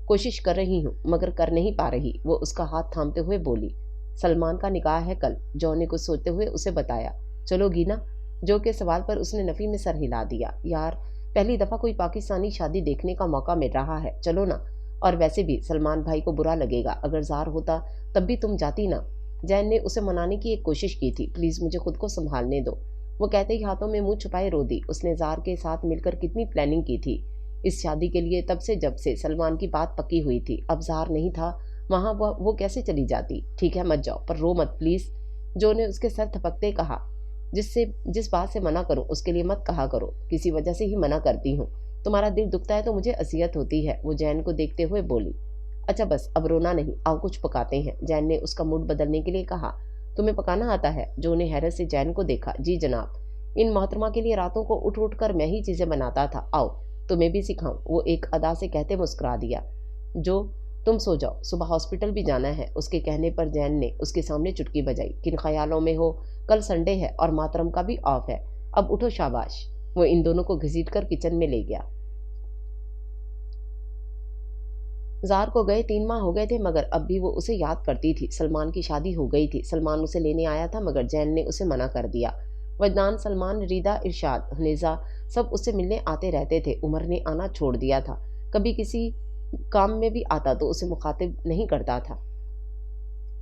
कोशिश कर रही हूँ मगर कर नहीं पा रही, वो उसका हाथ थामते हुए बोली। सलमान का निकाह है कल, जो ने कुछ सोचते हुए उसे बताया। चलोगी ना? जो के सवाल पर उसने नफी में सर हिला दिया। यार, पहली दफा कोई पाकिस्तानी शादी देखने का मौका मिल रहा है, चलो ना। और वैसे भी सलमान भाई को बुरा लगेगा, अगर जार होता तब भी तुम जाती ना। जैन ने उसे मनाने की एक कोशिश की थी। प्लीज मुझे खुद को संभालने दो, वो कहते ही हाथों में मुंह छुपाए रो दी। उसने जार के साथ मिलकर कितनी प्लानिंग की थी इस शादी के लिए, तब से जब से सलमान की बात पक्की हुई थी। अब जार नहीं था वहां, वो कैसे चली जाती? ठीक है, मत जाओ, पर रो मत प्लीज, जो ने उसके सर थपकते कहा। जिस बात से मना करूं उसके लिए मत कहा करो, किसी वजह से ही मना करती हूँ। तुम्हारा दिल दुखता है तो मुझे असियत होती है, वो जैन को देखते हुए बोली। अच्छा बस, अब रोना नहीं, आओ कुछ पकाते हैं, जैन ने उसका मूड बदलने के लिए कहा। तुम्हें पकाना आता है? जो ने हैरत से जैन को देखा। जी जनाब, इन मोहतरमा के लिए रातों को उठ उठ कर मैं ही चीजें बनाता था, आओ तुम्हें भी सिखाऊं, वो एक अदा से कहते मुस्कुरा दिया। जो तुम सो जाओ, सुबह हॉस्पिटल भी जाना है। उसके कहने पर जैन ने उसके सामने चुटकी बजाई। किन ख्यालों में हो, कल संडे है और मातरम का भी ऑफ है, अब उठो शाबाश। वो इन दोनों को घसीट कर किचन में ले गया। जार को गए 3 माह हो गए थे, मगर अब भी वो उसे याद करती थी। सलमान की शादी हो गई थी। सलमान उसे लेने आया था, मगर जैन ने उसे मना कर दिया। वजदान, सलमान, रिदा, इरशाद, हनेजा सब उससे मिलने आते रहते थे। उमर ने आना छोड़ दिया था। कभी किसी काम में भी आता तो उसे मुखातिब नहीं करता था।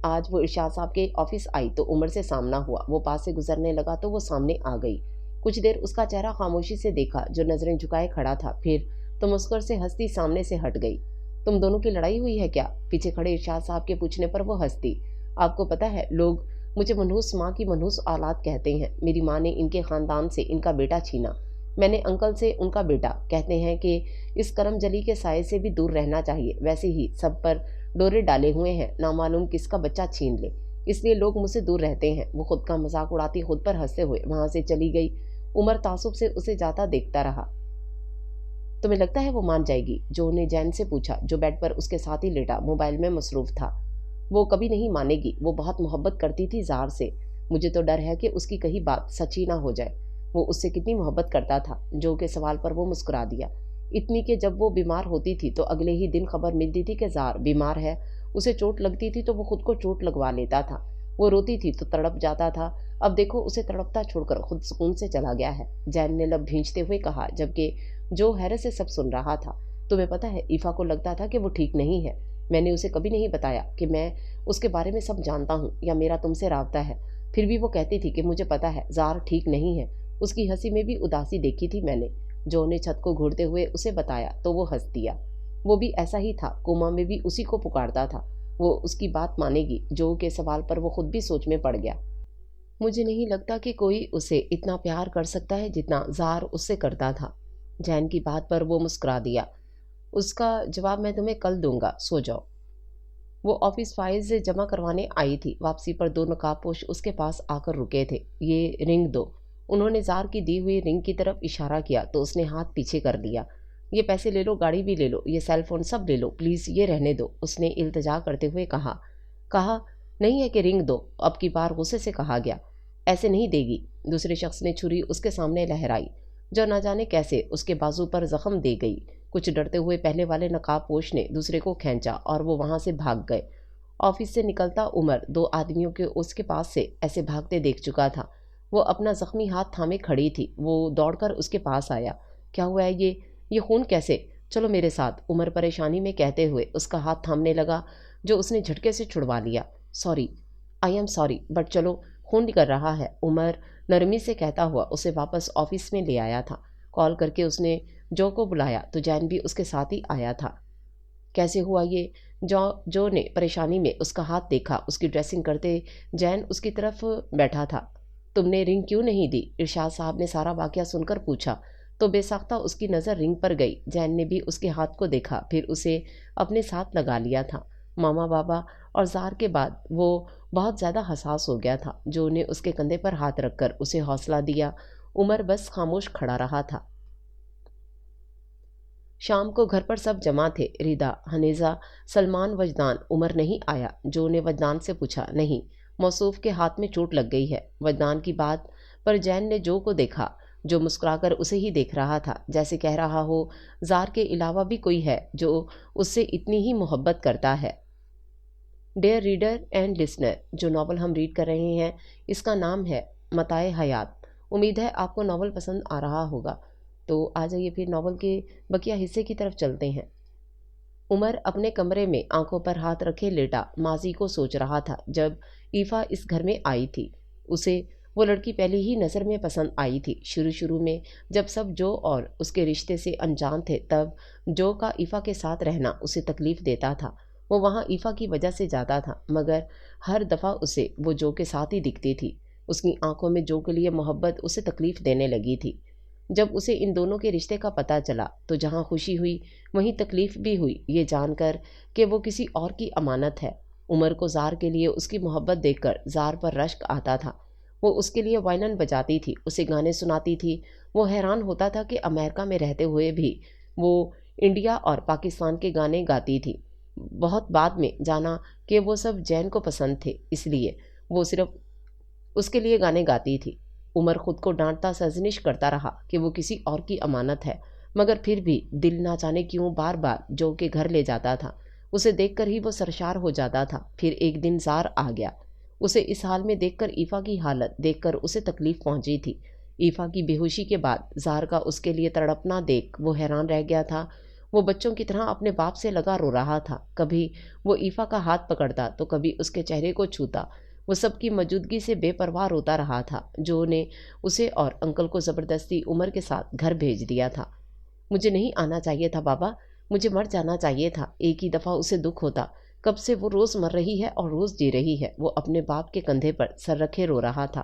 आज वो इरशाद साहब के ऑफिस आई तो उमर से सामना हुआ। वो पास से गुजरने लगा तो वो सामने आ गई। कुछ देर उसका चेहरा खामोशी से देखा, जो नजरें झुकाए खड़ा था। फिर तो मुस्कुर से हंसती सामने से हट गई। तुम दोनों की लड़ाई हुई है क्या? पीछे खड़े इरशाद साहब के पूछने पर वो हंसती। आपको पता है, लोग मुझे मनहूस माँ की मनहूस औलाद कहते हैं। मेरी माँ ने इनके खानदान से इनका बेटा छीना, मैंने अंकल से उनका बेटा। कहते हैं कि इस करम जली के साये से भी दूर रहना चाहिए। वैसे ही सब पर डोरे डाले हुए हैं, ना मालूम किसका बच्चा छीन ले, इसलिए लोग मुझसे दूर रहते हैं। वो खुद का मजाक उड़ाती खुद पर हंसते हुए वहां से चली गई। उमर तासुब से उसे जाता देखता रहा। तुम्हें लगता है वो मान जाएगी? जो ने जैन से पूछा, जो बेड पर उसके साथ ही लेटा मोबाइल में मसरूफ था। وہ کبھی نہیں مانے گی، وہ بہت محبت کرتی تھی زار سے، مجھے تو ڈر ہے کہ اس کی کہیں بات سچ ہی نہ ہو جائے۔ وہ اس سے کتنی محبت کرتا تھا۔ جو کے سوال پر وہ مسکرا دیا، اتنی کہ جب وہ بیمار ہوتی تھی تو اگلے ہی دن خبر ملتی تھی کہ زار بیمار ہے، اسے چوٹ لگتی تھی تو وہ خود کو چوٹ لگوا لیتا تھا، وہ روتی تھی تو تڑپ جاتا تھا، اب دیکھو اسے تڑپتا چھوڑ کر خود سکون سے چلا گیا ہے۔ جین نے لب بھینچتے ہوئے کہا، جبکہ جو حیرت سے سب سن رہا تھا، تمہیں پتہ ہے ایفا کو لگتا تھا کہ وہ ٹھیک نہیں ہے، میں نے اسے کبھی نہیں بتایا کہ میں اس کے بارے میں سب جانتا ہوں یا میرا تم سے رابطہ ہے، پھر بھی وہ کہتی تھی کہ مجھے پتہ ہے زار ٹھیک نہیں ہے۔ اس کی ہنسی میں بھی اداسی دیکھی تھی میں نے۔ جو نے چھت کو گھورتے ہوئے اسے بتایا تو وہ ہنس دیا، وہ بھی ایسا ہی تھا، کوما میں بھی اسی کو پکارتا تھا، وہ اس کی بات مانے گی؟ جو کے سوال پر وہ خود بھی سوچ میں پڑ گیا۔ مجھے نہیں لگتا کہ کوئی اسے اتنا پیار کر سکتا ہے جتنا زار اس سے کرتا تھا۔ جین کی بات پر وہ مسکرا دیا، اس کا جواب میں تمہیں کل دوں گا، سو جاؤ۔ وہ آفس فائلز جمع کروانے آئی تھی، واپسی پر دو نقاب پوش اس کے پاس آ کر رکے تھے۔ یہ رنگ دو۔ انہوں نے زار کی دی ہوئی رنگ کی طرف اشارہ کیا تو اس نے ہاتھ پیچھے کر لیا۔ یہ پیسے لے لو، گاڑی بھی لے لو، یہ سیل فون سب لے لو، پلیز یہ رہنے دو، اس نے التجا کرتے ہوئے کہا نہیں ہے کہ رنگ دو، اب کی بار غصے سے کہا گیا۔ ایسے نہیں دے گی۔ دوسرے شخص نے چھری اس کے سامنے لہرائی، جو نہ جانے کیسے اس کے بازو پر زخم دے گئی۔ کچھ ڈرتے ہوئے پہلے والے نقاب پوش نے دوسرے کو کھینچا اور وہ وہاں سے بھاگ گئے۔ آفس سے نکلتا عمر دو آدمیوں کے اس کے پاس سے ایسے بھاگتے دیکھ چکا تھا۔ وہ اپنا زخمی ہاتھ تھامے کھڑی تھی، وہ دوڑ کر اس کے پاس آیا۔ کیا ہوا ہے یہ خون کیسے؟ چلو میرے ساتھ، عمر پریشانی میں کہتے ہوئے اس کا ہاتھ تھامنے لگا جو اس نے جھٹکے سے چھڑوا لیا۔ Sorry, I am sorry, but چلو، خون نکل رہا ہے، عمر نرمی سے کہتا ہوا اسے واپس آفس میں لے آیا تھا۔ کال کر کے اس نے جو کو بلایا تو جین بھی اس کے ساتھ ہی آیا تھا۔ کیسے ہوا یہ؟ جو نے پریشانی میں اس کا ہاتھ دیکھا، اس کی ڈریسنگ کرتے جین اس کی طرف بیٹھا تھا۔ تم نے رنگ کیوں نہیں دی؟ ارشاد صاحب نے سارا واقعہ سن کر پوچھا تو بے ساختہ اس کی نظر رنگ پر گئی۔ جین نے بھی اس کے ہاتھ کو دیکھا، پھر اسے اپنے ساتھ لگا لیا تھا۔ ماما بابا اور زار کے بعد وہ بہت زیادہ حساس ہو گیا تھا۔ جو نے اس کے کندھے پر ہاتھ رکھ کر اسے حوصلہ دیا۔ عمر بس خاموش کھڑا رہا تھا۔ شام کو گھر پر سب جمع تھے، ریدا، حنیزہ، سلمان، وجدان۔ عمر نہیں آیا؟ جو نے وجدان سے پوچھا۔ نہیں، موصوف کے ہاتھ میں چوٹ لگ گئی ہے۔ وجدان کی بات پر جین نے جو کو دیکھا، جو مسکرا کر اسے ہی دیکھ رہا تھا، جیسے کہہ رہا ہو زار کے علاوہ بھی کوئی ہے جو اس سے اتنی ہی محبت کرتا ہے۔ ڈیئر ریڈر اینڈ لسنر، جو ناول ہم ریڈ کر رہے ہیں اس کا نام ہے متاع حیات۔ امید ہے آپ کو ناول پسند آ رہا ہوگا، تو آ جائیے پھر ناول کے بقیہ حصے کی طرف چلتے ہیں۔ عمر اپنے کمرے میں آنکھوں پر ہاتھ رکھے لیٹا ماضی کو سوچ رہا تھا، جب ایفا اس گھر میں آئی تھی۔ اسے وہ لڑکی پہلی ہی نظر میں پسند آئی تھی۔ شروع میں جب سب جو اور اس کے رشتے سے انجان تھے، تب جو کا ایفا کے ساتھ رہنا اسے تکلیف دیتا تھا۔ وہ وہاں ایفا کی وجہ سے جاتا تھا، مگر ہر دفعہ اسے وہ جو کے ساتھ ہی دکھتی تھی۔ اس کی آنکھوں میں جو کے لیے محبت اسے تکلیف دینے لگی تھی۔ جب اسے ان دونوں کے رشتے کا پتہ چلا تو جہاں خوشی ہوئی وہیں تکلیف بھی ہوئی، یہ جان کر کہ وہ کسی اور کی امانت ہے۔ عمر کو زار کے لیے اس کی محبت دیکھ کر زار پر رشک آتا تھا۔ وہ اس کے لیے وائلن بجاتی تھی، اسے گانے سناتی تھی۔ وہ حیران ہوتا تھا کہ امریکہ میں رہتے ہوئے بھی وہ انڈیا اور پاکستان کے گانے گاتی تھی۔ بہت بعد میں جانا کہ وہ سب جین کو پسند تھے، اس لیے وہ صرف اس کے لیے گانے گاتی تھی۔ عمر خود کو ڈانٹتا سرزنش کرتا رہا کہ وہ کسی اور کی امانت ہے، مگر پھر بھی دل نہ جانے کیوں بار بار جو کے گھر لے جاتا تھا۔ اسے دیکھ کر ہی وہ سرشار ہو جاتا تھا۔ پھر ایک دن زار آ گیا۔ اسے اس حال میں دیکھ کر ایفا کی حالت دیکھ کر اسے تکلیف پہنچی تھی۔ ایفا کی بے ہوشی کے بعد زار کا اس کے لیے تڑپنا دیکھ وہ حیران رہ گیا تھا۔ وہ بچوں کی طرح اپنے باپ سے لگا رو رہا تھا۔ کبھی وہ ایفا کا ہاتھ پکڑتا تو کبھی اس کے چہرے کو چھوتا۔ وہ سب کی موجودگی سے بے پرواہ روتا رہا تھا۔ جو نے اسے اور انکل کو زبردستی عمر کے ساتھ گھر بھیج دیا تھا۔ مجھے نہیں آنا چاہیے تھا بابا، مجھے مر جانا چاہیے تھا۔ ایک ہی دفعہ اسے دکھ ہوتا، کب سے وہ روز مر رہی ہے اور روز جی رہی ہے۔ وہ اپنے باپ کے کندھے پر سر رکھے رو رہا تھا۔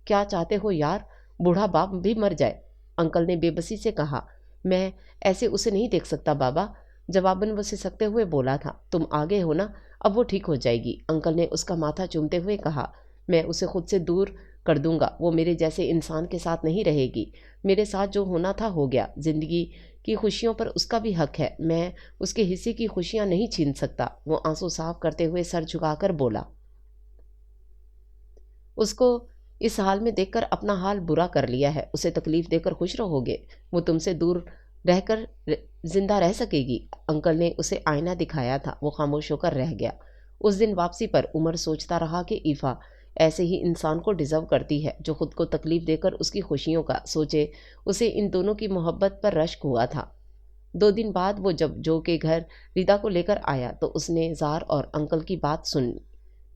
کیا چاہتے ہو یار، بوڑھا باپ بھی مر جائے؟ انکل نے بے بسی سے کہا۔ میں ایسے اسے نہیں دیکھ سکتا بابا، جواباً وہ سسکتے ہوئے بولا تھا۔ تم آگے ہو نا، اب وہ ٹھیک ہو جائے گی، انکل نے اس کا ماتھا چومتے ہوئے کہا۔ میں اسے خود سے دور کر دوں گا، وہ میرے جیسے انسان کے ساتھ نہیں رہے گی۔ میرے ساتھ جو ہونا تھا ہو گیا، زندگی کی خوشیوں پر اس کا بھی حق ہے، میں اس کے حصے کی خوشیاں نہیں چھین سکتا۔ وہ آنسو صاف کرتے ہوئے سر جھکا کر بولا۔ اس کو اس حال میں دیکھ کر اپنا حال برا کر لیا ہے، اسے تکلیف دے کر خوش رہو گے؟ وہ تم سے دور رہ کر زندہ رہ سکے گی؟ انکل نے اسے آئینہ دکھایا تھا، وہ خاموش ہو کر رہ گیا۔ اس دن واپسی پر عمر سوچتا رہا کہ ایفا ایسے ہی انسان کو ڈیزرو کرتی ہے جو خود کو تکلیف دے کر اس کی خوشیوں کا سوچے۔ اسے ان دونوں کی محبت پر رشک ہوا تھا۔ 2 دن بعد وہ جب جو کے گھر ریتا کو لے کر آیا تو اس نے زار اور انکل کی بات سن،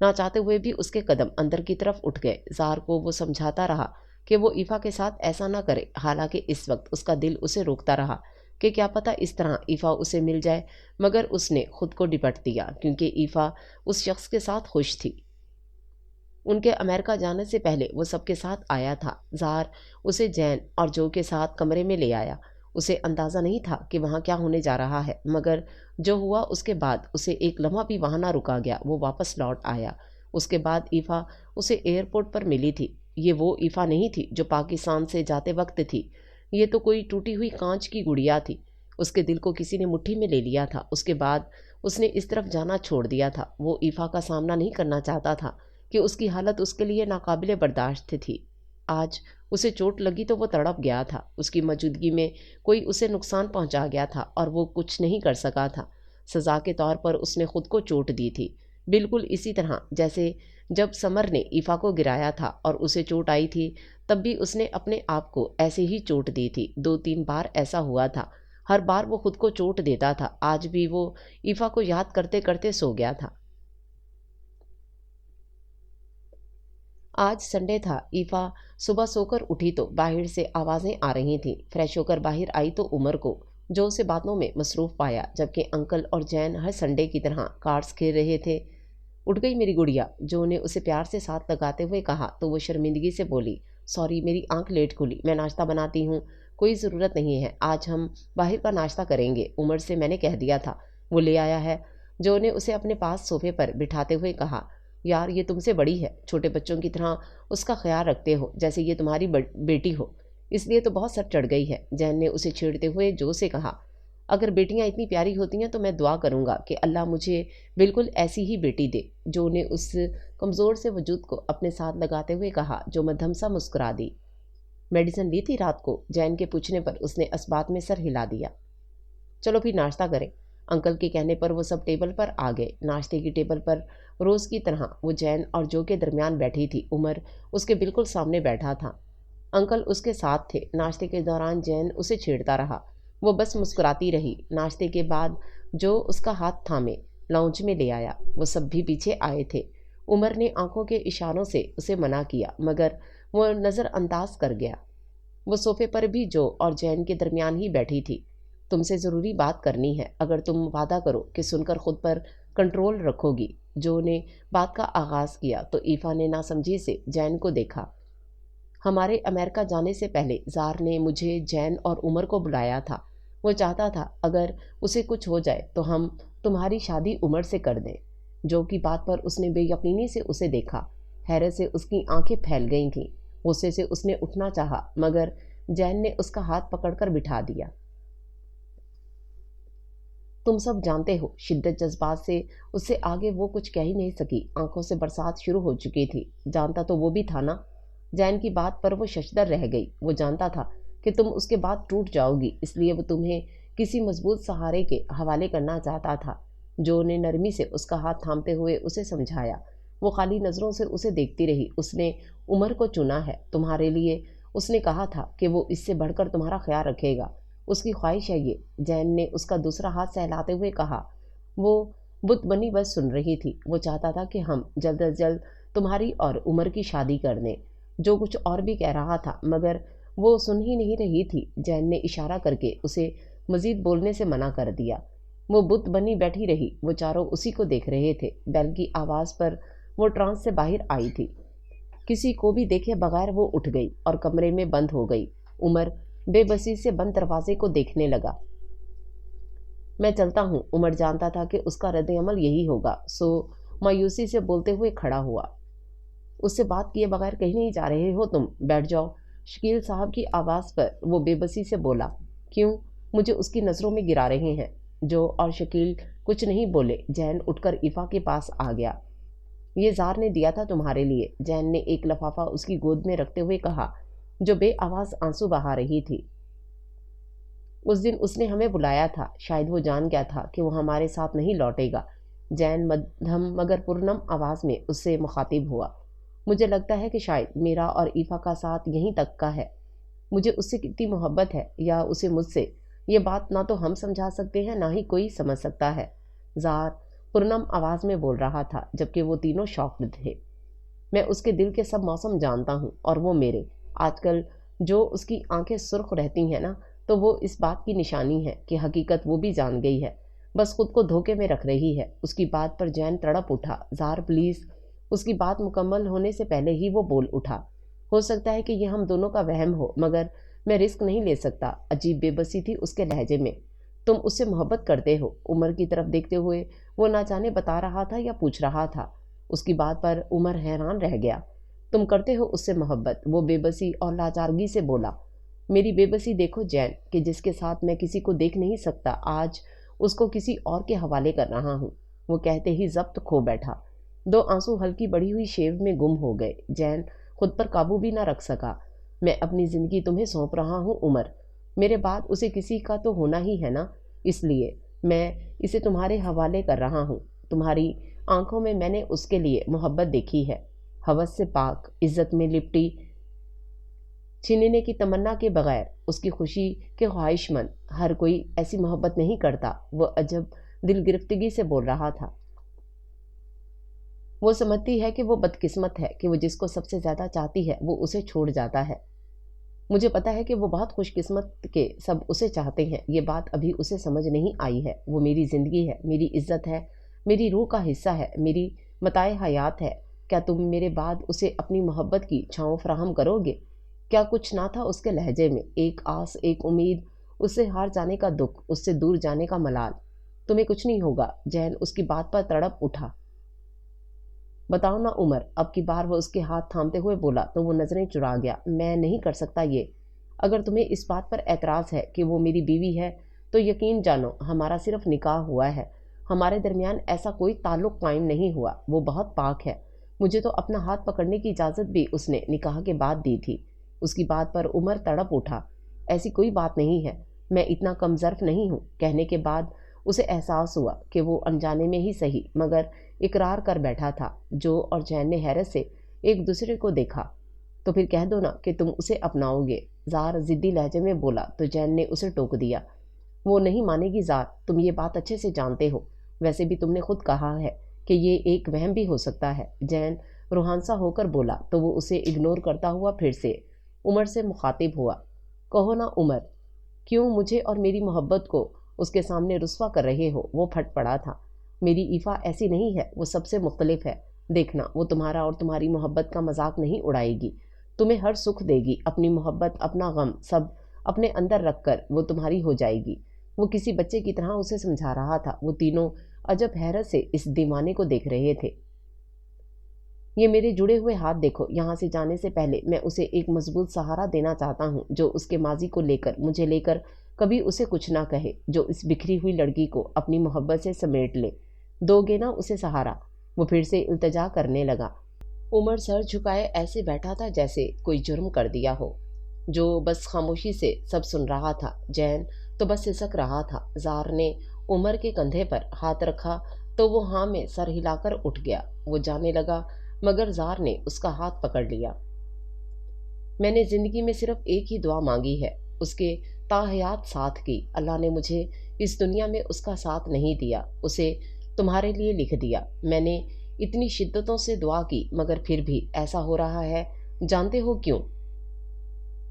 نہ چاہتے ہوئے بھی اس کے قدم اندر کی طرف اٹھ گئے۔ زار کو وہ سمجھاتا رہا کہ وہ ایفا کے ساتھ ایسا نہ کرے، حالانکہ اس وقت اس کا دل اسے روکتا رہا کہ کیا پتہ اس طرح ایفا اسے مل جائے، مگر اس نے خود کو ڈپٹ دیا کیونکہ ایفا اس شخص کے ساتھ خوش تھی۔ ان کے امریکہ جانے سے پہلے وہ سب کے ساتھ آیا تھا۔ زار اسے جین اور جو کے ساتھ کمرے میں لے آیا۔ اسے اندازہ نہیں تھا کہ وہاں کیا ہونے جا رہا ہے، مگر جو ہوا اس کے بعد اسے ایک لمحہ بھی وہاں نہ رکا گیا۔ وہ واپس لوٹ آیا۔ اس کے بعد ایفا اسے ایئرپورٹ پر ملی تھی۔ یہ وہ ایفا نہیں تھی جو پاکستان سے جاتے وقت تھی، یہ تو کوئی ٹوٹی ہوئی کانچ کی گڑیا تھی۔ اس کے دل کو کسی نے مٹھی میں لے لیا تھا۔ اس کے بعد اس نے اس طرف جانا چھوڑ دیا تھا۔ وہ ایفا کا سامنا نہیں کرنا چاہتا تھا کہ اس کی حالت اس کے لیے ناقابل برداشت تھی۔ آج اسے چوٹ لگی تو وہ تڑپ گیا تھا۔ اس کی موجودگی میں کوئی اسے نقصان پہنچا گیا تھا اور وہ کچھ نہیں کر سکا تھا۔ سزا کے طور پر اس نے خود کو چوٹ دی تھی، بالکل اسی طرح جیسے جب سمر نے ایفا کو گرایا تھا اور اسے چوٹ آئی تھی، تب بھی اس نے اپنے آپ کو ایسے ہی چوٹ دی تھی۔ 2-3 بار ایسا ہوا تھا، ہر بار وہ خود کو چوٹ دیتا تھا۔ آج بھی وہ ایفا کو یاد کرتے کرتے سو گیا تھا۔ آج سنڈے تھا۔ ایفا صبح سو کر اٹھی تو باہر سے آوازیں آ رہی تھیں۔ فریش ہو کر باہر آئی تو عمر کو جو سے باتوں میں مصروف پایا، جبکہ انکل اور جین ہر سنڈے کی طرح کارڈز کھیل رہے تھے۔ اٹھ گئی میری گڑیا، جو نے اسے پیار سے ساتھ لگاتے ہوئے کہا تو وہ شرمندگی سے بولی، سوری میری آنکھ لیٹ کھلی، میں ناشتہ بناتی ہوں۔ کوئی ضرورت نہیں ہے، آج ہم باہر کا ناشتہ کریں گے، عمر سے میں نے کہہ دیا تھا، وہ لے آیا ہے۔ جو نے اسے اپنے پاس صوفے پر بٹھاتے ہوئے کہا، یار یہ تم سے بڑی ہے، چھوٹے بچوں کی طرح اس کا خیال رکھتے ہو جیسے یہ تمہاری بیٹی ہو، اس لیے تو بہت سر چڑھ گئی ہے۔ جین نے اسے چھیڑتے ہوئے جو سے کہا، اگر بیٹیاں اتنی پیاری ہوتی ہیں تو میں دعا کروں گا کہ اللہ مجھے بالکل ایسی ہی بیٹی دے۔ جو نے اس کمزور سے وجود کو اپنے ساتھ لگاتے ہوئے کہا، جو مدھم سا مسکرا دی۔ میڈیسن لی تھی رات کو؟ جین کے پوچھنے پر اس نے اس بات میں سر ہلا دیا۔ چلو پھر ناشتہ کریں۔ انکل کے کہنے پر وہ سب ٹیبل پر آ گئے۔ ناشتے کی ٹیبل پر روز کی طرح وہ جین اور جو کے درمیان بیٹھی تھی۔ عمر اس کے بالکل سامنے بیٹھا تھا، انکل اس کے ساتھ تھے۔ ناشتے کے دوران جین اسے چھیڑتا رہا، وہ بس مسکراتی رہی۔ ناشتے کے بعد جو اس کا ہاتھ تھامے لاؤنج میں لے آیا، وہ سب بھی پیچھے آئے تھے۔ عمر نے آنکھوں کے اشاروں سے اسے منع کیا، مگر وہ نظر انداز کر گیا۔ وہ صوفے پر بھی جو اور جین کے درمیان ہی بیٹھی تھی۔ تم سے ضروری بات کرنی ہے، اگر تم وعدہ کرو کہ سن کر خود پر کنٹرول رکھو گی۔ جو نے بات کا آغاز کیا تو ایفا نے ناسمجھی سے جین کو دیکھا۔ ہمارے امریکہ جانے سے پہلے زار نے مجھے، جین اور عمر کو بلایا تھا۔ وہ چاہتا تھا اگر اسے کچھ ہو جائے تو ہم تمہاری شادی عمر سے کر دیں۔ جو کی بات پر اس نے بے یقینی سے اسے دیکھا۔ حیرت سے اس کی آنکھیں پھیل گئی تھیں۔ غصے سے اس نے اٹھنا چاہا، مگر جین نے اس کا ہاتھ پکڑ کر بٹھا دیا۔ تم سب جانتے ہو۔ شدت جذبات سے اس سے آگے وہ کچھ کہہ ہی نہیں سکی۔ آنکھوں سے برسات شروع ہو چکی تھی۔ جانتا تو وہ بھی تھا نا؟ جین کی بات پر وہ ششدر رہ گئی۔ وہ جانتا تھا کہ تم اس کے بعد ٹوٹ جاؤ گی، اس لیے وہ تمہیں کسی مضبوط سہارے کے حوالے کرنا چاہتا تھا۔ جو نے نرمی سے اس کا ہاتھ تھامتے ہوئے اسے سمجھایا۔ وہ خالی نظروں سے اسے دیکھتی رہی۔ اس نے عمر کو چنا ہے تمہارے لیے، اس نے کہا تھا کہ وہ اس سے بڑھ کر تمہارا خیال رکھے گا، اس کی خواہش ہے یہ۔ جین نے اس کا دوسرا ہاتھ سہلاتے ہوئے کہا۔ وہ بت بنی بس سن رہی تھی۔ وہ چاہتا تھا کہ ہم جلد از جلد تمہاری اور عمر کی شادی کر دیں۔ جو کچھ اور بھی کہہ رہا تھا، مگر وہ سن ہی نہیں رہی تھی۔ جین نے اشارہ کر کے اسے مزید بولنے سے منع کر دیا۔ وہ بت بنی بیٹھی رہی۔ وہ چاروں اسی کو دیکھ رہے تھے۔ بیل کی آواز پر وہ ٹرانس سے باہر آئی تھی۔ کسی کو بھی دیکھے بغیر وہ اٹھ گئی اور کمرے میں بند ہو گئی۔ عمر بے بسی سے بند دروازے کو دیکھنے لگا۔ میں چلتا ہوں۔ عمر جانتا تھا کہ اس کا رد عمل یہی ہوگا، سو مایوسی سے بولتے ہوئے کھڑا ہوا۔ اس سے بات کیے بغیر کہیں نہیں جا رہے ہو تم؟ بیٹھ جاؤ۔ شکیل صاحب کی آواز پر وہ بے بسی سے بولا۔ کیوں؟ मुझे उसकी नज़रों में गिरा रहे हैं। जो और शकील कुछ नहीं बोले। जैन उठकर ईफा के पास आ गया। ये ज़ार ने दिया था तुम्हारे लिए, जैन ने एक लफाफा उसकी गोद में रखते हुए कहा, जो बेआवाज़ आंसू बहा रही थी। उस दिन उसने हमें बुलाया था, शायद वो जान गया था कि वो हमारे साथ नहीं लौटेगा। जैन मध्यम मगर पूर्णम आवाज़ में उससे मुखातिब हुआ। मुझे लगता है कि शायद मेरा और ईफा का साथ यहीं तक का है। मुझे उससे कितनी मोहब्बत है या उसे मुझसे, ये बात ना तो हम समझा सकते हैं ना ही कोई समझ सकता है। ज़ार पूर्णम आवाज़ में बोल रहा था, जबकि वो तीनों शॉक्ड थे। मैं उसके दिल के सब मौसम जानता हूँ और वो मेरे। आजकल जो उसकी आंखें सुर्ख रहती हैं ना, तो वो इस बात की निशानी है कि हकीकत वो भी जान गई है, बस खुद को धोखे में रख रही है। उसकी बात पर जैन तड़प उठा। ज़ार प्लीज़। उसकी बात मुकम्मल होने से पहले ही वो बोल उठा। हो सकता है कि ये हम दोनों का वहम हो, मगर मैं रिस्क नहीं ले सकता। अजीब बेबसी थी उसके लहजे में। तुम उससे मोहब्बत करते हो? उमर की तरफ देखते हुए वो ना जाने बता रहा था या पूछ रहा था। उसकी बात पर उमर हैरान रह गया। तुम करते हो उससे मोहब्बत? वो बेबसी और लाचारगी से बोला। मेरी बेबसी देखो जैन, कि जिसके साथ मैं किसी को देख नहीं सकता, आज उसको किसी और के हवाले कर रहा हूँ। वो कहते ही जब्त खो बैठा। दो आंसू हल्की बढ़ी हुई शेव में गुम हो गए। जैन खुद पर काबू भी ना रख सका। मैं अपनी ज़िंदगी तुम्हें सौंप रहा हूँ उमर। मेरे बाद उसे किसी का तो होना ही है ना, इसलिए मैं इसे तुम्हारे हवाले कर रहा हूँ। तुम्हारी आंखों में मैंने उसके लिए मोहब्बत देखी है, हवस से पाक, इज्जत में लिपटी, छीनने की तमन्ना के बगैर, उसकी खुशी के ख्वाहिशमंद। हर कोई ऐसी मोहब्बत नहीं करता। वो अजब दिल गिरफ्तगी से बोल रहा था। वो समझती है कि वो बदकिस्मत है कि वो जिसको सबसे ज़्यादा चाहती है वो उसे छोड़ जाता है। मुझे पता है कि वो बहुत खुशकिस्मत के सब उसे चाहते हैं। ये बात अभी उसे समझ नहीं आई है। वो मेरी ज़िंदगी है, मेरी इज्जत है, मेरी रूह का हिस्सा है, मेरी मताए हयात है। क्या तुम मेरे बाद उसे अपनी मोहब्बत की छाँव फराहम करोगे? क्या कुछ ना था उसके लहजे में? एक आस, एक उम्मीद, उससे हार जाने का दुख, उससे दूर जाने का मलाल। तुम्हें कुछ नहीं होगा। जैन उसकी बात पर तड़प उठा। बताओ ना उमर। अब की बार वो उसके हाथ थामते हुए बोला तो वो नज़रें चुरा गया। मैं नहीं कर सकता ये। अगर तुम्हें इस बात पर एतराज़ है कि वो मेरी बीवी है, तो यकीन जानो हमारा सिर्फ निकाह हुआ है। हमारे दरमियान ऐसा कोई ताल्लुक़ कायम नहीं हुआ। वो बहुत पाक है। मुझे तो अपना हाथ पकड़ने की इजाज़त भी उसने निकाह के बाद दी थी। उसकी बात पर उमर तड़प उठा। ऐसी कोई बात नहीं है। मैं इतना कमज़र्फ़ नहीं हूँ। कहने के बाद उसे एहसास हुआ कि वो अनजाने में ही सही मगर इकरार कर बैठा था। जो और जैन ने हैरत से एक दूसरे को देखा। तो फिर कह दो ना कि तुम उसे अपनाओगे। ज़ार ज़िद्दी लहजे में बोला तो जैन ने उसे टोक दिया। वो नहीं मानेगी ज़ार, तुम ये बात अच्छे से जानते हो। वैसे भी तुमने खुद कहा है कि ये एक वहम भी हो सकता है। जैन रूहानसा होकर बोला तो वो उसे इग्नोर करता हुआ फिर से उमर से मुखातिब हुआ। कहो ना उमर, क्यों मुझे और मेरी मोहब्बत को उसके सामने रुस्वा कर रहे हो? वो फट पड़ा था। मेरी ईफा ऐसी नहीं है, वो सबसे मुख्तलिफ है। देखना, वो तुम्हारा और तुम्हारी मोहब्बत का मजाक नहीं उड़ाएगी। तुम्हें हर सुख देगी। अपनी मोहब्बत, अपना गम सब अपने अंदर रखकर वो तुम्हारी हो जाएगी। वो किसी बच्चे की तरह उसे समझा रहा था। वो तीनों अजब हैरत से इस दीवाने को देख रहे थे। ये मेरे जुड़े हुए हाथ देखो। यहाँ से जाने से पहले मैं उसे एक मजबूत सहारा देना चाहता हूँ, जो उसके माजी को लेकर, मुझे लेकर कभी उसे कुछ ना कहे, जो इस बिखरी हुई लड़की को अपनी मोहब्बत से समेट ले। दोगे ना उसे सहारा? वो फिर से इल्तजा करने लगा। उमर सर झुकाए ऐसे बैठा था जैसे कोई जुर्म कर दिया हो, जो बस खामोशी से सब सुन रहा था। जैन तो बस सिसक रहा था। ज़ार ने उमर के कंधे पर हाथ रखा तो वो हाँ में सर हिलाकर उठ गया। वो जाने लगा मगर ज़ार ने उसका हाथ पकड़ लिया। मैंने ज़िंदगी में सिर्फ एक ही दुआ मांगी है, उसके ताहयात साथ की। अल्लाह ने मुझे इस दुनिया में उसका साथ नहीं दिया, उसे तुम्हारे लिए लिख दिया। मैंने इतनी शिद्दतों से दुआ की मगर फिर भी ऐसा हो रहा है। जानते हो क्यों?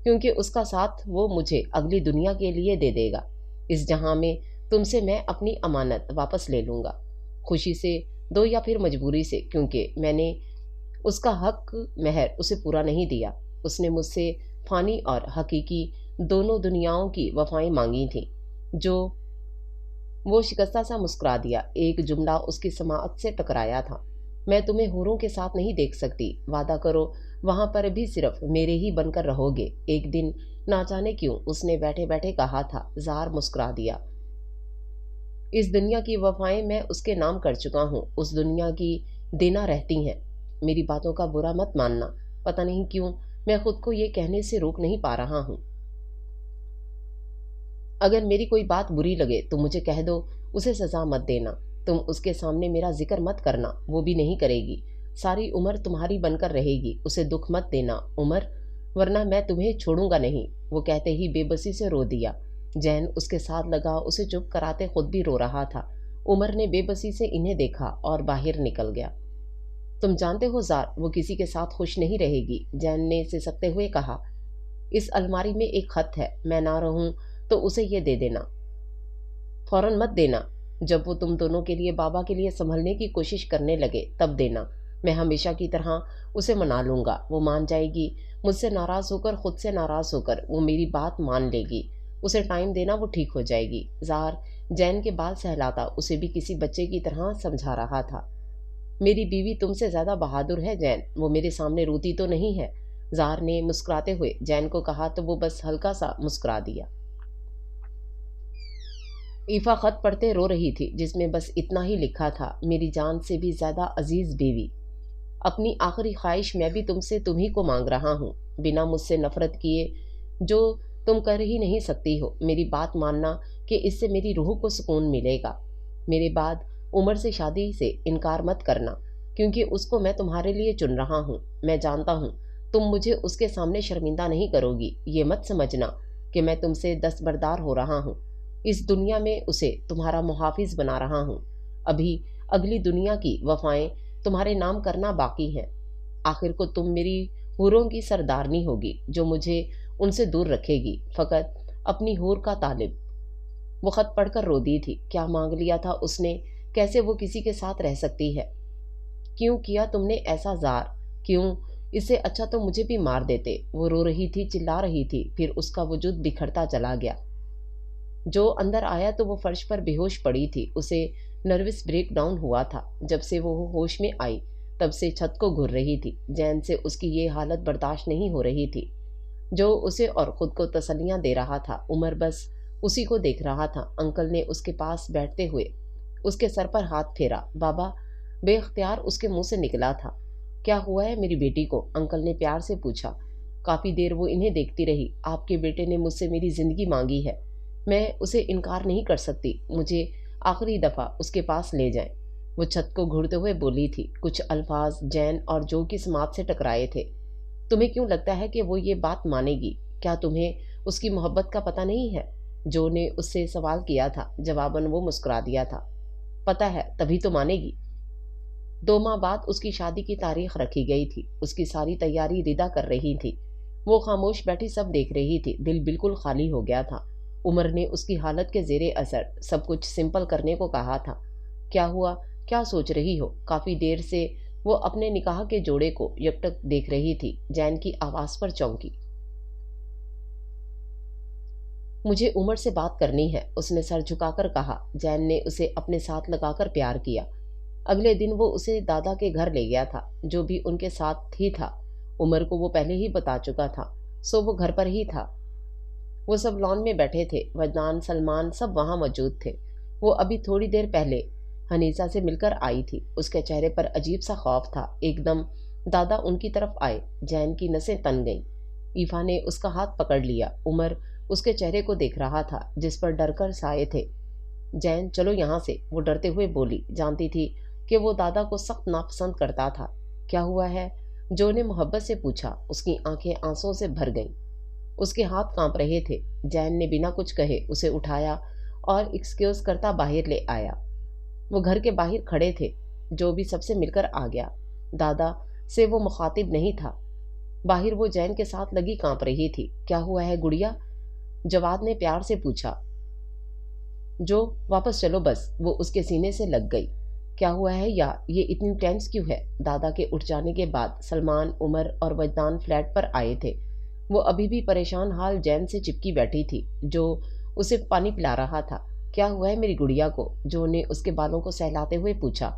क्योंकि उसका साथ वो मुझे अगली दुनिया के लिए दे देगा। इस जहां में तुमसे मैं अपनी अमानत वापस ले लूँगा, खुशी से दो या फिर मजबूरी से, क्योंकि मैंने उसका हक महर उसे पूरा नहीं दिया। उसने मुझसे फ़ानी और हकीकी दोनों दुनियाओं की वफ़ाएं मांगी थीं। जो वो शिकस्ता सा मुस्कुरा दिया। एक जुमला उसकी समाअत से टकराया था। मैं तुम्हें हूरों के साथ नहीं देख सकती। वादा करो वहां पर भी सिर्फ मेरे ही बनकर रहोगे। एक दिन ना जाने क्यों उसने बैठे बैठे कहा था। जार मुस्कुरा दिया। इस दुनिया की वफाएं मैं उसके नाम कर चुका हूँ, उस दुनिया की देना रहती हैं। मेरी बातों का बुरा मत मानना, पता नहीं क्यों मैं खुद को ये कहने से रोक नहीं पा रहा हूँ। अगर मेरी कोई बात बुरी लगे तो मुझे कह दो, उसे सजा मत देना। तुम उसके सामने मेरा जिक्र मत करना, वो भी नहीं करेगी। सारी उम्र तुम्हारी बनकर रहेगी, उसे दुख मत देना उमर, वरना मैं तुम्हें छोड़ूंगा नहीं। वो कहते ही बेबसी से रो दिया। जैन उसके साथ लगा, उसे चुप कराते खुद भी रो रहा था। उमर ने बेबसी से इन्हें देखा और बाहर निकल गया। तुम जानते हो जार, वो किसी के साथ खुश नहीं रहेगी, जैन ने सिसकते हुए कहा। इस अलमारी में एक खत है, मैं ना रहूं तो उसे ये दे देना। फौरन मत देना, जब वो तुम दोनों के लिए बाबा के लिए संभलने की कोशिश करने लगे तब देना। मैं हमेशा की तरह उसे मना लूंगा, वो मान जाएगी। मुझसे नाराज होकर, खुद से नाराज होकर वो मेरी बात मान लेगी। उसे टाइम देना, वो ठीक हो जाएगी। जार जैन के बाल सहलाता उसे भी किसी बच्चे की तरह समझा रहा था। मेरी बीवी तुमसे ज्यादा बहादुर है जैन, वो मेरे सामने रोती तो नहीं है। जार ने मुस्कुराते हुए जैन को कहा तो वो बस हल्का सा मुस्कुरा दिया। ईफा खत पढ़ते रो रही थी, जिसमें बस इतना ही लिखा था, मेरी जान से भी ज्यादा अजीज बीवी, अपनी आखिरी ख्वाहिश मैं भी तुमसे तुम्ही को मांग रहा हूँ। बिना मुझसे नफरत किए जो तुम कर ही नहीं सकती हो, मेरी बात मानना कि इससे मेरी रूह को सुकून मिलेगा। मेरे बाद उमर से शादी से इनकार मत करना, क्योंकि उसको मैं तुम्हारे लिए चुन रहा हूँ। मैं जानता हूँ तुम मुझे उसके सामने शर्मिंदा नहीं करोगी। ये मत समझना कि मैं तुमसे दस्तबरदार हो रहा हूँ। इस दुनिया में उसे तुम्हारा मुहाफिज बना रहा हूँ। अभी अगली दुनिया की वफाएं तुम्हारे नाम करना बाकी हैं। आखिर को तुम मेरी हूरों की सरदारनी होगी, जो मुझे उनसे दूर रखेगी, फकत अपनी हूर का तालिब। वो खत पढ़कर रो दी थी। क्या मांग लिया था उसने, कैसे वो किसी के साथ रह सकती है। क्यों किया तुमने ऐसा जार, क्यों? इससे अच्छा तो मुझे भी मार देते। वो रो रही थी, चिल्ला रही थी, फिर उसका वजूद बिखरता चला गया। जो अंदर आया तो वो फर्श पर बेहोश पड़ी थी। उसे नर्वस ब्रेक डाउन हुआ था। जब से वो होश में आई तब से छत को घूर रही थी। जैन से उसकी ये हालत बर्दाश्त नहीं हो रही थी, जो उसे और खुद को तसल्लियां दे रहा था। उमर बस उसी को देख रहा था। अंकल ने उसके पास बैठते हुए उसके सर पर हाथ फेरा। बाबा, बेख्तियार उसके मुंह से निकला था। क्या हुआ है मेरी बेटी को? अंकल ने प्यार से पूछा। काफी देर वो इन्हें देखती रही। आपके बेटे ने मुझसे मेरी जिंदगी मांगी है, मैं उसे इनकार नहीं कर सकती। मुझे आखिरी दफा उसके पास ले जाएं। वो छत को घूरते हुए बोली थी। कुछ अल्फाज जैन और जो की समात से टकराए थे। तुम्हें क्यों लगता है कि वो ये बात मानेगी? क्या तुम्हें उसकी मोहब्बत का पता नहीं है? जो ने उससे सवाल किया था। जवाबन वो मुस्कुरा दिया था। पता है, तभी तो मानेगी। 2 माह बाद उसकी शादी की तारीख रखी गई थी। उसकी सारी तैयारी रिदा कर रही थी। वो खामोश बैठी सब देख रही थी। दिल बिल्कुल खाली हो गया था। उमर ने उसकी हालत के जेरे असर सब कुछ सिंपल करने को कहा था। क्या हुआ, क्या सोच रही हो? काफी देर से वो अपने निकाह के जोड़े को यकटक देख रही थी। जैन की आवाज पर चौंकी। मुझे उमर से बात करनी है, उसने सर झुकाकर कहा। जैन ने उसे अपने साथ लगाकर प्यार किया। अगले दिन वो उसे दादा के घर ले गया था, जो भी उनके साथ ही था। उमर को वो पहले ही बता चुका था, सो वो घर पर ही था। वो सब लॉन में बैठे थे। वजदान, सलमान सब वहां मौजूद थे। वो अभी थोड़ी देर पहले हनीसा से मिलकर आई थी। उसके चेहरे पर अजीब सा खौफ था। एकदम दादा उनकी तरफ आए। जैन की नसें तन गईं। ईफा ने उसका हाथ पकड़ लिया। उमर उसके चेहरे को देख रहा था, जिस पर डरकर साए थे। जैन, चलो यहाँ से, वो डरते हुए बोली। जानती थी कि वो दादा को सख्त नापसंद करता था। क्या हुआ है? जो ने मोहब्बत से पूछा। उसकी आंखें आंसुओं से भर गईं। उसके हाथ कांप रहे थे। जैन ने बिना कुछ कहे उसे उठाया और एक्सक्यूज करता बाहर ले आया। वो घर के बाहर खड़े थे। जो भी सबसे मिलकर आ गया। दादा से वो मुखातिब नहीं था। बाहर वो जैन के साथ लगी कांप रही थी। क्या हुआ है गुड़िया? जवाद ने प्यार से पूछा। जो, वापस चलो बस, वो उसके सीने से लग गई। क्या हुआ है या ये इतनी टेंस क्यों है? दादा के उठ जाने के बाद सलमान, उमर और वजदान फ्लैट पर आए थे। वो अभी भी परेशान हाल जैन से चिपकी बैठी थी, जो उसे पानी पिला रहा था। क्या हुआ है मेरी गुड़िया को? जो ने उसके बालों को सहलाते हुए पूछा।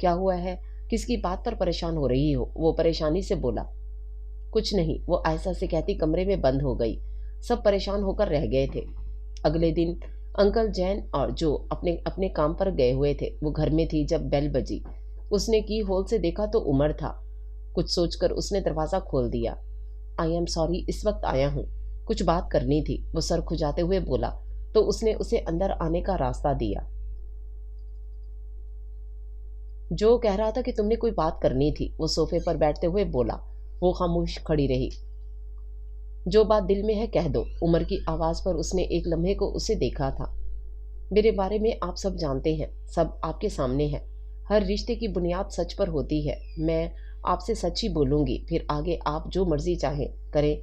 क्या हुआ है? किसकी बात पर परेशान हो रही हो? वो परेशानी से बोला। کچھ نہیں، وہ آہستہ سے کہتی کمرے میں بند ہو گئی۔ سب پریشان ہو کر رہ گئے تھے۔ اگلے دن انکل جین اور جو اپنے اپنے کام پر گئے ہوئے تھے وہ گھر میں تھی جب بیل بجی۔ اس نے کی ہول سے دیکھا تو عمر تھا۔ کچھ سوچ کر اس نے دروازہ کھول دیا۔ آئی ایم سوری، اس وقت آیا ہوں، کچھ بات کرنی تھی، وہ سر کھجاتے ہوئے بولا تو اس نے اسے اندر آنے کا راستہ دیا۔ جو کہہ رہا تھا کہ تم نے کوئی بات کرنی تھی، وہ صوفے پر بیٹھتے ہوئے بولا۔ وہ خاموش کھڑی رہی۔ جو بات دل میں ہے کہہ دو، عمر کی آواز پر اس نے ایک لمحے کو اسے دیکھا تھا۔ میرے بارے میں آپ سب جانتے ہیں، سب آپ کے سامنے ہے۔ ہر رشتے کی بنیاد سچ پر ہوتی ہے۔ میں آپ سے سچ ہی بولوں گی، پھر آگے آپ جو مرضی چاہیں کریں۔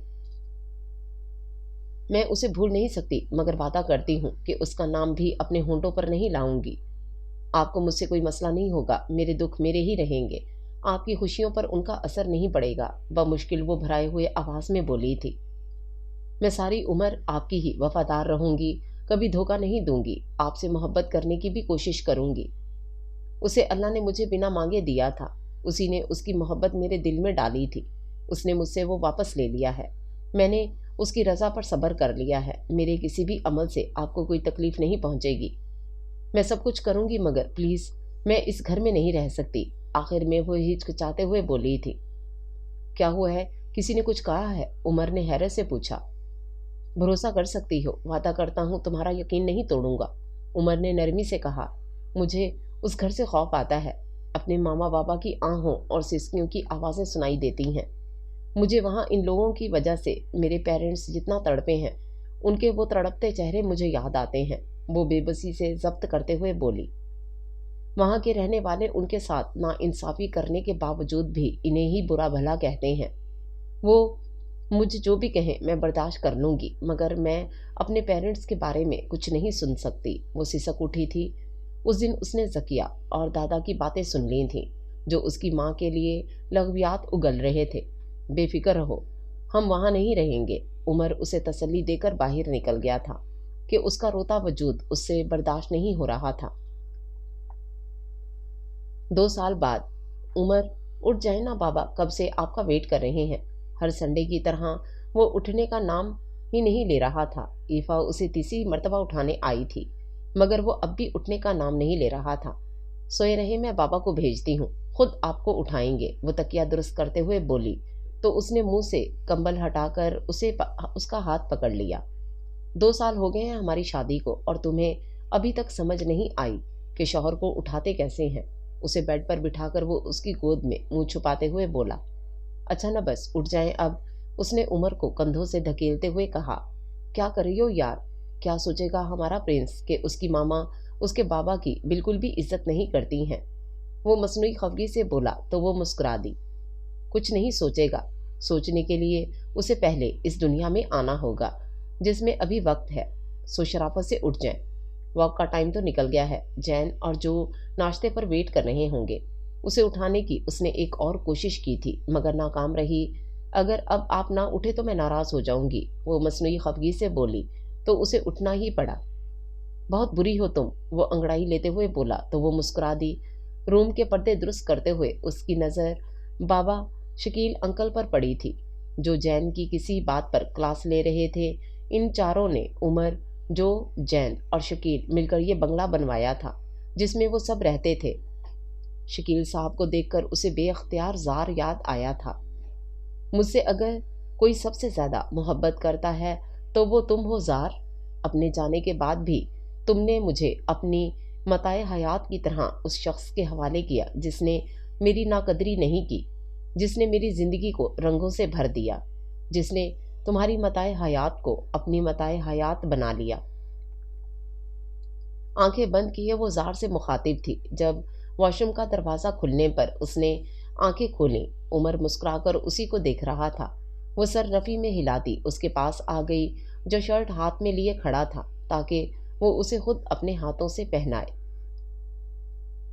میں اسے بھول نہیں سکتی، مگر وعدہ کرتی ہوں کہ اس کا نام بھی اپنے ہونٹوں پر نہیں لاؤں گی۔ آپ کو مجھ سے کوئی مسئلہ نہیں ہوگا، میرے دکھ میرے ہی رہیں گے، آپ کی خوشیوں پر ان کا اثر نہیں پڑے گا۔ بمشکل وہ بھرائے ہوئے آواز میں بولی تھی۔ میں ساری عمر آپ کی ہی وفادار رہوں گی، کبھی دھوکہ نہیں دوں گی، آپ سے محبت کرنے کی بھی کوشش کروں گی۔ اسے اللہ نے مجھے بنا مانگے دیا تھا، اسی نے اس کی محبت میرے دل میں ڈالی تھی، اس نے مجھ سے وہ واپس لے لیا ہے، میں نے اس کی رضا پر صبر کر لیا ہے۔ میرے کسی بھی عمل سے آپ کو کوئی تکلیف نہیں پہنچے گی، میں سب کچھ کروں گی، مگر پلیز میں اس گھر میں نہیں رہ سکتی۔ آخر میں وہ ہچکچاتے ہوئے بولی تھی۔ کیا ہوا ہے، کسی نے کچھ کہا ہے؟ عمر نے حیرت سے پوچھا۔ بھروسہ کر سکتی ہو، وعدہ کرتا ہوں تمہارا یقین نہیں توڑوں گا، عمر نے نرمی سے کہا۔ مجھے اس گھر سے خوف آتا ہے، اپنے ماما بابا کی آہوں اور سسکیوں کی آوازیں سنائی دیتی ہیں۔ مجھے وہاں ان لوگوں کی وجہ سے میرے پیرنٹس جتنا تڑپے ہیں، ان کے وہ تڑپتے چہرے مجھے یاد آتے ہیں، وہ بے بسی سے ضبط کرتے ہوئے بولی۔ وہاں کے رہنے والے ان کے ساتھ ناانصافی کرنے کے باوجود بھی انہیں ہی برا بھلا کہتے ہیں۔ وہ مجھے جو بھی کہیں میں برداشت کر لوں گی، مگر میں اپنے پیرنٹس کے بارے میں کچھ نہیں سن سکتی۔ وہ سسک اٹھی تھی۔ اس دن اس نے زکیہ اور دادا کی باتیں سن لی تھیں، جو اس کی ماں کے لیے لغویات اگل رہے تھے۔ بے فکر رہو، ہم وہاں نہیں رہیں گے، عمر اسے تسلی دے کر باہر نکل گیا تھا کہ اس کا روتا وجود اس سے برداشت نہیں ہو رہا تھا۔ 2 سال بعد عمر، اٹھ جائیں نا بابا، کب سے آپ کا ویٹ کر رہے ہیں۔ ہر سنڈے کی طرح وہ اٹھنے کا نام ہی نہیں لے رہا تھا۔ ایفا اسے تیسری مرتبہ اٹھانے آئی تھی، مگر وہ اب بھی اٹھنے کا نام نہیں لے رہا تھا۔ سوئے رہے، میں بابا کو بھیجتی ہوں، خود آپ کو اٹھائیں گے، وہ تکیہ درست کرتے ہوئے بولی تو اس نے منہ سے کمبل ہٹا کر اس کا ہاتھ پکڑ لیا۔ 2 سال ہو گئے ہیں ہماری شادی کو، اور تمہیں ابھی تک سمجھ نہیں آئی کہ شوہر کو اٹھاتے کیسے ہیں۔ اسے بیڈ پر بٹھا کر وہ اس کی گود میں منہ چھپاتے ہوئے بولا۔ اچھا نا بس اٹھ جائیں اب، اس نے عمر کو کندھوں سے دھکیلتے ہوئے کہا۔ کیا کر رہی ہو یار، کیا سوچے گا ہمارا پرنس کہ اس کی ماما اس کے بابا کی بالکل بھی عزت نہیں کرتی ہیں۔ وہ مصنوعی خفگی سے بولا تو وہ مسکرا دی۔ کچھ نہیں سوچے گا، سوچنے کے لیے اسے پہلے اس دنیا میں آنا ہوگا جس میں ابھی وقت ہے، سو شرافت سے اٹھ جائیں، واک کا ٹائم تو نکل گیا ہے۔ جین اور جو ناشتے پر ویٹ کر رہے ہوں گے۔ اسے اٹھانے کی اس نے ایک اور کوشش کی تھی، مگر ناکام رہی۔ اگر اب آپ نہ اٹھے تو میں ناراض ہو جاؤں گی، وہ مصنوعی خفگی سے بولی تو اسے اٹھنا ہی پڑا۔ بہت بری ہو تم، وہ انگڑائی لیتے ہوئے بولا تو وہ مسکرا دی۔ روم کے پردے درست کرتے ہوئے اس کی نظر بابا شکیل انکل پر پڑی تھی، جو جین کی کسی بات پر کلاس لے رہے تھے۔ ان چاروں نے، عمر، جو، جین اور شکیل، مل کر یہ بنگلہ بنوایا تھا جس میں وہ سب رہتے تھے۔ شکیل صاحب کو دیکھ کر اسے بے اختیار زار یاد آیا تھا۔ مجھ سے اگر کوئی سب سے زیادہ محبت کرتا ہے تو وہ تم ہو زار۔ اپنے جانے کے بعد بھی تم نے مجھے اپنی متاع حیات کی طرح اس شخص کے حوالے کیا جس نے میری ناقدری نہیں کی، جس نے میری زندگی کو رنگوں سے بھر دیا، جس نے تمہاری متاع حیات کو اپنی متاع حیات بنا لیا۔ آنکھیں بند کیے وہ زار سے مخاطب تھی۔ جب واش روم کا دروازہ کھلنے پر اس نے آنکھیں کھولیں، عمر مسکرا کر اسی کو دیکھ رہا تھا۔ وہ سر رفی میں ہلاتی اس کے پاس آ گئی، جو شرٹ ہاتھ میں لیے کھڑا تھا تاکہ وہ اسے خود اپنے ہاتھوں سے پہنائے۔